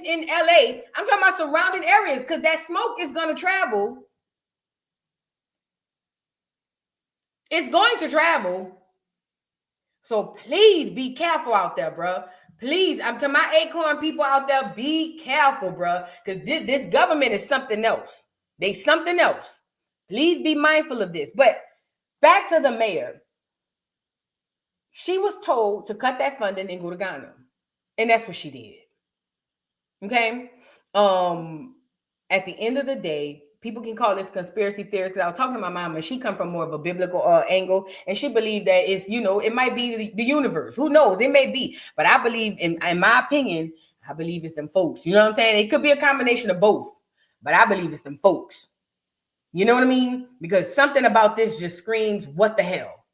A: in LA. I'm talking about surrounding areas, because that smoke is gonna travel. It's going to travel. So please be careful out there, bro. Please, I'm to my Acorn people out there, be careful, bro. Because this government is something else. They something else. Please be mindful of this. But back to the mayor. She was told to cut that funding and go to Ghana. And that's what she did. Okay? At the end of the day, people can call this conspiracy theories, because I was talking to my mom, and she come from more of a biblical angle, and she believed that it's, it might be the universe. Who knows? It may be. But I believe, in my opinion, I believe it's them folks. You know what I'm saying? It could be a combination of both, but I believe it's them folks. You know what I mean? Because something about this just screams, what the hell?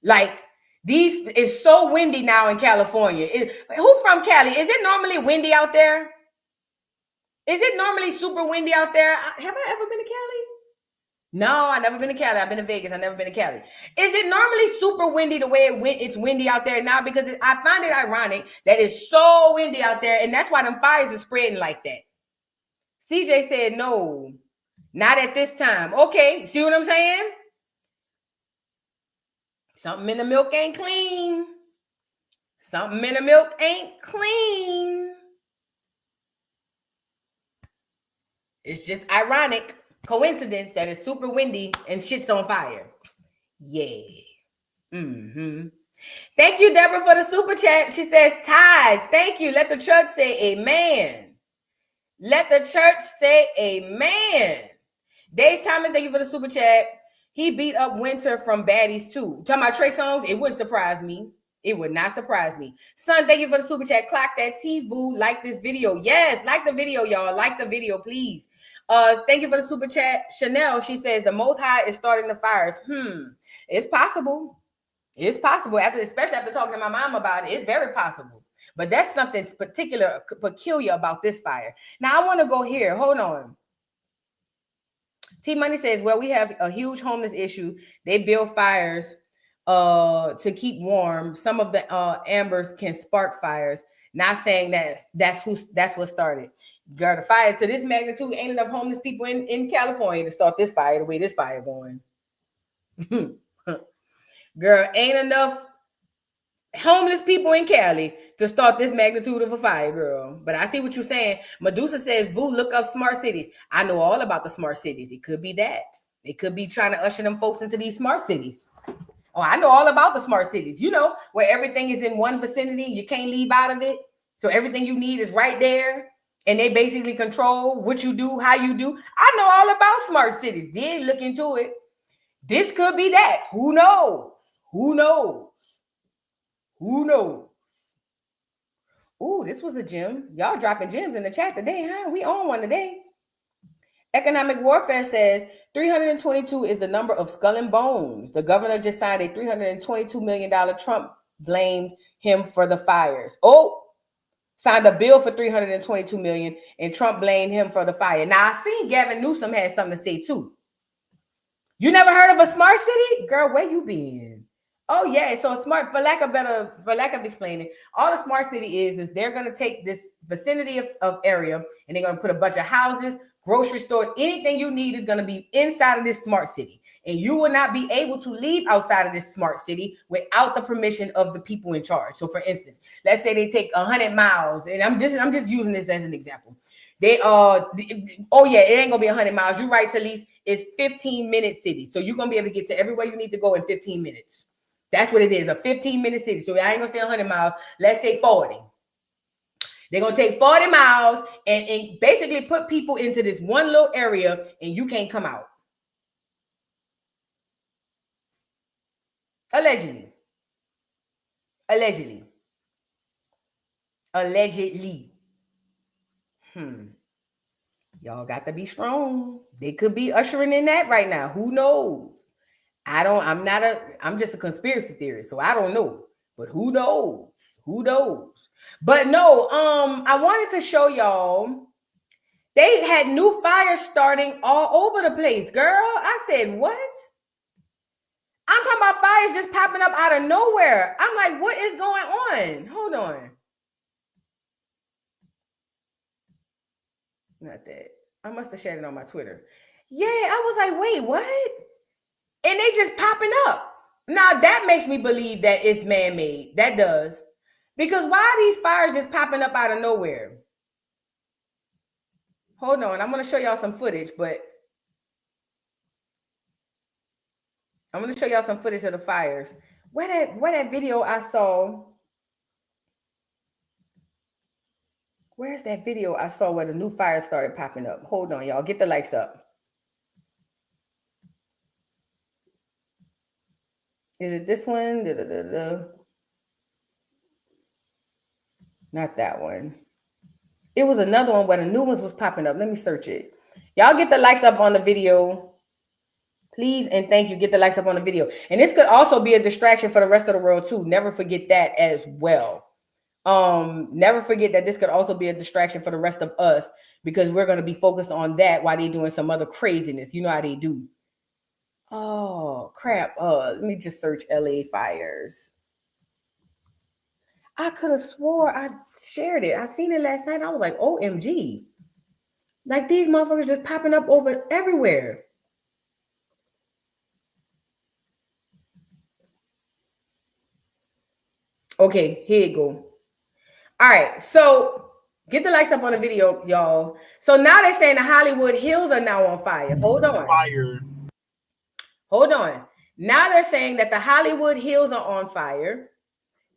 A: Like, it's so windy now in California. Who from Cali? Is it normally windy out there? Is it normally super windy out there? Have I ever been to Cali? No, I've never been to Cali. I've been to Vegas. I've never been to Cali. Is it normally super windy the way it's windy out there now? Because I find it ironic that it's so windy out there, and that's why them fires are spreading like that. CJ said, no, not at this time. Okay, see what I'm saying? Something in the milk ain't clean. Something in the milk ain't clean. It's just ironic coincidence that it's super windy and shit's on fire. Yeah. Thank you, Deborah, for the super chat. She says, ties. Thank you. Let the church say amen. Let the church say amen. Days Thomas, thank you for the super chat. He beat up Winter from Baddies too. Talking about Trey Songz, it wouldn't surprise me. It would not surprise me. Son, thank you for the super chat. Clock that T-Voo. Like this video. Yes, like the video, y'all. Like the video, please. Thank you for the super chat. Chanel, she says, the Most High is starting the fires. It's possible. It's possible, especially after talking to my mom about it. It's very possible. But that's something peculiar about this fire. Now, I want to go here. Hold on. T Money says, well, we have a huge homeless issue. They build fires to keep warm. Some of the ambers can spark fires. Not saying that's what started. Girl, the fire to this magnitude, ain't enough homeless people in California to start this fire the way this fire going. Girl, ain't enough homeless people in Cali to start this magnitude of a fire, girl. But I see what you're saying. Medusa says, Vu, look up smart cities. I know all about the smart cities. It could be that. It could be trying to usher them folks into these smart cities. Oh, I know all about the smart cities. You know, where everything is in one vicinity. You can't leave out of it. So everything you need is right there. And they basically control what you do, how you do. I know all about smart cities. Did look into it. This could be that. Who knows? Who knows? Who knows? Ooh, this was a gem. Y'all dropping gems in the chat today, huh? We on one today. Economic Warfare says 322 is the number of skull and bones. The governor just signed a $322 million. Trump blamed him for the fires. Oh, signed a bill for $322 million, and Trump blamed him for the fire. Now, I seen Gavin Newsom had something to say, too. You never heard of a smart city? Girl, where you been? Oh, yeah. So smart, for lack of explaining, all the smart city is they're going to take this vicinity of area, and they're going to put a bunch of houses, grocery store, anything you need is going to be inside of this smart city. And you will not be able to leave outside of this smart city without the permission of the people in charge. So for instance, let's say they take 100 miles, and I'm just using this as an example. They oh yeah, it ain't gonna be 100 miles. You're right, Talise. It's 15-minute city. So you're gonna be able to get to everywhere you need to go in 15 minutes. That's what it is, a 15-minute city. So I ain't gonna say 100 miles. Let's say 40. They're going to take 40 miles and basically put people into this one little area, and you can't come out. Allegedly. Allegedly. Allegedly. Y'all got to be strong. They could be ushering in that right now. Who knows? I'm just a conspiracy theorist, so I don't know. But who knows? Who knows? But no, I wanted to show y'all. They had new fires starting all over the place, girl. I said, what? I'm talking about fires just popping up out of nowhere. I'm like, what is going on? Hold on. Not that. I must have shared it on my Twitter. Yeah, I was like, wait, what? And they just popping up. Now, that makes me believe that it's man-made. That does. Because why are these fires just popping up out of nowhere? Hold on. I'm going to show y'all some footage, but I'm going to show y'all some footage of the fires. Where that video I saw? Where's that video I saw where the new fires started popping up? Hold on, y'all. Get the likes up. Is it this one? Not that one. It was another one where the new ones was popping up. Let me search it. Y'all get the likes up on the video. Please and thank you. Get the likes up on the video. And this could also be a distraction for the rest of the world too. Never forget that as well. Never forget that this could also be a distraction for the rest of us because we're going to be focused on that while they're doing some other craziness. You know how they do. Oh, crap. Let me just search LA fires. I could have swore I shared it. I seen it last night. I was like, OMG. Like these motherfuckers just popping up over everywhere. Okay, here you go. All right, so get the likes up on the video, y'all. So now they're saying the Hollywood Hills are now on fire. Hold on. Hold on. Now they're saying that the Hollywood Hills are on fire.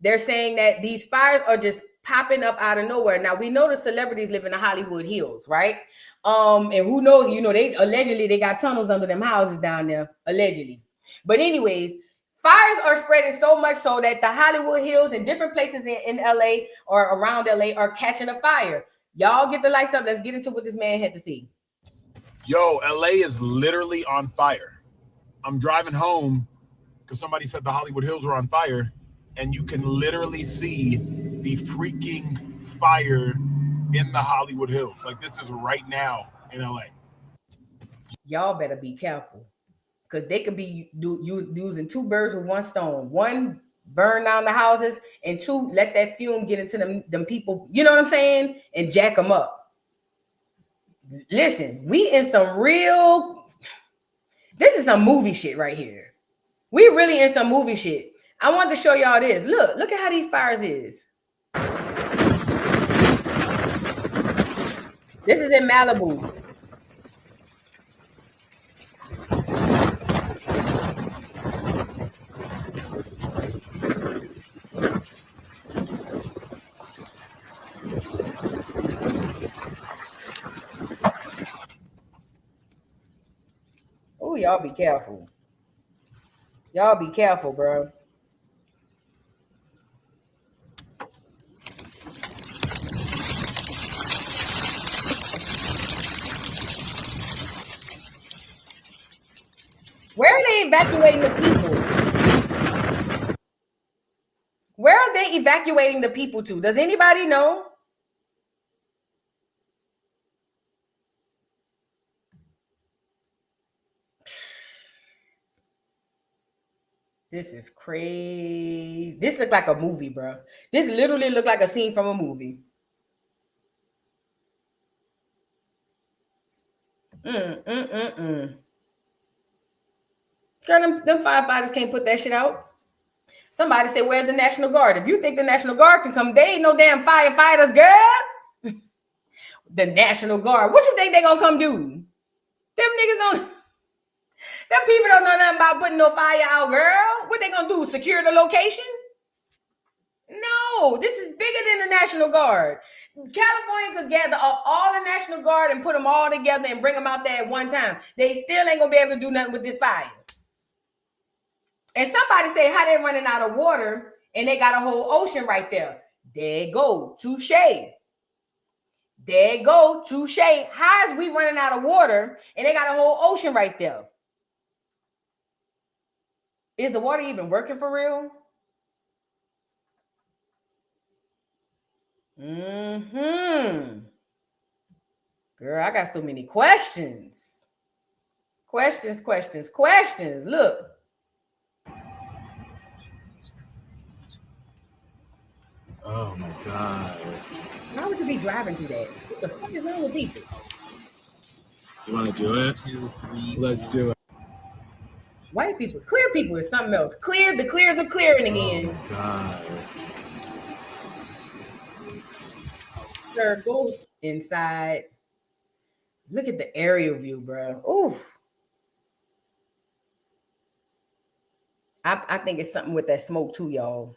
A: They're saying that these fires are just popping up out of nowhere. Now we know the celebrities live in the Hollywood Hills, right? And who knows, you know, they got tunnels under them houses down there, allegedly. But anyways, fires are spreading so much so that the Hollywood Hills and different places in LA or around LA are catching a fire. Y'all get the lights up. Let's get into what this man had to see.
Q: Yo, LA is literally on fire. I'm driving home
E: because somebody said the Hollywood Hills were on fire, and you can literally see the freaking fire in the Hollywood Hills. Like, this is right now in LA.
A: Y'all better be careful, because they could be using two birds with one stone. One, burn down the houses, and two, let that fume get into them people, you know what I'm saying, and jack them up. Listen, we in some real, this is some movie shit right here. We really in some movie shit. I wanted to show y'all this. Look at how these fires is. This is in Malibu. Oh, y'all be careful. Y'all be careful, bro. Where are they evacuating the people? Where are they evacuating the people to? Does anybody know? This is crazy. This looks like a movie, bro. This literally looked like a scene from a movie. Girl, them firefighters can't put that shit out. Somebody said, where's the National Guard? If you think the National Guard can come, they ain't no damn firefighters, girl. The National Guard. What you think they gonna come do? Them niggas don't, them people don't know nothing about putting no fire out, girl. What they gonna do? Secure the location? No, this is bigger than the National Guard. California could gather up all the National Guard and put them all together and bring them out there at one time. They still ain't gonna be able to do nothing with this fire. And somebody say, how they running out of water and they got a whole ocean right there. There go, touche. There go, touche. How is we running out of water and they got a whole ocean right there? Is the water even working for real? Girl, I got so many questions. Questions. Look.
E: Oh my God.
A: How would you be driving through that? What the fuck is wrong with people?
E: You want to do it? Let's do it.
A: White people, clear people is something else. The clears are clearing again.
E: Oh my God.
A: Sir, go inside. Look at the aerial view, bro. Oof. I think it's something with that smoke too, y'all.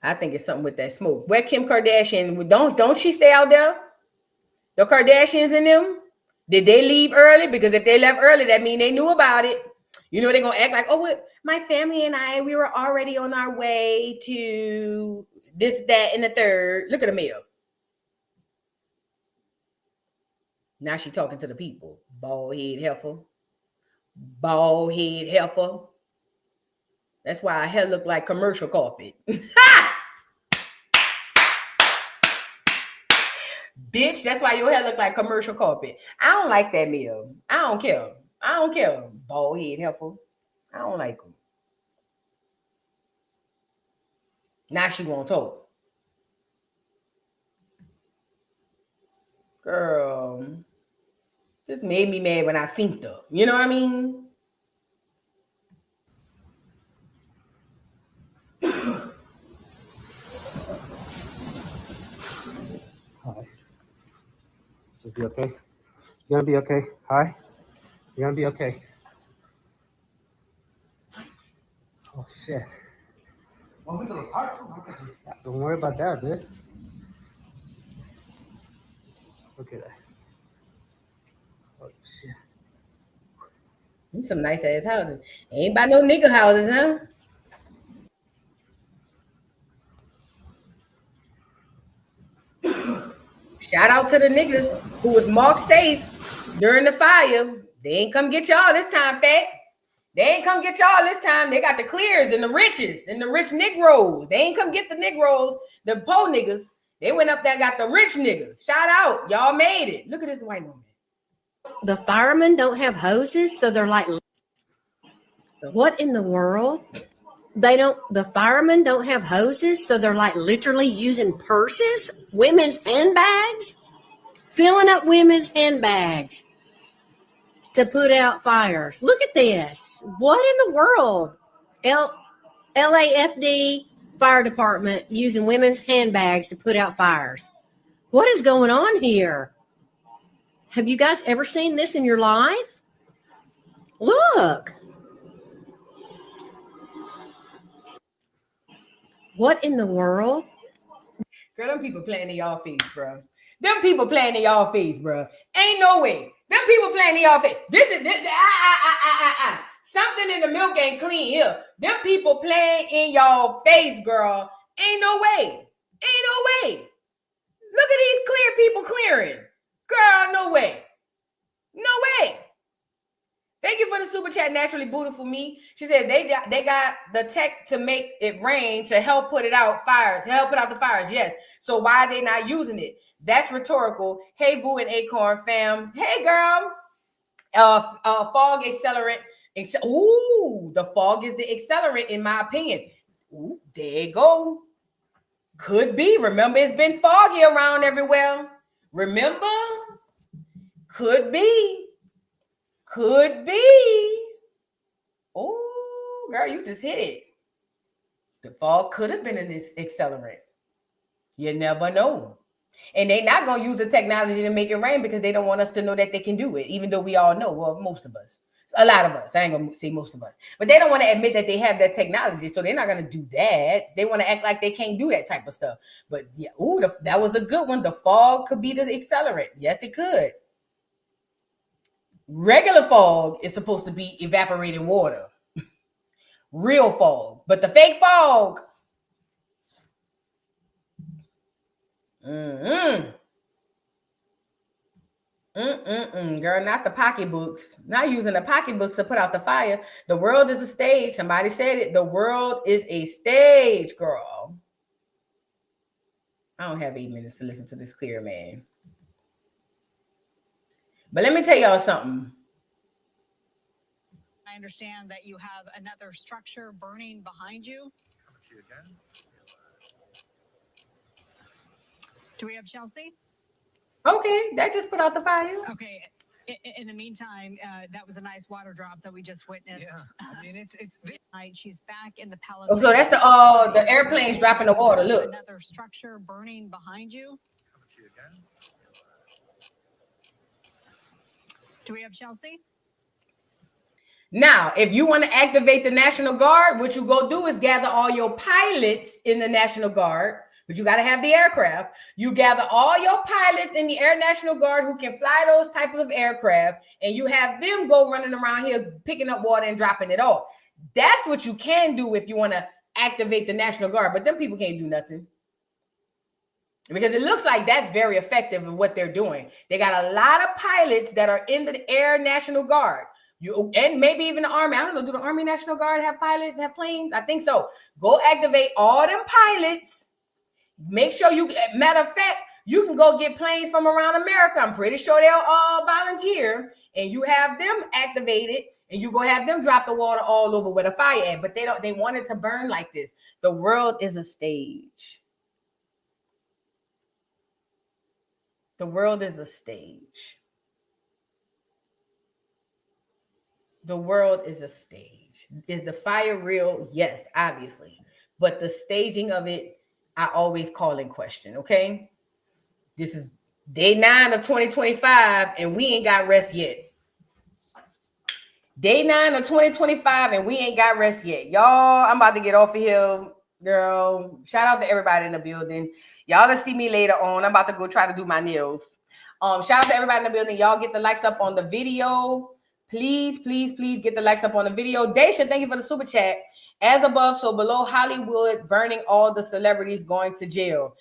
A: I think it's something with that smoke. Where Kim Kardashian, don't she stay out there? The Kardashians and them? Did they leave early? Because if they left early, that means they knew about it. You know, they're going to act like, oh, my family and I, we were already on our way to this, that, and the third. Look at the mail. Now she talking to the people. Bald head heifer. That's why her hair look like commercial carpet. Bitch, that's why your hair look like commercial carpet. I don't like that meal. I don't care. Bald head heifer. I don't like them. Now she won't talk. Girl, this made me mad when I synced her. You know what I mean?
Q: Hi. Just be okay. You're gonna be okay. Hi. You're gonna be okay. Oh shit. Don't worry about that, dude. Look at that. Oh shit.
A: Them some nice ass houses. Ain't by no nigga houses, huh? Shout out to the niggas who was marked safe during the fire. They ain't come get y'all this time, fat. They ain't come get y'all this time. They got the clears and the riches and the rich Negroes. They ain't come get the Negroes, the poor niggas. They went up there and got the rich niggas. Shout out. Y'all made it. Look at this white woman.
R: The firemen don't have hoses, so they're like, what in the world? The firemen don't have hoses, so they're like literally using purses, women's handbags, filling up women's handbags to put out fires. Look at this. What in the world? LAFD fire department using women's handbags to put out fires. What is going on here? Have you guys ever seen this in your life? Look. What in the world?
A: Girl, them people playing in y'all face, bro. Them people playing in y'all face, bro. Ain't no way. Them people playing in y'all face. Something in the milk ain't clean here. Them people playing in y'all face, girl. Ain't no way. Ain't no way. Look at these clear people clearing. Girl, no way. No way. Thank you for the super chat, Naturally Beautiful Me. She said they got the tech to make it rain to help put it out fires, help put out the fires. Yes. So why are they not using it? That's rhetorical. Hey, Boo and Acorn fam. Hey, girl. Fog accelerant. Ooh, the fog is the accelerant in my opinion. Ooh, there you go. Could be. Remember, it's been foggy around everywhere. Remember? Could be. Could be. Oh, girl, you just hit it. The fog could have been an accelerant. You never know. And they're not going to use the technology to make it rain because they don't want us to know that they can do it, even though we all know, well, most of us. A lot of us. I ain't going to say most of us. But they don't want to admit that they have that technology, so they're not going to do that. They want to act like they can't do that type of stuff. But, yeah, that was a good one. The fog could be the accelerant. Yes, it could. Regular fog is supposed to be evaporated water. Real fog. But the fake fog. Girl, not the pocketbooks. Not using the pocketbooks to put out the fire. The world is a stage. Somebody said it. The world is a stage, girl. I don't have 8 minutes to listen to this clear man. But let me tell y'all something.
S: I understand that you have another structure burning behind you. Do we have Chelsea?
A: Okay, that just put out the fire.
S: Okay. In the meantime, that was a nice water drop that we just witnessed. Yeah, I mean it's she's back in the palace.
A: Oh, so that's the airplanes dropping the water. Look,
S: another structure burning behind you. Do we have Chelsea?
A: Now, if you want to activate the National Guard, what you go do is gather all your pilots in the National Guard, but you got to have the aircraft. You gather all your pilots in the Air National Guard who can fly those types of aircraft, and you have them go running around here picking up water and dropping it off. That's what you can do if you want to activate the National Guard, but them people can't do nothing. Because it looks like that's very effective in what they're doing. They got a lot of pilots that are in the Air National Guard. And maybe even the Army. I don't know. Do the Army National Guard have pilots, have planes? I think so. Go activate all them pilots. Make sure you, matter of fact, you can go get planes from around America. I'm pretty sure they'll volunteer. And you have them activated. And you go have them drop the water all over where the fire at. But they want it to burn like this. The world is a stage. The world is a stage. The world is a stage. Is the fire real? Yes, obviously. But the staging of it, I always call in question, okay? This is day 9 of 2025, and we ain't got rest yet. Day 9 of 2025, and we ain't got rest yet. Y'all, I'm about to get off of here, girl. Shout out to everybody in the building. Y'all will see me later on. I'm about to go try to do my nails. Shout out to everybody in the building. Y'all get the likes up on the video. Please, please, please get the likes up on the video. Daisha, thank you for the super chat. As above, so below. Hollywood burning all the celebrities going to jail.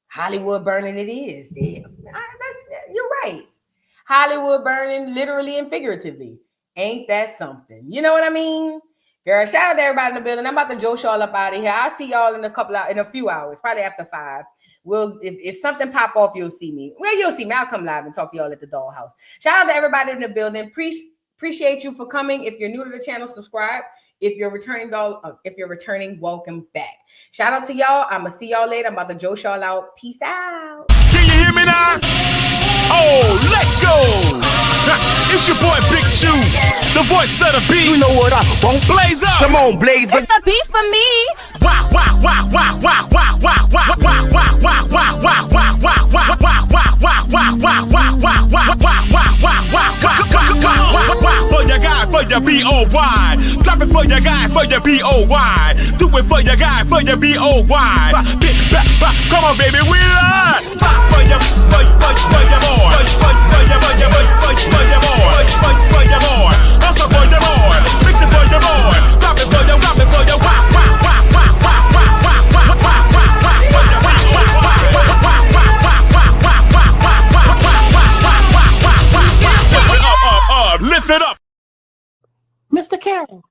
A: Hollywood burning it is. You're right. Hollywood burning literally and figuratively. Ain't that something? You know what I mean? Girl, shout out to everybody in the building. I'm about to Joce y'all up out of here. I'll see y'all in a few hours, probably after 5. If something pop off, you'll see me. Well, you'll see me. I'll come live and talk to y'all at the dollhouse. Shout out to everybody in the building. Appreciate you for coming. If you're new to the channel, subscribe. If you're returning, welcome back. Shout out to y'all. I'm gonna see y'all later. I'm about to Joce y'all out. Peace out.
E: Can you hear me now? Oh, let's go. It's your boy Big Chew, the voice of the beat.
T: You know what I want?
E: Blaze up.
T: Come on, blaze up.
A: It's the beat for me.
E: Wow, wow, wow, wow, wow, wow, wow, wow, wow, wow, wow, wow, wow, wow, wow, wow, for your guy, for your B-O-Y. Drop it for your guy, for your B-O-Y. Do it for your guy, for your B-O-Y. Come on, baby, we love. For your boy. Also for your boy. Fix it for your boy. Drop it for your, lift it up.
U: Mr. Carroll,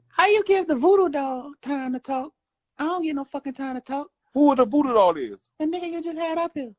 U: how you give the voodoo doll time to talk? I don't get no fucking time to talk.
V: Who the voodoo doll is?
U: The nigga you just had up here.